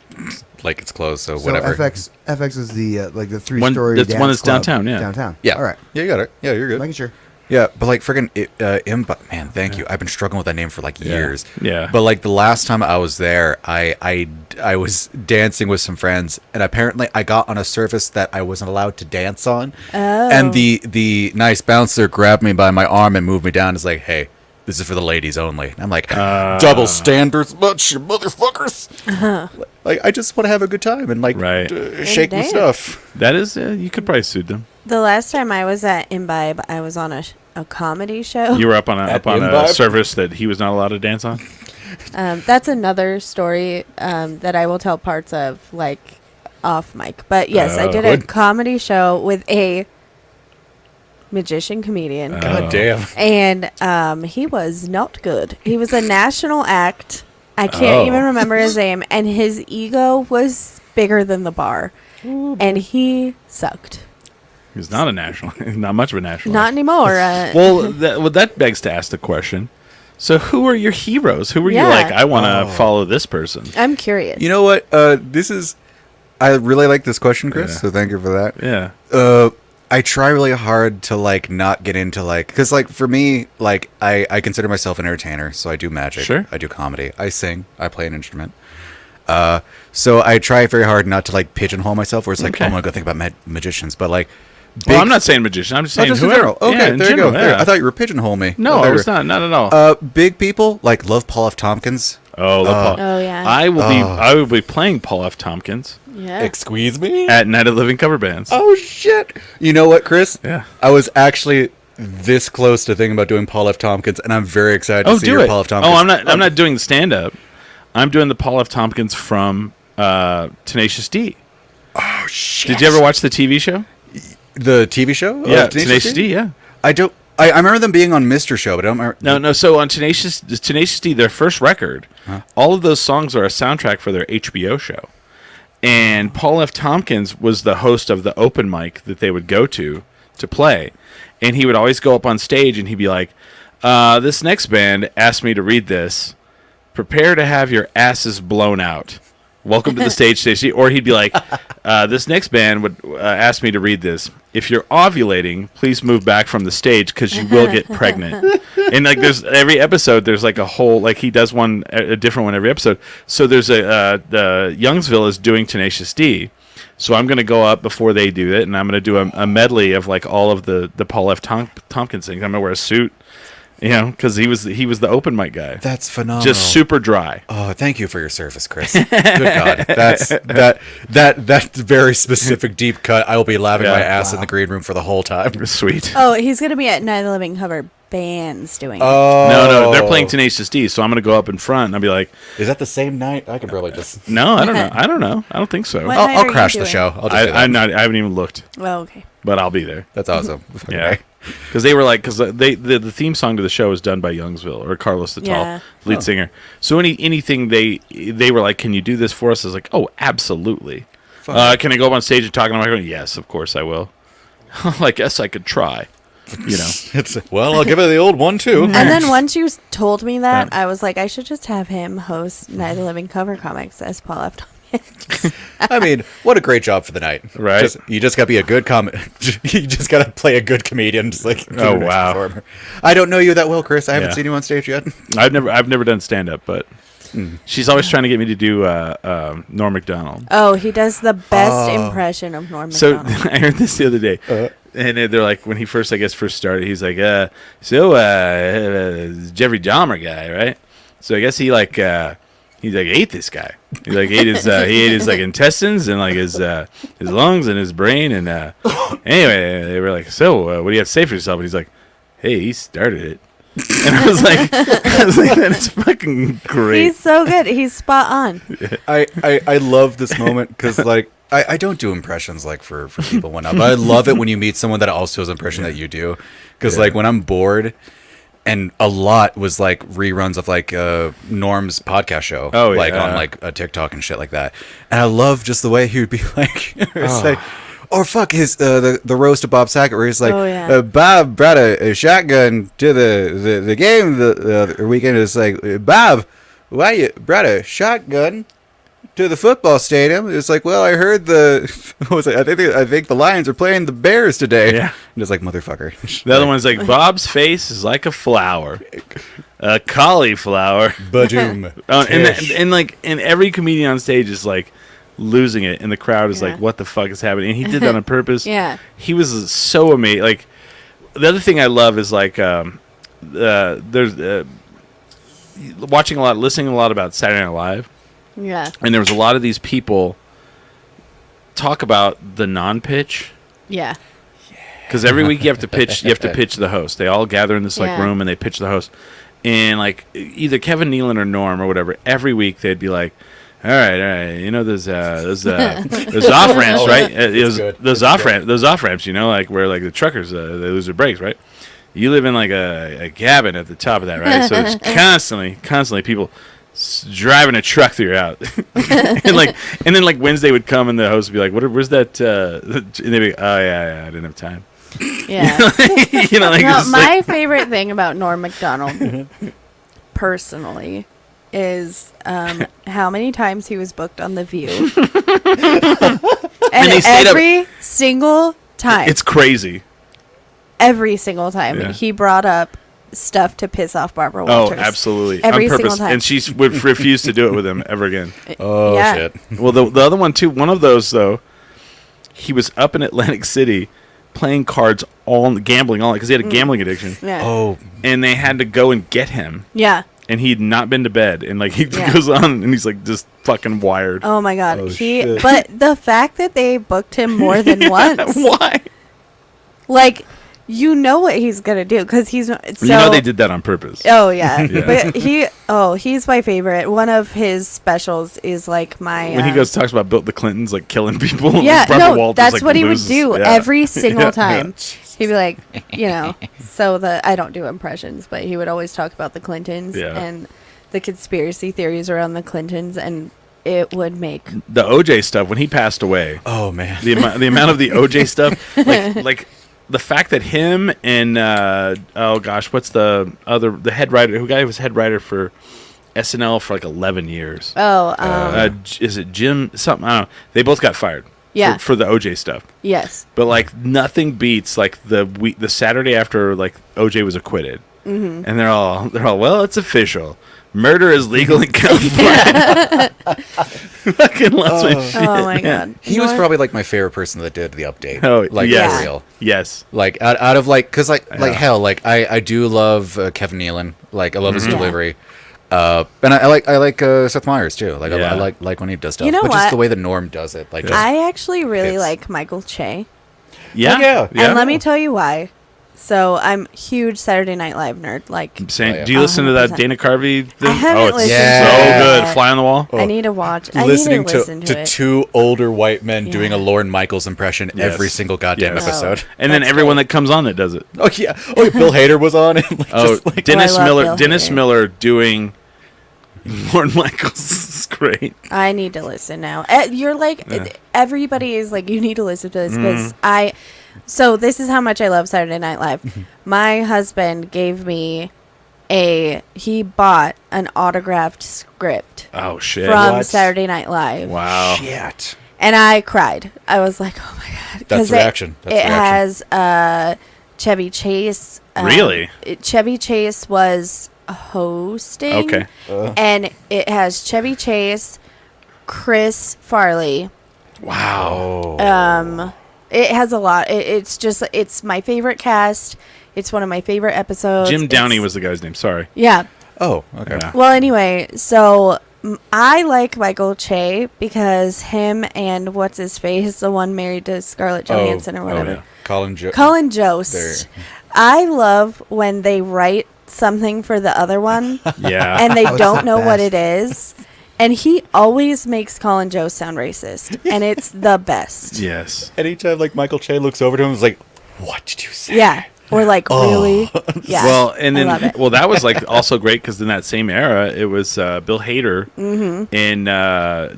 it's closed, so So whatever. FX is the the 3-story. that's one that's club downtown, yeah. Downtown. Yeah. All right. Yeah, you got it. Yeah, you're good. Making sure. Yeah, but friggin' Imbibe, man, thank you. I've been struggling with that name for years. Yeah. But the last time I was there, I was dancing with some friends, and apparently I got on a surface that I wasn't allowed to dance on. Oh. And the nice bouncer grabbed me by my arm and moved me down. It's like, hey, this is for the ladies only. And I'm like, double standards, much you motherfuckers. I just want to have a good time and Right. shake my dance. stuff. that is, you could probably sue them. The last time I was at Imbibe, I was on a comedy show. You were up on a Imbibe? service that he was not allowed to dance on. That's another story that I will tell parts of off mic. But yes, I did a Good. comedy show with a magician comedian. God damn. And he was not good. He was a national act. I can't even remember his name. And his ego was bigger than the bar. And he sucked. He's not a national. He's not much of a national. Not anymore. Well, that begs to ask the question. So, who are your heroes? Who are you Yeah. like? I want to follow this person. I'm curious. You know what? I really like this question, Chris. Yeah. So thank you for that. Yeah. I try really hard to like not get into like, because like for me, like I consider myself an entertainer, so I do magic, Sure. I do comedy, I sing, I play an instrument. So I try very hard not to like pigeonhole myself, where it's like, Okay. I'm gonna go think about magicians, but like, Well, I'm not saying magician. I'm just saying just in whoever. general. Okay, Yeah, in there general, you go. There. yeah. I thought you were pigeonholing me. No, there I was you not at all. Big people like love Paul F. Tompkins. Paul. Oh, yeah. I will be playing Paul F. Tompkins Yeah. Excuse me. at Night of the Living cover bands. Oh shit! You know what, Chris? Yeah. I was actually this close to thinking about doing Paul F. Tompkins, and I'm very excited to see do your it. Paul F. Tompkins. Oh, I'm not doing the stand up. I'm doing the Paul F. Tompkins from Tenacious D. Oh shit! Did you ever watch the TV show? The TV show? Yeah, Tenacious D. Yeah. I don't. I remember them being on Mr. Show, but I don't remember. No. So on Tenacious D, their first record, all of those songs are a soundtrack for their HBO show. And Paul F. Tompkins was the host of the open mic that they would go to play. And he would always go up on stage and he'd be like, this next band asked me to read this. Prepare to have your asses blown out. Welcome to the stage, Stacey. Or he'd be like, this next band would ask me to read this. If you're ovulating, please move back from the stage because you will get pregnant. And like, there's every episode, there's like a whole, like he does one, a different one every episode. So there's the Youngsville is doing Tenacious D. So I'm going to go up before they do it, and I'm going to do a medley of like all of the Paul F. Tompkins things. I'm going to wear a suit, you know, because he was the open mic guy. That's phenomenal. Just super dry. Oh, thank you for your service, Chris. Good God, that's very specific deep cut. I will be laughing my ass in the green room for the whole time. Sweet. Oh, he's going to be at Night of the Living cover bands doing it. Oh No, they're playing Tenacious D, so I'm going to go up in front and I'll be like, Is that the same night? I could probably just. no, I don't know. I don't think so. What night are I'll you crash the doing? show. I'll just do that. I'm not. I haven't even looked, Oh, okay. but I'll be there. That's awesome. Yeah, Okay. because they were like, because the theme song to the show was done by Youngsville or Carlos the Tall, Yeah. lead singer. So anything they were like, can you do this for us? I was like, oh, absolutely. Can I go up on stage and talk on the microphone? Yes, of course I will. I guess I could try. You know, Well, I'll give it the old one too. And then once you told me that, I was like, I should just have him host Night of the Living cover comics as Paul F. Tompkins. I mean, what a great job for the night, Right. You just got to be a good You just got to play a good comedian, just like Oh, the next wow. performer. I don't know you that well, Chris. I haven't Yeah. seen you on stage yet. I've never done stand up, but she's always trying to get me to do Norm Macdonald. Oh, he does the best impression of Norm So Macdonald. I heard this the other day, and they're like, when he first started, he's like, Jeffrey Dahmer guy, right? So I guess he ate this guy. He ate his like intestines and like his lungs and his brain, and anyway, they were like, so what do you have to say for yourself? And he's like, hey, he started it. And I was like, that is fucking great. He's so good. He's spot on. I love this moment because like I don't do impressions like for people when but I love it when you meet someone that also has an impression that you do because like when I'm bored. And a lot was like reruns of like Norm's podcast show, like on like a TikTok and shit like that. And I love just the way he would be like, it's like, or fuck his the roast of Bob Saget where he's like, Oh, yeah. Bob brought a shotgun to the game the other weekend. It's like, Bob, why you brought a shotgun to the football stadium? It's like, well, I heard what was it? I think the Lions are playing the Bears today. Yeah. And it's like, motherfucker. The other one's like, Bob's face is like a flower, a cauliflower. Bajoom. And every comedian on stage is like losing it, and the crowd is Yeah. like, what the fuck is happening? And he did that on purpose. Yeah. He was so amazing. Like, the other thing I love is like, there's listening a lot about Saturday Night Live. Yeah. And there was a lot of these people talk about the non-pitch, Yeah. because every week you have to pitch the host. They all gather in this like Yeah. room and they pitch the host. And like either Kevin Nealon or Norm or whatever, every week they'd be like, All right. You know those off ramps, Oh, right? good. Those off ramps. You know, like where like the truckers they lose their brakes, right? You live in like a cabin at the top of that, right? So it's constantly people driving a truck through your house, and then like Wednesday would come and the host would be like, "Where's that?" And they'd be, "Oh yeah, I didn't have time." Yeah. You know, like, No, it's my favorite thing about Norm Macdonald, personally, is how many times he was booked on The View. And they stayed up- every single time, it's crazy. every single time, Yeah. he brought up stuff to piss off Barbara Oh, Walters. absolutely, Every on single purpose, time. and she would refuse to do it with him ever again. Oh Yeah. shit. Well, the other one too. One of those though, he was up in Atlantic City playing cards gambling all because he had a gambling addiction, Yeah. Oh, and they had to go and get him, Yeah. and he'd not been to bed, and like he Yeah. goes on and he's like just fucking wired. Oh my God. Oh, shit. But the fact that they booked him more than once, Why? like, you know what he's gonna do because he's so. You know they did that on purpose. Oh yeah. Yeah. But he's my favorite. One of his specials is like my When he talks about Bill the Clintons like killing people. yeah, Barbara no, Walters, that's like, what he loses. would do Yeah. every single Yeah. time. He'd be like, so I don't do impressions, but he would always talk about the Clintons Yeah. and the conspiracy theories around the Clintons, and it would make The OJ stuff when he passed away. oh man. The amount of the OJ stuff, like the fact that him and oh gosh, what's the head writer? Who guy was head writer for SNL for like 11 years? Is it Jim something? I don't know. They both got fired. Yeah. For the OJ stuff. yes, But like nothing beats like the Saturday after like OJ was acquitted, and they're all well, it's official. Murder is legal in California. Fucking lost my shit. oh my God, He was probably like my favorite person that did the update. Oh, like yes. for real. Yes. Like out of like, cause like hell, like I do love Kevin Nealon. Like I love his delivery. And I like Seth Meyers too. Like Yeah. I like when he does stuff. You know but just what? the way the Norm does it. Like just, I actually really Hits. like Michael Che. Yeah. yeah. And let me tell you why. So I'm a huge Saturday Night Live nerd. Like, I'm saying, Oh, yeah. do you listen to that 100%. Dana Carvey thing? I haven't it's listened to so it. good. Fly on the wall. I need to watch. I Listening need to listen to to it. two older white men doing a Yeah. Lorne Michaels impression Yes. every single goddamn Yes. episode. And then That's everyone great. that comes on that does it. Oh yeah. Oh, Bill Hader was on it. Like, Oh, just like, Dennis I love Miller. Bill Dennis Hader. Miller doing Lorne Michaels is great. I need to listen now. You're like, everybody is like, you need to listen to this because Mm-hmm. so this is how much I love Saturday Night Live. My husband gave me he bought an autographed script Oh shit! from What? Saturday Night Live. Wow. shit. And I cried. I was like, oh my God. That's the reaction. That's it the reaction. has Chevy Chase. Really? Chevy Chase was hosting. Okay. And it has Chevy Chase, Chris Farley. Wow. It has a lot. It's my favorite cast. It's one of my favorite episodes. Jim Downey It's- was the guy's name. Sorry. Yeah. Oh, okay. Yeah. Well, anyway, so I like Michael Che because him and what's his face, the one married to Scarlett Johansson or whatever. yeah. Colin Jost. There. I love when they write something for the other one Yeah. and they That was don't the know what best. it is. And he always makes Colin Jost sound racist. And it's the best. yes. Anytime like Michael Che looks over to him, he's like, "What did you say?" Yeah. Or like, really? Yeah. Well, and I love then it. that was like also great because in that same era, it was Bill Hader and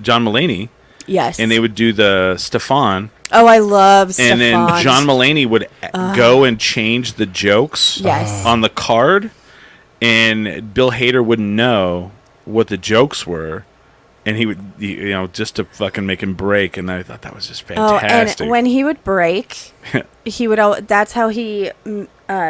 John Mulaney, Yes. and they would do the Stefan, Oh, I love and Stefan. then John Mulaney would go and change the jokes Yes. on the card, and Bill Hader wouldn't know what the jokes were, and he would, just to fucking make him break, and I thought that was just fantastic. and when he would break, he would. That's how he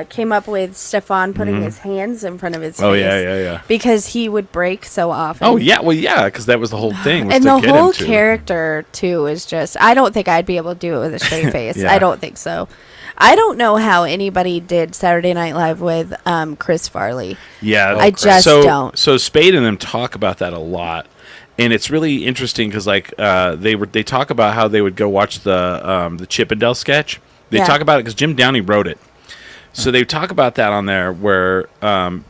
came up with Stefan putting his hands in front of his face. Oh, yeah. Because he would break so often. Oh yeah, well yeah, because that was the whole thing. Was And to the get whole him to. character too is just. I don't think I'd be able to do it with a straight face. Yeah. I don't think so. I don't know how anybody did Saturday Night Live with Chris Farley. Yeah, I just don't. So Spade and them talk about that a lot, and it's really interesting because like they talk about how they would go watch the Chippendale sketch. They Yeah. talk about it because Jim Downey wrote it. So they talk about that on there where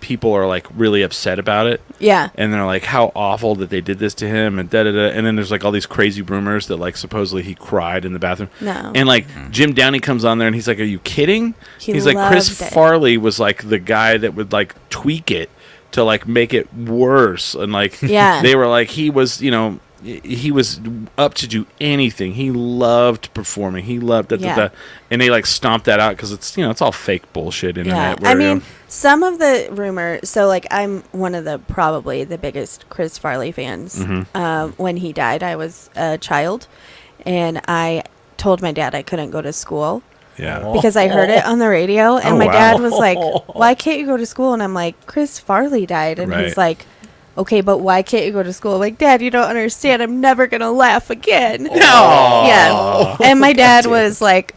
people are like really upset about it. Yeah. And they're like, how awful that they did this to him and da-da-da. And then there's like all these crazy rumors that like supposedly he cried in the bathroom. No. And like Jim Downey comes on there and he's like, are you kidding? He He's like, Chris loved it. Farley was like the guy that would like tweak it to like make it worse. And like, Yeah. they were like, he was, you know, he was up to do anything. He loved performing. He loved it. Yeah. And they like stomped that out because it's, you know, it's all fake bullshit internet. Yeah, I mean, you know, some of the rumor. So, like, I'm one of the probably the biggest Chris Farley fans. Mm-hmm. When he died, I was a child, and I told my dad I couldn't go to school yeah. because I heard it on the radio, and Oh, my wow. dad was like, "Why can't you go to school?" And I'm like, "Chris Farley died," and Right. he's like, "Okay, but why can't you go to school?" I'm like, "Dad, you don't understand. I'm never gonna laugh again." No. Yeah, and my dad was like,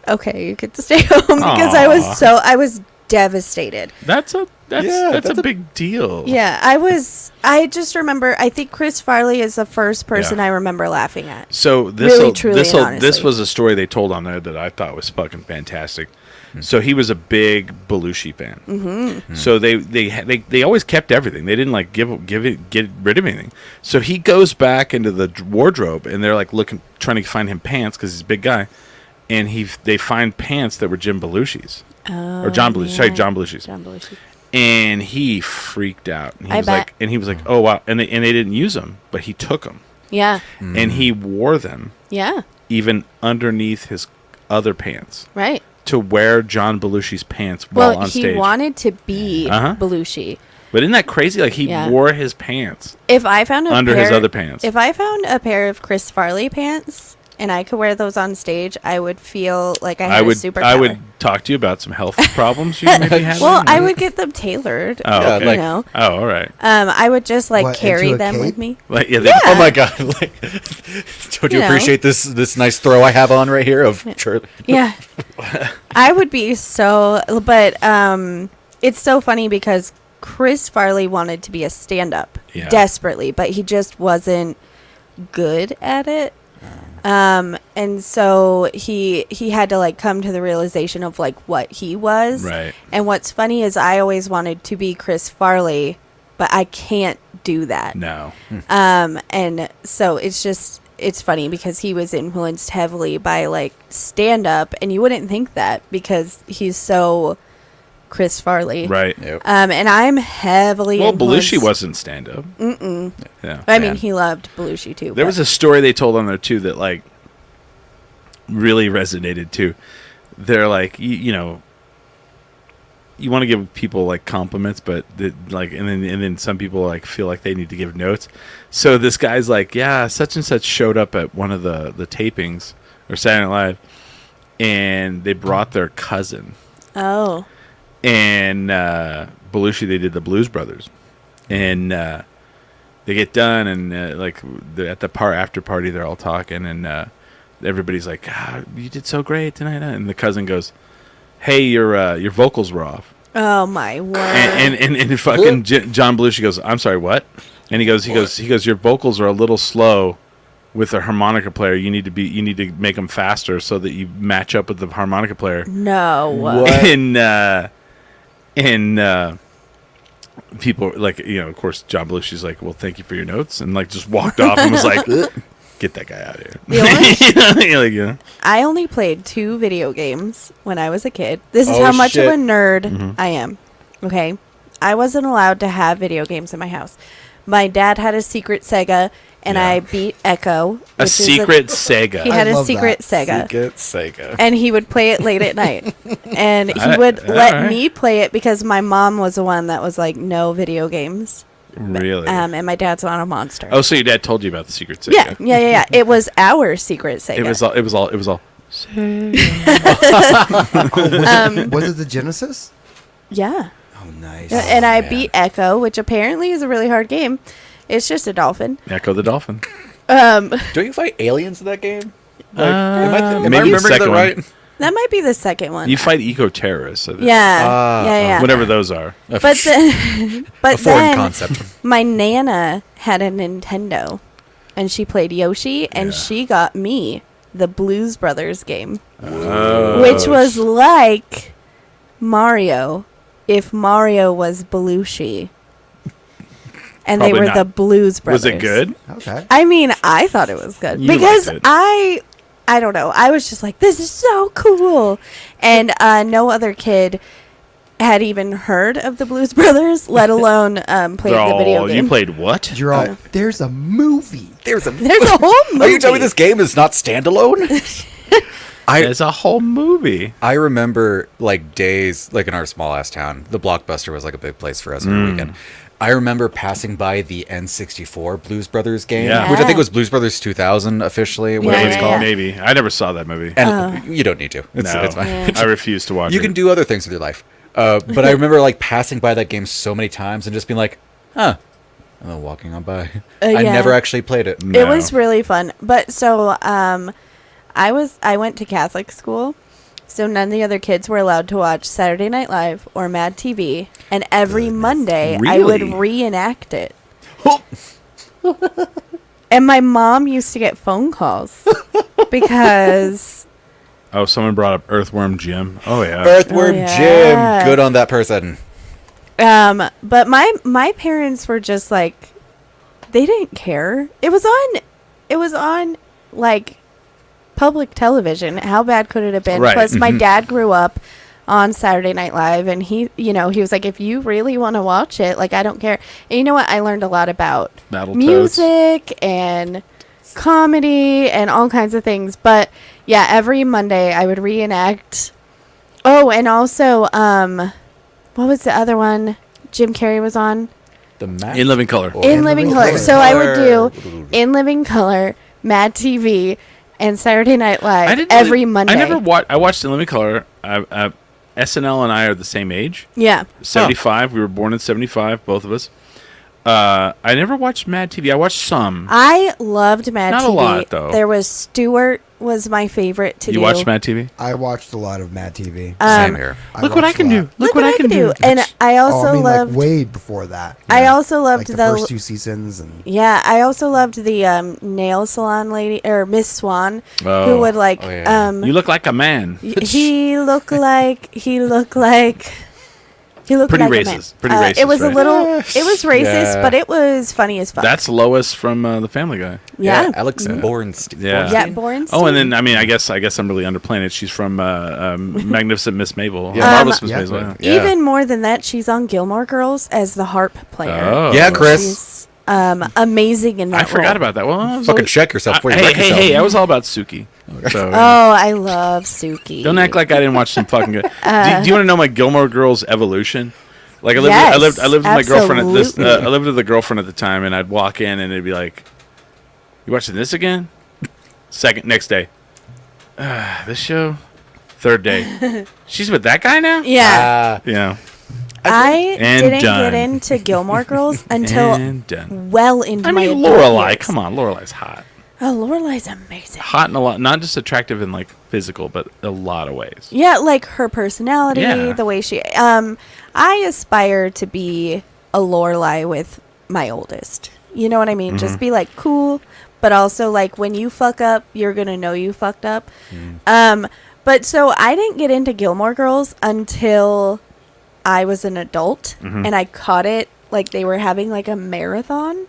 "Okay, you get to stay home," because I was devastated. That's a that's a big deal. Yeah, I just remember. I think Chris Farley is the first person Yeah. I remember laughing at. So Really, truly, and this honestly. was a story they told on there that I thought was fucking fantastic. So he was a big Belushi fan. Mm-hmm. So they always kept everything. They didn't like get rid of anything. So he goes back into the wardrobe and they're like trying to find him pants because he's a big guy, and they find pants that were Jim Belushi's or John Belushi. Sorry, John Belushi's. John Belushi. And he freaked out. And he I was bet. like, and he was like, oh wow, and they didn't use them, but he took them Yeah, and he wore them yeah, even underneath his other pants right. to wear John Belushi's pants while Well, on he stage. wanted to be Uh-huh. Belushi. But isn't that crazy? Like he Yeah. wore his pants If I found under his other pants. if I found a pair of Chris Farley pants and I could wear those on stage, I would feel like I had a superpower. I would talk to you about some health problems you maybe have. Well, I would get them tailored. Oh, Yeah, okay. You like- know, Oh, all right. I would just like What, carry into a them cape? with me. Like, yeah, Yeah. Oh my god! Like, don't you You know. appreciate this nice throw I have on right here of Charlie? Yeah. I would be so, but it's so funny because Chris Farley wanted to be a stand-up Yeah. desperately, but he just wasn't good at it. And so he had to like come to the realization of like what he was. Right. And what's funny is I always wanted to be Chris Farley, but I can't do that. No. And so it's funny because he was influenced heavily by like stand up, and you wouldn't think that because he's so Chris Farley. Right. Yep. And I'm heavily Well, influenced. Belushi wasn't stand up. Yeah. I mean, Man. he loved Belushi too. There but- was a story they told on there too that like really resonated too. They're like, you know, you want to give people like compliments, but like, and then some people like feel like they need to give notes. So this guy's like, yeah, such and such showed up at one of the tapings or Saturday Night Live, and they brought their cousin. Oh. And Belushi, they did the Blues Brothers, and they get done, and like at the after party, they're all talking, and everybody's like, "You did so great tonight," and the cousin goes, "Hey, your vocals were off," Oh my word. and fucking John Belushi goes, "I'm sorry, what?" And he goes, "Your vocals are a little slow." With a harmonica player, you need to make them faster so that you match up with the harmonica player. No. And people like, you know, of course, John Belushi's like, well, thank you for your notes, and like just walked off and was like, get that guy out of here. The Like, I only played 2 video games when I was a kid. This is Oh, how much shit. of a nerd Mm-hmm. I am. Okay. I wasn't allowed to have video games in my house. My dad had a secret Sega, and Yeah. I beat Echo. a which is secret Sega. He had I a love secret that. Sega. Get Sega. And he would play it late at night. And he I- would let alright. me play it because my mom was the one that was like, no video games. Really? And my dad's not a monster. Oh, so your dad told you about the secret Sega? Yeah. It was our secret Sega. It was all. Was it the Genesis? Yeah. Oh, nice. And I beat Echo, which apparently is a really hard game. It's just a dolphin. Echo the Dolphin. Don't you fight aliens in that game? Like, am I maybe the remembering that second one. right? That might be the second one. You fight eco terrorists. Yeah. Whatever those are. But then, A foreign concept. my Nana had a Nintendo, and she played Yoshi, and she got me the Blues Brothers game, which was like Mario if Mario was Belushi. And Probably they were not. the Blues Brothers. Was it good? Okay. I mean, I thought it was good You because liked it. I don't know. I was just like, this is so cool. And no other kid had even heard of the Blues Brothers, let alone played the video game. You played what? You're all, there's a movie. There's a whole movie. Are you telling me this game is not standalone? It's a whole movie. I remember like days, like in our small ass town, the Blockbuster was like a big place for us every weekend. I remember passing by the N64 Blues Brothers game, Yeah. which I think was Blues Brothers 2000 officially, whatever it's Yeah, called. yeah. Maybe. I never saw that movie. And you don't need to. It's, No, it's fine. Yeah. I refuse to watch You it. can do other things with your life. But I remember like passing by that game so many times and just being like, huh. And then walking on by. I yeah. never actually played it. It was really fun. But so I went to Catholic school. So none of the other kids were allowed to watch Saturday Night Live or Mad TV, and every Monday I would Really? reenact it. And my mom used to get phone calls because Oh, someone brought up Earthworm Jim. Oh, yeah. Earthworm Oh, yeah. Jim. Good on that person. but my parents were just like, they didn't care. It was on like public television. How bad could it have been? Right. Plus my dad grew up on Saturday Night Live, and he was like, if you really want to watch it, like, I don't care. And you know what? I learned a lot about Battletoads. music and comedy and all kinds of things. But yeah, every Monday I would reenact. Oh, and also, what was the other one Jim Carrey was on? The Mac. In Living Color. In Living Color. So I would do In Living Color, Mad TV, and Saturday Night Live every Monday. I watched In Living Color. SNL and I are the same age. Yeah. 75. We were born in 75, both of us. I never watched Mad TV. I watched some. I loved Mad Not TV. a lot, though. There was Stuart was my favorite to do. You watched Mad TV? I watched a lot of Mad TV. Same here. Look what I watched can a do. lot. Look what I can do. And I also loved. like way before that. I also loved like the first two seasons and Yeah, I also loved the nail salon lady or Miss Swan, who Oh. would like. Oh, yeah. You look like a man. He looked like he looked like Pretty like a racist. man. Pretty racist, It was right? a little. It was racist, Yeah. but it was funny as fuck. That's Lois from The Family Guy. yeah. Alex Bornstein. Yeah. Yeah, Bornstein. Oh, and then I guess I'm really underplaying it. She's from Magnificent Miss Mabel. Yeah. Marvelous Miss Yeah. Mabel. Yeah. Yeah. Even more than that, she's on Gilmore Girls as the harp player. Oh. Yeah, Chris. She's amazing in that I forgot role. about that. Well, I was Fucking always- check yourself before you hey, wreck hey, yourself. hey! I was all about Suki. So Oh, I love Suki. don't act like I didn't watch some fucking good. Do you want to know my Gilmore Girls evolution? Like I lived with my girlfriend at this. absolutely. I lived with a girlfriend at the time, and I'd walk in, and it'd be like, "You watching this again?" Next day, this show. Third day, she's with that guy now. Yeah. Yeah, I And didn't done. get into Gilmore Girls until and done. well into I my mean, adult Lorelai. years. Come on, Lorelai's hot. Oh, Lorelai's amazing. Hot in a lot, not just attractive in like physical, but a lot of ways. Yeah, like her personality, Yeah. the way she. I aspire to be a Lorelai with my oldest. You know what I mean? Just be like cool, but also like when you fuck up, you're gonna know you fucked up. But so I didn't get into Gilmore Girls until I was an adult, and I caught it like they were having like a marathon.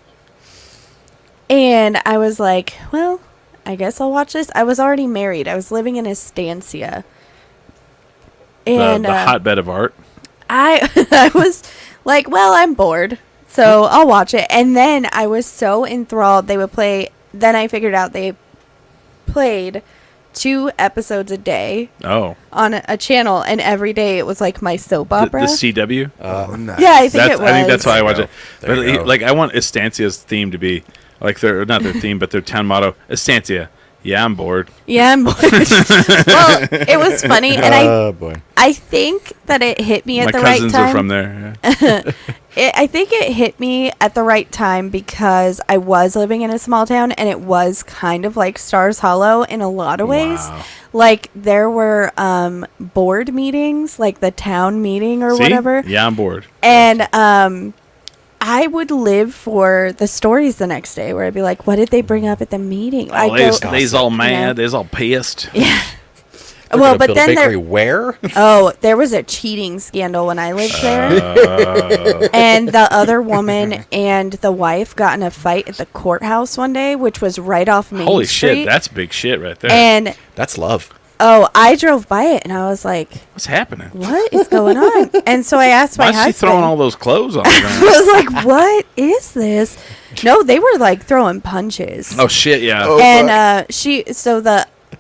And I was like, well, I guess I'll watch this. I was already married. I was living in Estancia. And The hotbed of art. I was like, well, I'm bored, so I'll watch it. And then I was so enthralled. They would play. Then I figured out they played 2 episodes a day Oh, on a channel, and every day it was like my soap the opera. CW. oh, nice. Yeah, I think it was. I think that's why I watch it. There you But, go. like, I want Estancia's theme to be like not their theme, but their town motto. Estancia. Yeah, I'm bored. Yeah, I'm bored. Well, it was funny, and Oh boy. I think that it hit me at My the right cousins time. are from there. Yeah. I think it hit me at the right time because I was living in a small town, and it was kind of like Stars Hollow in a lot of ways. Wow. Like there were board meetings, like the town meeting or See? whatever, Yeah, I'm bored. and I would live for the stories the next day, where I'd be like, "What did they bring up at the meeting?" Oh, they's all mad. They's all pissed. Yeah. They're Well, gonna but build then a bakery there- where? Oh, there was a cheating scandal when I lived there. And the other woman and the wife got in a fight at the courthouse one day, which was right off Main Holy Street. shit, that's big shit right there. And That's love. I drove by it and I was like, What's happening? what is going on? And so I asked my Why is she husband. throwing all those clothes on the I ground? was like, what is this? No, they were like throwing punches. Oh shit, yeah. And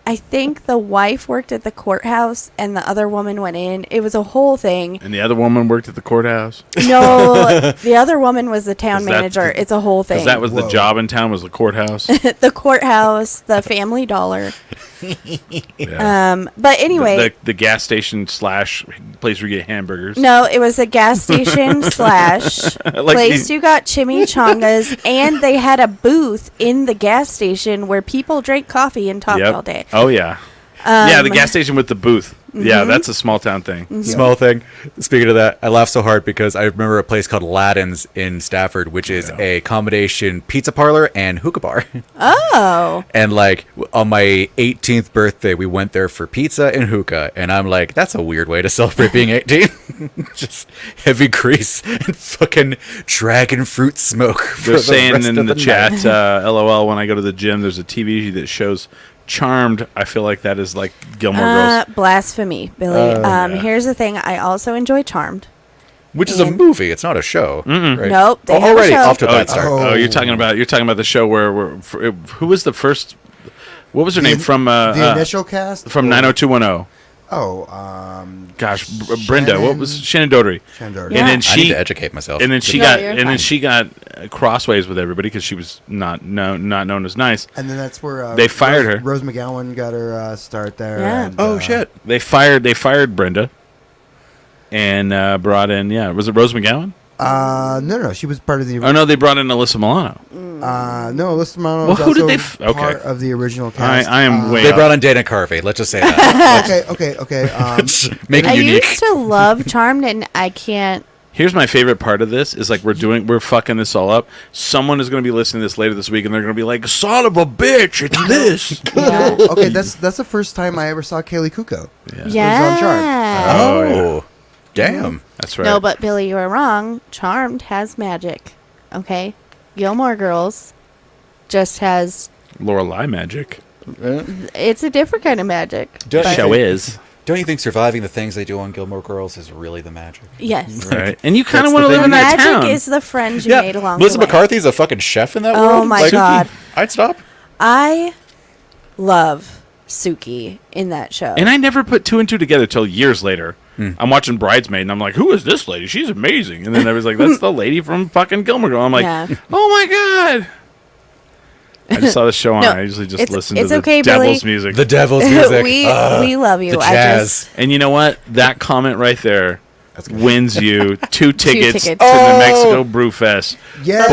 I think the wife worked at the courthouse and the other woman went in. It was a whole thing. And the other woman worked at the courthouse. No, the other wowoman was the town Is that manager. the- It's a whole thing. Because that was the Whoa. job in town, was the courthouse. The courthouse, the Family Dollar. Yeah. But anyway, the gas station / place where you get hamburgers. no, it was a gas station / place you got chimichangas, and they had a booth in the gas station where people drank coffee and talked all day. Oh yeah. Yeah, the gas station with the booth. Yeah, that's a small town thing. Small thing. Speaking of that, I laugh so hard because I remember a place called Ladin's in Stafford, which is a combination pizza parlor and hookah bar. Oh, And like on my 18th birthday, we went there for pizza and hookah, and I'm like, that's a weird way to celebrate being 18. Just heavy grease and fucking dragon fruit smoke. for They're the saying rest in of the night. chat, LOL, when I go to the gym, there's a TV that shows Charmed. I feel like that is like Gilmore Girls. blasphemy, Billy. yeah. Here's the thing. I also enjoy Charmed. Which is a movie. It's not a show. Right? Nope, they have a already show. off to a bad start. Oh, you're talking about the show where who was the first? What was her name from the initial cast from or- 90210? Oh, Gosh, Brenda. What was Shannon Doherty? Shannon Doherty. Yeah. And then I need she to educate myself. and then she No, got you're and then fine. she got crossways with everybody because she was not known as nice. And then that's where They fired her. Rose McGowan got her start there. Yeah. and, Oh shit! They fired Brenda and brought in was it Rose McGowan? No, she was part of the. Oh no, they brought in Alyssa Milano. No, Alyssa Milano Well, was who also did they f- okay. part of the original cast. I am way They off. brought in Dana Carvey. Let's just say that. Okay. Make I it unique. used to love Charmed, and I can't. Here's my favorite part of this is like we're fucking this all up. Someone is going to be listening to this later this week and they're going to be like, "Son of a bitch, it's this." Yeah. Okay, that's the first time I ever saw Kaylee Kuko. Yeah. on Charmed. Oh, damn. That's right. No, but Billy, you were wrong. Charmed has magic. Okay, Gilmore Girls just has. Lorelai magic. It's a different kind of magic. Don't, you Show think, is. don't you think surviving the things they do on Gilmore Girls is really the magic? Yes. Right. And you kind That's of want to the live thing. in that Magic town. is the friends you made along Melissa the way. McCarthy's a fucking chef in that Oh world. my God. I'd stop. I love Suki in that show. And I never put two and two together till years later. I'm watching Bridesmaid and I'm like, "Who is this lady? She's amazing." And then I was like, "That's the lady from fucking Gilmore Girls." I'm like, Yeah. "Oh my god." I just saw the show on. No, I usually just it's- listen to it's the okay, devil's Billy. music. The devil's music. we love you. the I jazz. just And you know what? That comment right there wins you two tickets to tickets. the Mexico Brew Fest. Yeah.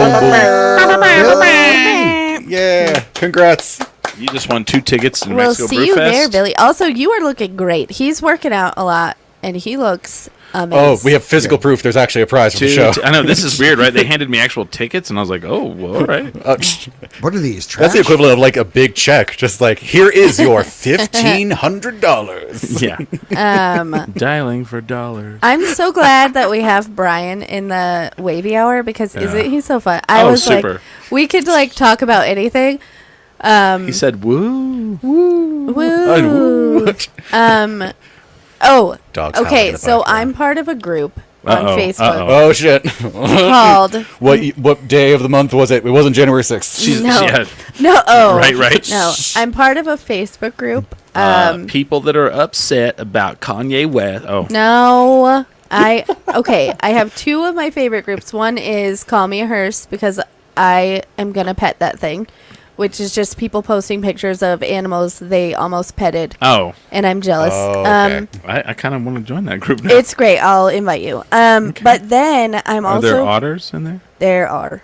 Yeah. Congrats. You just won 2 tickets to the we'll Mexico see Brew you Fest. there, Billy. Also, you are looking great. He's working out a lot, and he looks amazing. Oh, we have physical proof. There's actually a prize for the show. I know this is weird, right? They handed me actual tickets, and I was like, "Oh, well, all right." What are these? Trash? That's the equivalent of like a big check. Just like, here is your $1,500. Yeah. Dialing for dollars. I'm so glad that we have Bryan in the wavy hour because isn't he so fun? I Oh, was super. like, we could like talk about anything. He said, "Woo." Woo. Oh, Dogs okay. howling in the So background. I'm part of a group on Uh-oh, Facebook uh-oh. Oh shit! called What day of the month was it? It wasn't January 6th. She's, No. yeah, No. Oh, Right. No, I'm part of a Facebook group. people that are upset about Kanye West. Oh, No, I have 2 of my favorite groups. One is Call Me a Hearse because I am gonna pet that thing, which is just people posting pictures of animals they almost petted, oh. and I'm jealous. Oh, okay. I kind of want to join that group now. It's great. I'll invite you. But then I'm Are also there otters in there? there are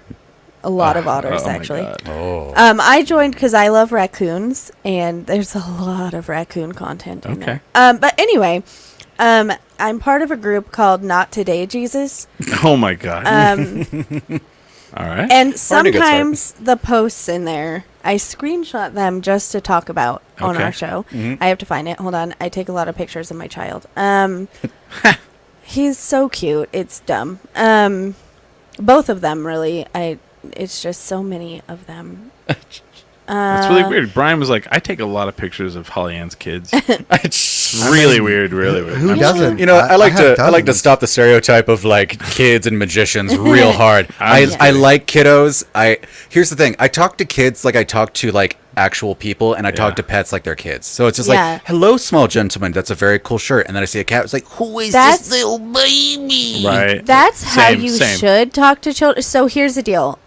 a lot of otters Oh my actually. God. Oh. I joined because I love raccoons, and there's a lot of raccoon content in Okay. there. But anyway, I'm part of a group called Not Today Jesus. Oh my God. All right. And Already a good start. sometimes the posts in there, I screenshot them just to talk about on Okay. our show. Mm-hmm. I have to find it. Hold on. I take a lot of pictures of my child. He's so cute. It's dumb. Both of them, really. It's just so many of them. It's really weird. Brian was like, I take a lot of pictures of Holly Ann's kids. It's really weird, really weird. Who I'm doesn't? You know, I like have to dozens. stop the stereotype of like kids and magicians real hard. I like kiddos. Here's the thing. I talk to kids like I talk to like actual people, and I talk to pets like they're kids. So it's just Yeah. like, hello, small gentleman. That's a very cool shirt. And then I see a cat. It's like, who is That's- this little baby? Right. That's how Same, you same. should talk to children. So here's the deal.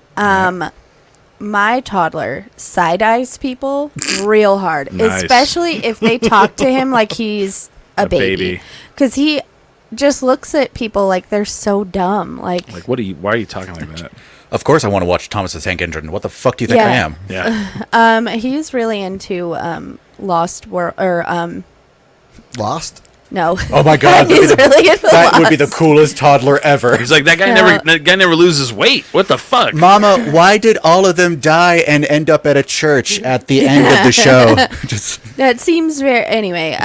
My toddler side-eyes people real hard, Nice. especially if they talk to him like he's a baby. Because he just looks at people like they're so dumb. Like Like, why are you talking like that? Of course, I want to watch Thomas the Tank Engine. What the fuck do you think I Yeah. am? Yeah. he's really into Lost World, or Lost? no. Oh my god, He's really into that would be the Lost. coolest toddler ever. He's like, that guy never loses weight. What the fuck? Mama, why did all of them die and end up at a church at the end of the show? Just That seems very. Anyway,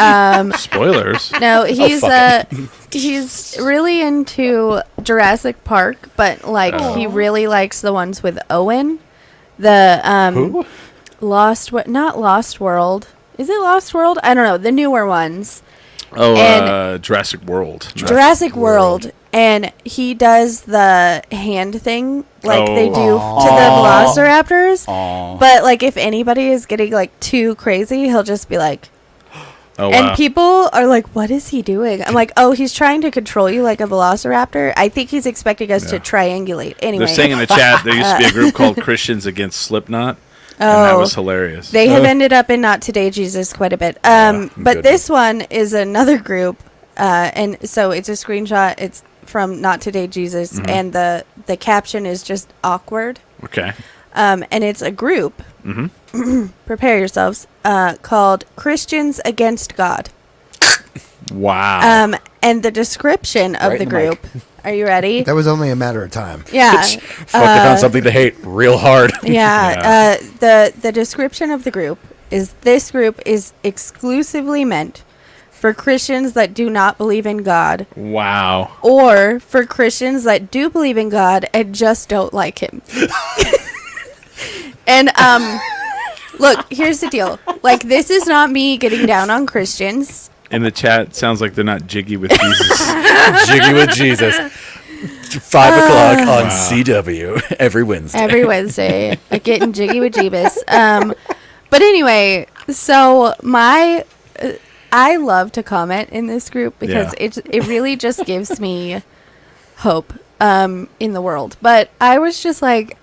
Spoilers. no, he's fuck he's really into Jurassic Park, but like he really likes the ones with Owen. The who? not Lost World. Is it Lost World? I don't know. The newer ones. Oh, And- Jurassic World. Jurassic World. And he does the hand thing like they do to the velociraptors. Aw. But like if anybody is getting like too crazy, he'll just be like, Oh, and wow. people are like, what is he doing? I'm like, oh, he's trying to control you like a velociraptor. I think he's expecting us to triangulate. Anyway, They're saying in the chat there used to be a group called Christians Against Slipknot. And that was hilarious. they have ended up in Not Today Jesus quite a bit. But good. this one is another group. And so it's a screenshot. It's from Not Today Jesus. And the caption is just awkward. Okay. And it's a group. Prepare yourselves. Called Christians Against God. Wow. And the description of Right the in the mic. group. Are you ready? That was only a matter of time. Yeah. Fuck, they found something to hate real hard. Yeah. The description of the group is this group is exclusively meant for Christians that do not believe in God, wow. or for Christians that do believe in God and just don't like him. And look, here's the deal. Like, this is not me getting down on Christians. In the chat, it sounds like they're not jiggy with Jesus. Jiggy with Jesus. 5 o'clock on CW every Wednesday. Every Wednesday, getting jiggy with Jeebus. But anyway, so I love to comment in this group because it really just gives me hope in the world. But I was just like,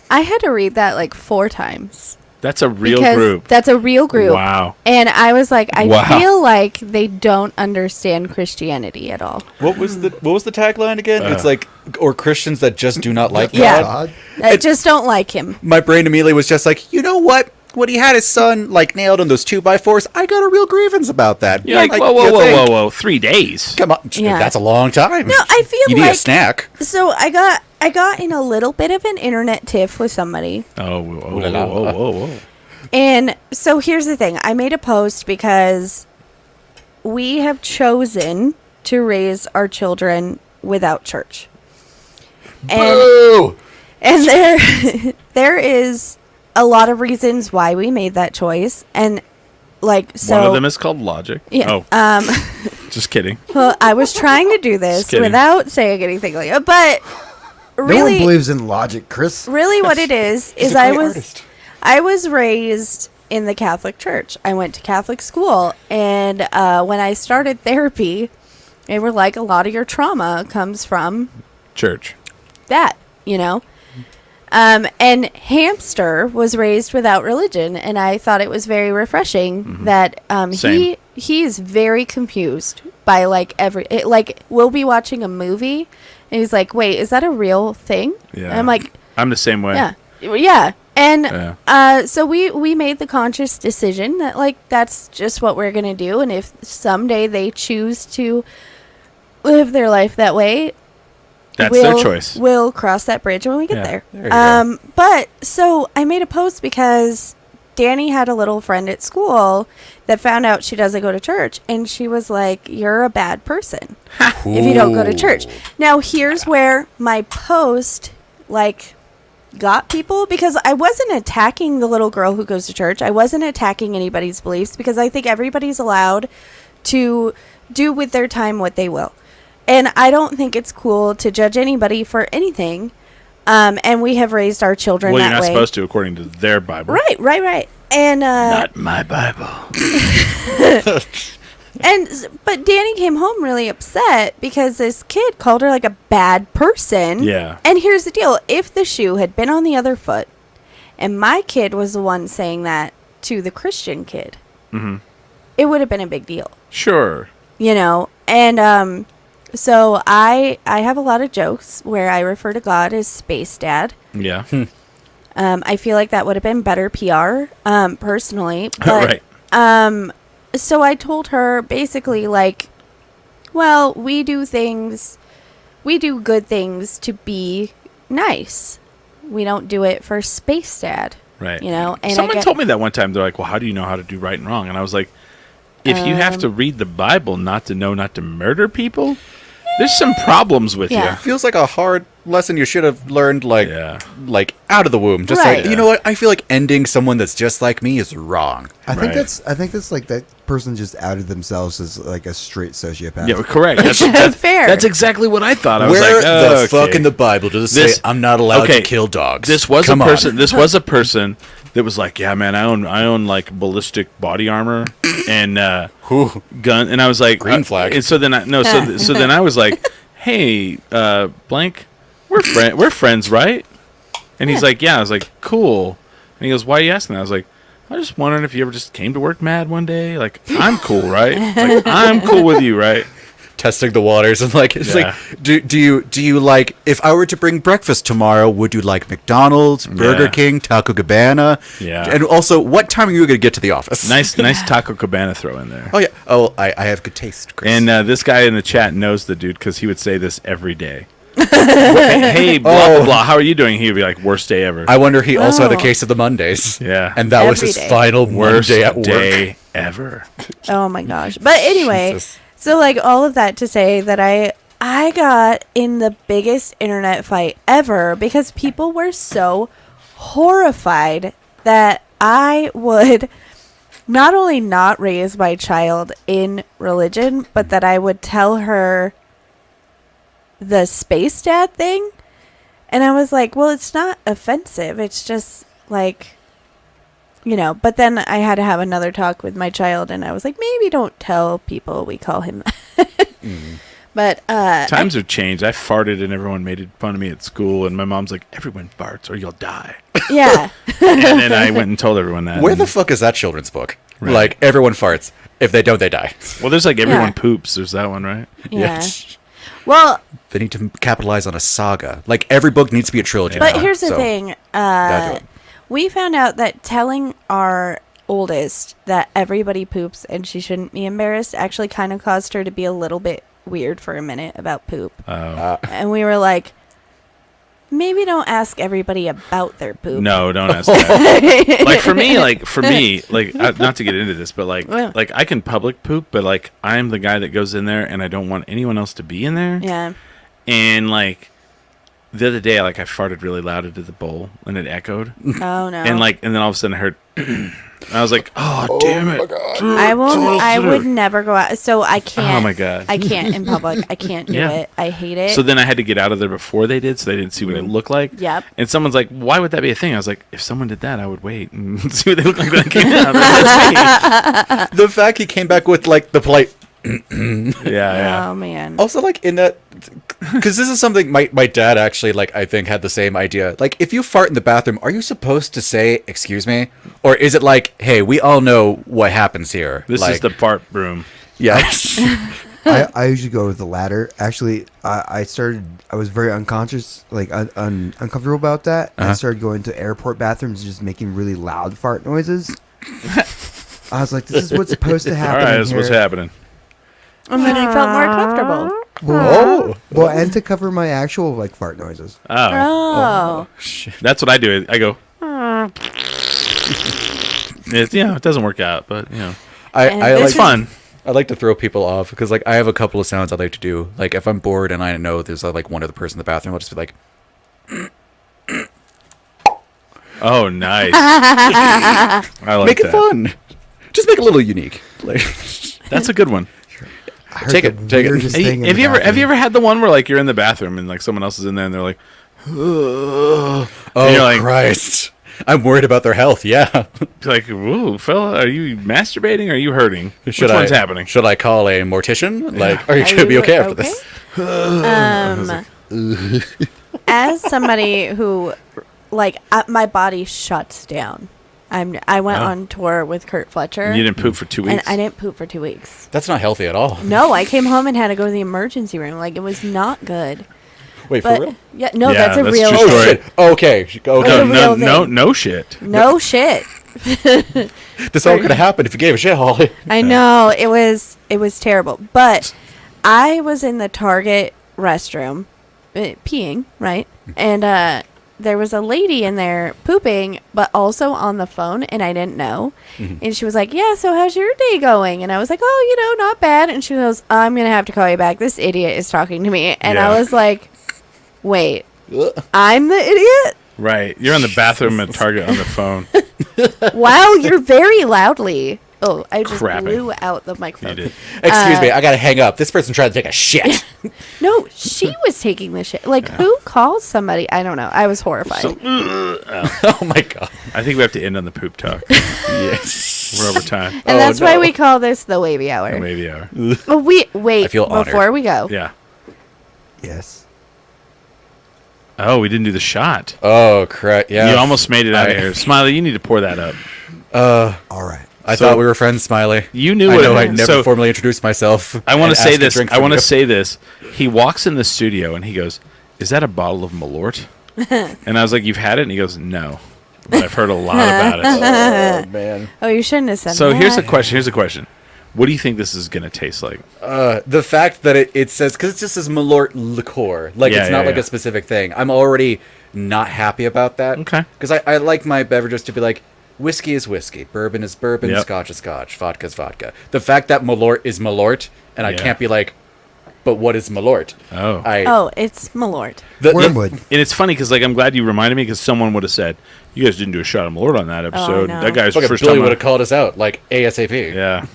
I had to read that like 4 times. That's a real because group. That's a real group. Wow. And I was like, I Wow. feel like they don't understand Christianity at all. What was the tagline again? It's like, or Christians that just do not like Yeah. God. I just don't like him. My brain immediately was just like, you know what? When he had his son like nailed on those 2x4s, I got a real grievance about that. You're like, you whoa, think? whoa. 3 days. Come on, Yeah. that's a long time. No, I feel you need like a snack. So I got in a little bit of an internet tiff with somebody. Oh, whoa. And so here's the thing. I made a post because we have chosen to raise our children without church. And there there is a lot of reasons why we made that choice. And like so One of them is called logic. Yeah. Oh. Just kidding. well, I was trying to do this Just kidding. without saying anything like that. But No one really believes in logic, Chris. really what it is He's a I great was artist. I was raised in the Catholic Church. I went to Catholic school, and when I started therapy, they were like, a lot of your trauma comes from Church. that, you know? And Hamster was raised without religion, and I thought it was very refreshing that Same. he is very confused by like we'll be watching a movie, and he's like, wait, is that a real thing? Yeah. And I'm like, I'm the same way. yeah. And Yeah. so we made the conscious decision that like that's just what we're gonna do, and if someday they choose to live their life that way, That's their choice. We'll cross that bridge when we get there. There you go. But so I made a post because Danny had a little friend at school that found out she doesn't go to church, and she was like, "You're a bad person if you don't go to church." Now here's where my post got people, because I wasn't attacking the little girl who goes to church. I wasn't attacking anybody's beliefs, because I think everybody's allowed to do with their time what they will. And I don't think it's cool to judge anybody for anything. And we have raised our children that way. Well, you're not supposed to, according to their Bible. Right. And Not my Bible. but Danny came home really upset because this kid called her like a bad person. Yeah. And here's the deal. If the shoe had been on the other foot and my kid was the one saying that to the Christian kid, it would have been a big deal. Sure. You know? And so I have a lot of jokes where I refer to God as Space Dad. Yeah. I feel like that would have been better PR, personally. But, Right. So I told her basically well, we do good things to be nice. We don't do it for Space Dad. Right. You know? And Someone told me that one time. They're like, well, how do you know how to do right and wrong? And I was like, if you have to read the Bible not to know not to murder people, there's some problems with Yeah. you. Feels like a hard lesson you should have learned, like out of the womb. Just Right. like, you know what? I feel like ending someone that's just like me is wrong. I think Right. that's like that person just outed themselves as like a straight sociopath. Yeah, correct. That's Fair. That's exactly what I thought. I was Where like, oh, the fuck okay. in the Bible does it This- say I'm not allowed okay, to kill dogs? This was Come a on. person. This was a person that was like, yeah, man, I own like ballistic body armor and Ooh. gun, and I was like, Green flag. And so then so then I was like, hey, blank, we're friends, right? And he's like, yeah. I was like, cool. And he goes, why are you asking that? I was like, I was just wondering if you ever just came to work mad one day. Like, I'm cool, right? Like, I'm cool with you, right? Testing the waters and like it's Yeah. like do you like, if I were to bring breakfast tomorrow, would you like McDonald's, Burger Yeah. King, Taco Cabana? Yeah. And also, what time are you going to get to the office? Nice Taco Cabana throw in there. Oh yeah. Oh, I have good taste, Chris. And this guy in the chat knows the dude because he would say this every day. Hey, blah, blah, blah. How are you doing? He would be like, worst day ever. I wonder he also had a Oh. case of the Mondays. Yeah. And that was Every his day. final worst Monday at work. day ever. Oh my gosh. But anyway, Jesus. so all of that to say that I got in the biggest internet fight ever because people were so horrified that I would not only not raise my child in religion, but that I would tell her the Space Dad thing. And I was like, well, it's not offensive. It's just but then I had to have another talk with my child, and I was like, maybe don't tell people we call him that. But Times have changed. I farted and everyone made fun of me at school, and my mom's like, everyone farts or you'll die. yeah. And then I went and told everyone that. Where and- the fuck is that children's book? Right. Like, everyone farts. If they don't, they die. Well, there's like everyone Yeah. poops. There's that one, right? Yeah. Well, They need to capitalize on a saga. Like, every book needs to be a trilogy. but now, here's the so thing. gotta do it. We found out that telling our oldest that everybody poops and she shouldn't be embarrassed actually kind of caused her to be a little bit weird for a minute about poop. And we were like, maybe don't ask everybody about their poop. No, don't ask that. For me, not to get into this, but Yeah. I can public poop, but I'm the guy that goes in there and I don't want anyone else to be in there. Yeah. And the other day, I farted really loud into the bowl and it echoed. Oh no. And then all of a sudden I heard, I was like, oh damn it. I would never go out. So I can't. Oh my God. I can't in public. I can't do Yeah. it. I hate it. So then I had to get out of there before they did, so they didn't see what it looked like. Yep. And someone's like, why would that be a thing? I was like, if someone did that, I would wait and see what they look like when I came out. That's The fact he came back with, like, the polite... me. Yeah. Oh man. Also, like, in that... Because this is something my dad actually, I think, had the same idea. Like, if you fart in the bathroom, are you supposed to say, excuse me? Or is it like, hey, we all know what happens here? This is the fart room. Yes. I usually go with the latter. Actually, I was very unconscious, uncomfortable about that. I started going to airport bathrooms and just making really loud fart noises. I was like, this is what's supposed to All happen. right, in that's what's here. happening. And then I felt more comfortable. Oh. Well, and to cover my actual like fart noises. Oh. That's what I do. I go. It's, it doesn't work out, but I And like it's fun. I like to throw people off because like I have a couple of sounds I like to do. Like if I'm bored and I know there's like one other person in the bathroom, I'll just be like, Oh, nice. I like make it that. fun. Just make it a little unique. Like That's a good one. I heard Take the it, take it. weirdest Hey, thing in have the you ever bathroom. had the one where like you're in the bathroom and like someone else is in there and they're like, oh and you're like, Christ, I'm worried about their health. Yeah. like, whoa, fella, are you masturbating or are you hurting? Which Should one's I happening? Should I call a mortician? Like, are you gonna be okay after this? As somebody who, like, my body shuts down. I went Oh. on tour with Kurt Fletcher. You didn't poop for 2 and weeks. I didn't poop for 2 weeks. That's not healthy at all. No, I came home and had to go to the emergency room. Like, it was not good. Wait, But for real? yeah, no, Yeah, that's a that's real true Oh story. thing. shit. Okay. It's Okay. a real thing. No shit. No shit. This all could have happened if you gave a shit, Holly. I know it was terrible. But I was in the Target restroom, peeing, right? And there was a lady in there pooping, but also on the phone, and I didn't know. And she was like, "Yeah, so how's your day going?" And I was like, "Oh, not bad." And she goes, "I'm gonna have to call you back. This idiot is talking to me." And Yeah. I was like, "Wait, I'm the idiot?" Right. You're in the bathroom at Target on the phone. Wow, you're very loudly. Oh, I just Crapping. blew out the microphone. You did. Excuse me, I gotta hang up. This person tried to take a shit. No, she was taking the shit. Like, who calls somebody? I don't know. I was horrified. Oh my god. I think we have to end on the poop talk. Yes. We're over time. And that's why no. we call this the wavy hour. Maybe hour. But wait, I feel honored. before we go. Yeah. Yes. Oh, we didn't do the shot. Oh crap! Yeah. You almost made it out of I- here. Smiley, you need to pour that up. All right. I So- thought we were friends, Smiley. You knew I what know it I never so formally introduced myself. I want and to say asked a this. drink I from want to you. say this. He walks in the studio and he goes, "Is that a bottle of Malort?" And I was like, "You've had it?" And he goes, "No, but I've heard a lot about it." Oh man. Oh, you shouldn't have said So that. here's a question. Here's a question. What do you think this is gonna taste like? The fact that it says, because it just says Malort liqueur, like Yeah, it's not yeah, like yeah. a specific thing. I'm already not happy about that. Okay. Because I like my beverages to be like, whiskey is whiskey, bourbon is bourbon, Yep. scotch is scotch, vodka is vodka. The fact that Malort is Malort, and I Yeah. can't be like, but what is Malort? Oh. Oh, it's Malort. Wormwood. And it's funny because like I'm glad you reminded me because someone would have said, "You guys didn't do a shot of Malort on that episode." no. That guy's Fucking first Billy time. would have called us out like ASAP. Yeah.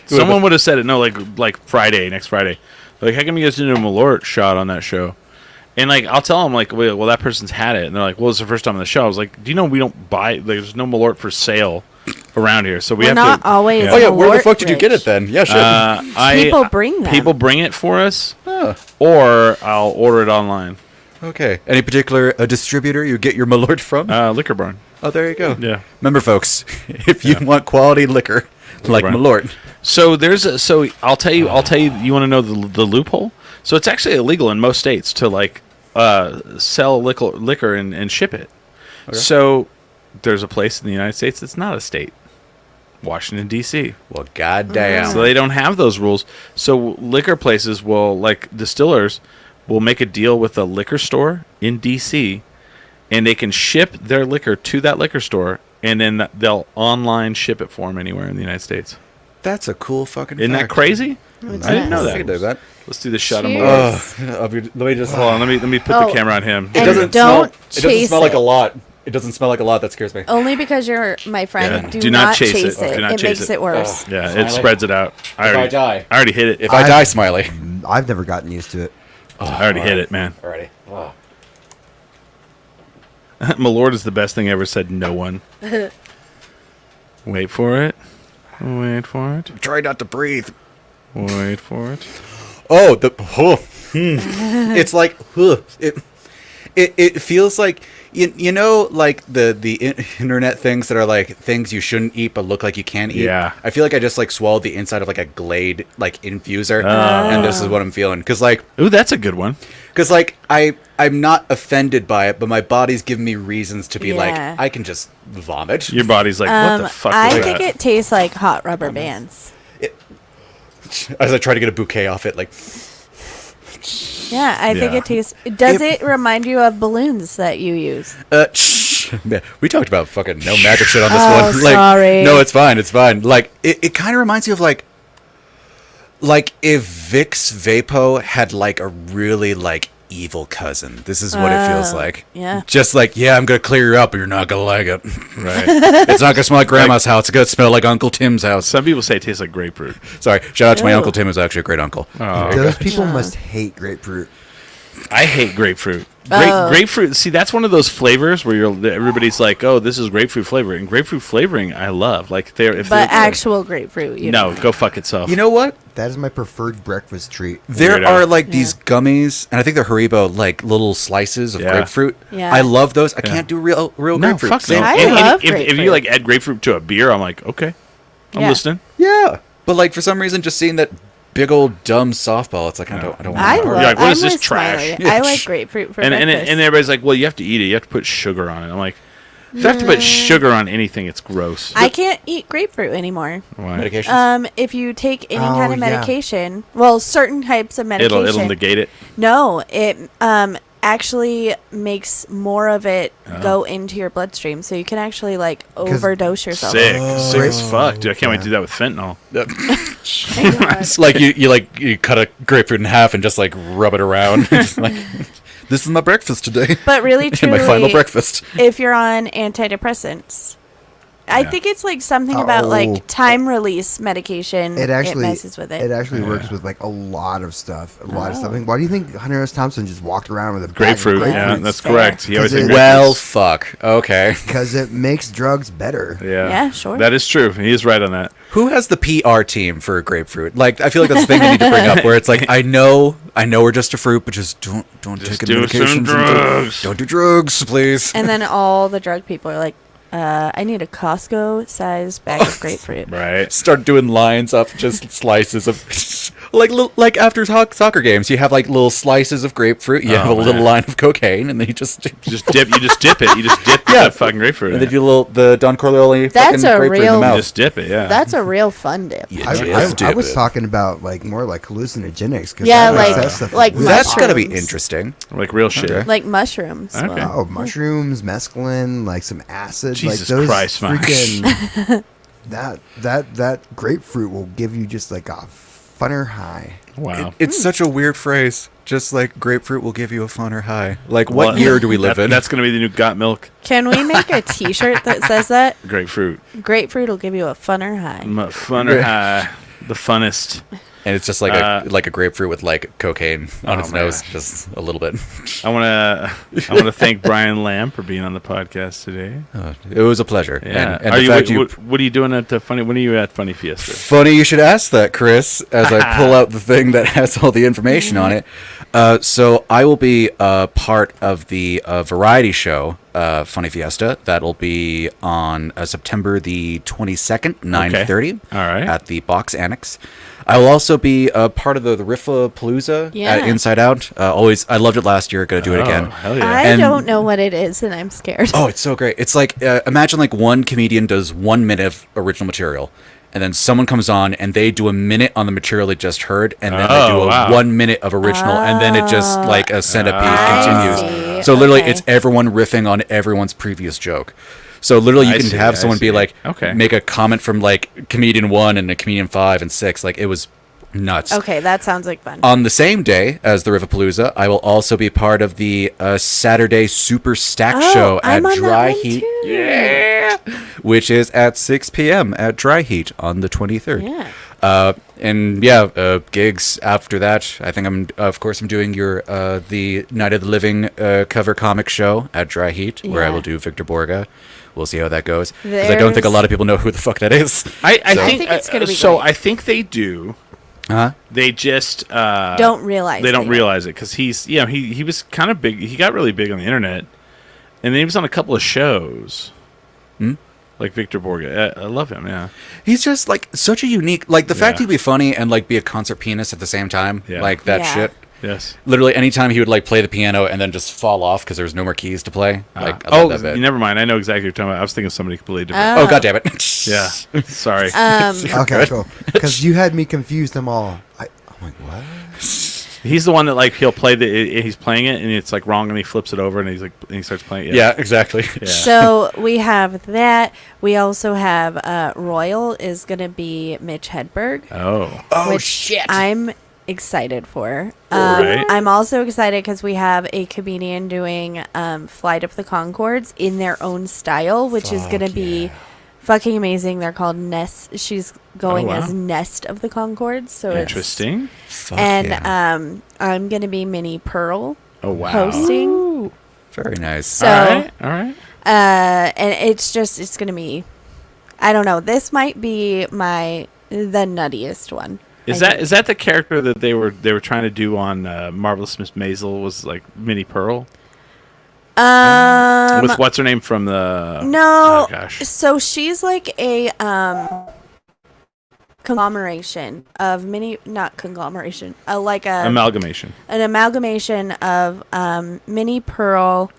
Someone would have said it. No, like Friday, next Friday. Like, how come you guys didn't do a Malort shot on that show? And like, I'll tell them like, well, that person's had it, and they're like, well, it's the first time on the show. I was like, do you know we don't buy? Like, there's no Malort for sale around here, so we We're have not to. always Yeah. Oh yeah, where the Malort fuck did you get rich. it then? Yeah, shit. People bring them. People bring it for us, Huh. or I'll order it online. Okay. Any particular distributor you get your Malort from? Liquor Barn. Oh, there you go. Yeah. Remember, folks, if you want quality liquor like Right. Malort, So I'll tell you. You want to know the loophole? So it's actually illegal in most states to like sell liquor and ship it. So there's a place in the United States that's not a state, Washington D.C. well, goddamn. So they don't have those rules. So liquor places will, like distillers, will make a deal with a liquor store in D.C. and they can ship their liquor to that liquor store, and then they'll online ship it for them anywhere in the United States. That's a cool fucking Isn't that fact. crazy? It's I didn't know nice. I can that. do that. Let's do the shot of Cheers. Malort. Let me just. Hold on, let me put Oh. the camera on him. And It doesn't don't smell. It doesn't chase smell like it. a lot. It doesn't smell like a lot. That scares me. Only because you're my friend. Yeah, Do not chase it. Do not It chase makes it. it worse. Yeah, Smiley. it spreads it out. If I die. I already hit it. If I die, Smiley. I've never gotten used to it. I already hit it, man. Alrighty. Oh. Malort is the best thing ever said. No one. Wait for it. Wait for it. Try not to breathe. Wait for it. Oh, it's like it feels like you know like the internet things that are like things you shouldn't eat but look like you can eat. Yeah. I feel like I just like swallowed the inside of like a Glade like infuser, and this is what I'm feeling because like Ooh, that's a good one. I'm not offended by it, but my body's giving me reasons to be like Yeah. I can just vomit. Your body's like, what the fuck I was think that? it tastes like hot rubber bands. As I try to get a bouquet off it, like Yeah, I think Yeah. it tastes. Does it remind you of balloons that you use? Man, we talked about fucking no magic shit on this Oh, one. Like, sorry. no, it's fine. It's fine. Like, it kind of reminds you of like if Vicks Vapo had like a really like evil cousin. This is what it feels like. Yeah. Just like, yeah, I'm gonna clear you up, but you're not gonna like it. Right. It's not gonna smell like Grandma's house. It's gonna smell like Uncle Tim's house. Some people say it tastes like grapefruit. Sorry, shout out to my Ew. Uncle Tim, who's actually a great uncle. Oh, Those people must hate grapefruit. I hate grapefruit. Oh. Grapefruit. See, that's one of those flavors where everybody's like, "Oh, this is grapefruit flavor," and grapefruit flavoring I love. Like But actual grapefruit, you no, don't. go fuck itself. You know what? That is my preferred breakfast treat. There Weirdo. are like these gummies, and I think they're Haribo, like little slices of Yeah. grapefruit. Yeah. I love those. I can't do real no, grapefruit. fuck no. Same- I And love if you grapefruit. like add grapefruit to a beer, I'm like, okay, I'm Yeah. listening. Yeah, but like for some reason, just seeing that big old dumb softball, it's like I don't want. I to love. You're like, what I'm is this with trash? Smiley. I like grapefruit for And breakfast. everybody's like, well, you have to eat it. You have to put sugar on it. I'm like, if you have to put sugar on anything, it's gross. I can't eat grapefruit anymore. Why? Medications. If you take any Oh, kind of yeah. medication, well, certain types of medication, It'll negate it. no, it actually makes more of it go into your bloodstream, so you can actually like overdose yourself. Sick as fuck, dude. I can't wait to Yeah. do that with fentanyl. It's like you cut a grapefruit in half and just like rub it around. Just like, this is my breakfast today. But really, And truly, my final breakfast. if you're on antidepressants, I think it's like something about Oh. like time release medication. It actually messes with it. It actually works with like a lot of stuff. A lot of stuff. I mean, why do you think Hunter S. Thompson just walked around with a bag of Grapefruit. Yeah, grapefruits? that's Fair. correct. He always Because had it- Well, grapefruits. fuck. Okay. Because it makes drugs better. Yeah. Yeah, sure. That is true. He is right on that. Who has the PR team for grapefruit? Like, I feel like that's the thing we need to bring up. Where it's like, I know we're just a fruit, but just don't take any do some medications. and drugs. Don't do drugs, please. And then all the drug people are like, I need a Costco-sized bag of grapefruit. Right. Start doing lines up just slices of like after soccer games you have like little slices of grapefruit, you have a little man. line of cocaine, and then you just You just dip it. You just dip Yeah. that fucking grapefruit. and in then it. you the Don Corleone That's fucking a grapefruit in real- the You mouth. just dip it, yeah. That's a real fun dip. Yeah, I just dip was it. talking about like more like hallucinogenics. 'Cause Yeah, that makes like- that stuff like really That's gotta be mushrooms. interesting. like real shit. Okay. Like mushrooms. Okay. Well, Oh, mushrooms, mescaline, like some acid. Jesus like those Christ, Max. freaking that grapefruit will give you just like a funner high. Wow. It's such a weird phrase. Just like grapefruit will give you a funner high. Like, what Well, year do we live in? That's going to be the new Got Milk Can we make a T-shirt that says that? grapefruit. Grapefruit will give you a funner high. Funner high. The funnest. And it's just like a grapefruit with like cocaine on Oh its my nose, gosh. just a little bit. I want to thank Bryan Lambe for being on the podcast today. It was a pleasure. Yeah. And are the you, fact what are you doing at the Funny? When are you at Funny Fiesta? Funny you should ask that, Chris, as I pull out the thing that has all the information on it. So I will be part of the variety show, Funny Fiesta. That'll be on September the 22nd, 9:30. All right. At the Box Annex. I will also be part of the Riffapalooza Yeah. at Inside Out. I loved it last year. Gonna do it again. Oh, hell yeah. I And- don't know what it is, and I'm scared. Oh, it's so great. It's like, imagine like one comedian does 1 minute of original material, and then someone comes on and they do a minute on the material they just heard, and then they do Oh, a wow. 1 minute of original, and then it just like a centipede I continues. see. So literally, Okay. it's everyone riffing on everyone's previous joke. So literally, you I can see, have I someone be see. like, Okay. make a comment from like comedian 1 and a comedian 5 and 6. Like, it was nuts. Okay, that sounds like fun. On the same day as the Riffapalooza, I will also be part of the Saturday Super Stack Oh, Show at I'm on that Dry one Heat. too. Yeah, which is at 6 p.m. at Dry Heat on the 23rd. Yeah. And yeah, gigs after that. I think I'm doing your the Night of the Living cover comic show at Dry Heat, where I Yeah. will do Victor Borga. We'll see how that goes, because I don't think a lot of people know who the fuck that is. I So- think, think it's gonna be so. great. I think they do. Huh? They just Don't realize they don't they realize it because he was kind of big. He got really big on the internet, and then he was on a couple of shows. Like Victor Borga. I love him. Yeah. He's just like such a unique, like the fact Yeah. he'd be funny and like be a concert pianist at the same time, Yeah. like that Yeah. shit. Yes. Literally, anytime he would like play the piano and then just fall off because there was no more keys to play. Like, I love that bit. never mind. I know exactly what you're talking about. I was thinking of somebody completely different. Oh, god damn it! Yeah. Sorry. Okay, cool. Because you had me confused. I'm all, I'm like, what? He's the one that like he'll play he's playing it and it's like wrong and he flips it over and he's like and he starts playing it. Yeah, exactly. Yeah. So we have that. We also have Royal is going to be Mitch Hedberg. Oh. Which I'm excited for. Right. I'm also excited because we have a comedian doing Flight of the Conchords in their own style, which is going to be fucking amazing. They're called Nest. She's going wow. as Nest of the Conchords. So Interesting. I'm going to be Minnie Pearl hosting. Very nice. So, all right. and it's going to be, I don't know. This might be the nuttiest one. Is that the character that they were trying to do on Marvelous Miss Maisel was like Minnie Pearl? With what's her name from the? No. Oh, gosh. So she's like a conglomeration of not conglomeration, like a Amalgamation. An amalgamation of Minnie Pearl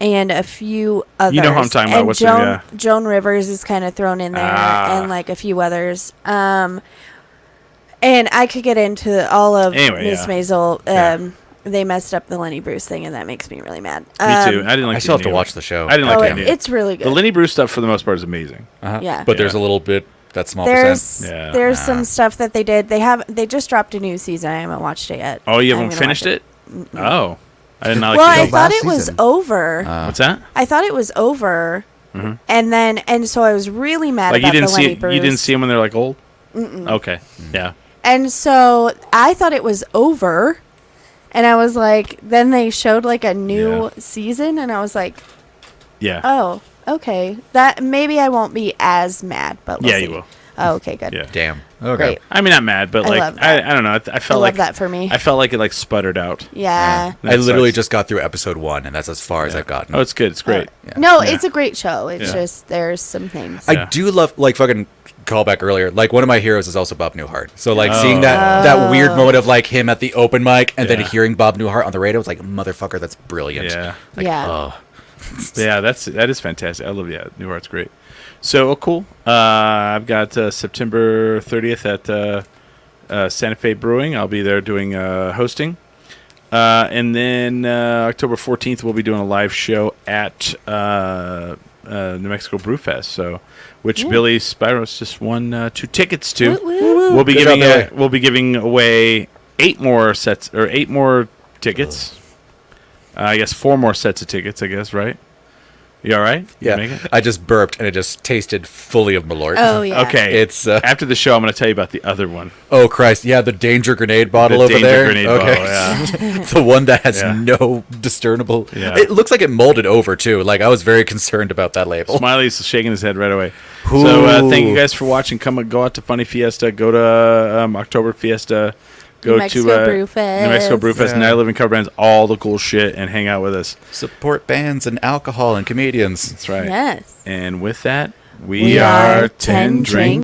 and a few others. You know who I'm talking about. And Joan Rivers is kind of thrown in there, and like a few others. And I could get into all of Miss Maisel. They messed up the Lenny Bruce thing, and that makes me really mad. Me too. I didn't like. I still have to watch the show. I didn't like it. It's really good. The Lenny Bruce stuff, for the most part, is amazing. Yeah. But there's a little bit that small There's percent. some stuff that they did. They just dropped a new season. I haven't watched it yet. Oh, you I'm haven't gonna finished watch it? Oh, I did not like Well, the I show. thought last it was season. over. What's that? I thought it was over, and so I was really mad Like about you didn't the see Lenny it, Bruce. you didn't see them when they're like old. Okay, yeah. And so I thought it was over, and I was like, then they showed like a new season, and I was like, Yeah. oh, okay, that maybe I won't be as mad, but we'll see. You will. Oh, okay, good. Yeah. Damn. Okay. Great. I mean, not mad, but I like love that. I don't know. I felt I like love that for me. I felt like it like sputtered out. Yeah. That I literally sucks. just got through episode 1, and that's as far as I've gotten. Oh, it's good. It's great. No, Yeah. it's a great show. It's Yeah. just there's some things. I do love, like, fucking callback earlier. Like, one of my heroes is also Bob Newhart. So, like, seeing that weird moment of, like, him at the open mic and then Yeah. hearing Bob Newhart on the radio, it's like, motherfucker, that's brilliant. Yeah. Like, Yeah. Oh. Yeah, that is fantastic. I love Newhart's great. So cool. I've got September 30th at Santa Fe Brewing. I'll be there doing hosting, and then October 14th we'll be doing a live show at New Mexico Brew Fest. So, which Billy Spiros just won 2 tickets to. We'll be Good giving job, Billy. we'll be giving away 8 more tickets. I guess 4 more sets of tickets. I guess, right? You all right? You make Yeah. it? I just burped, and it just tasted fully of Malort. Oh yeah. Okay. It's, after the show, I'm going to tell you about the other one. Oh, Christ. Yeah, the danger grenade bottle The over danger there. grenade okay. bottle, yeah. The one that has Yeah. no discernible. Yeah. It looks like it molded over, too. Like, I was very concerned about that label. Smiley's shaking his head right away. So thank you guys for watching. Go out to Funny Fiesta. Go to October Fiesta. Go New Mexico to Brew Fest. New Mexico Brew Fest. Yeah. Now Living Cover Bands. All the cool shit and hang out with us. Support bands and alcohol and comedians. That's right. Yes. And with that, we are 10 Drink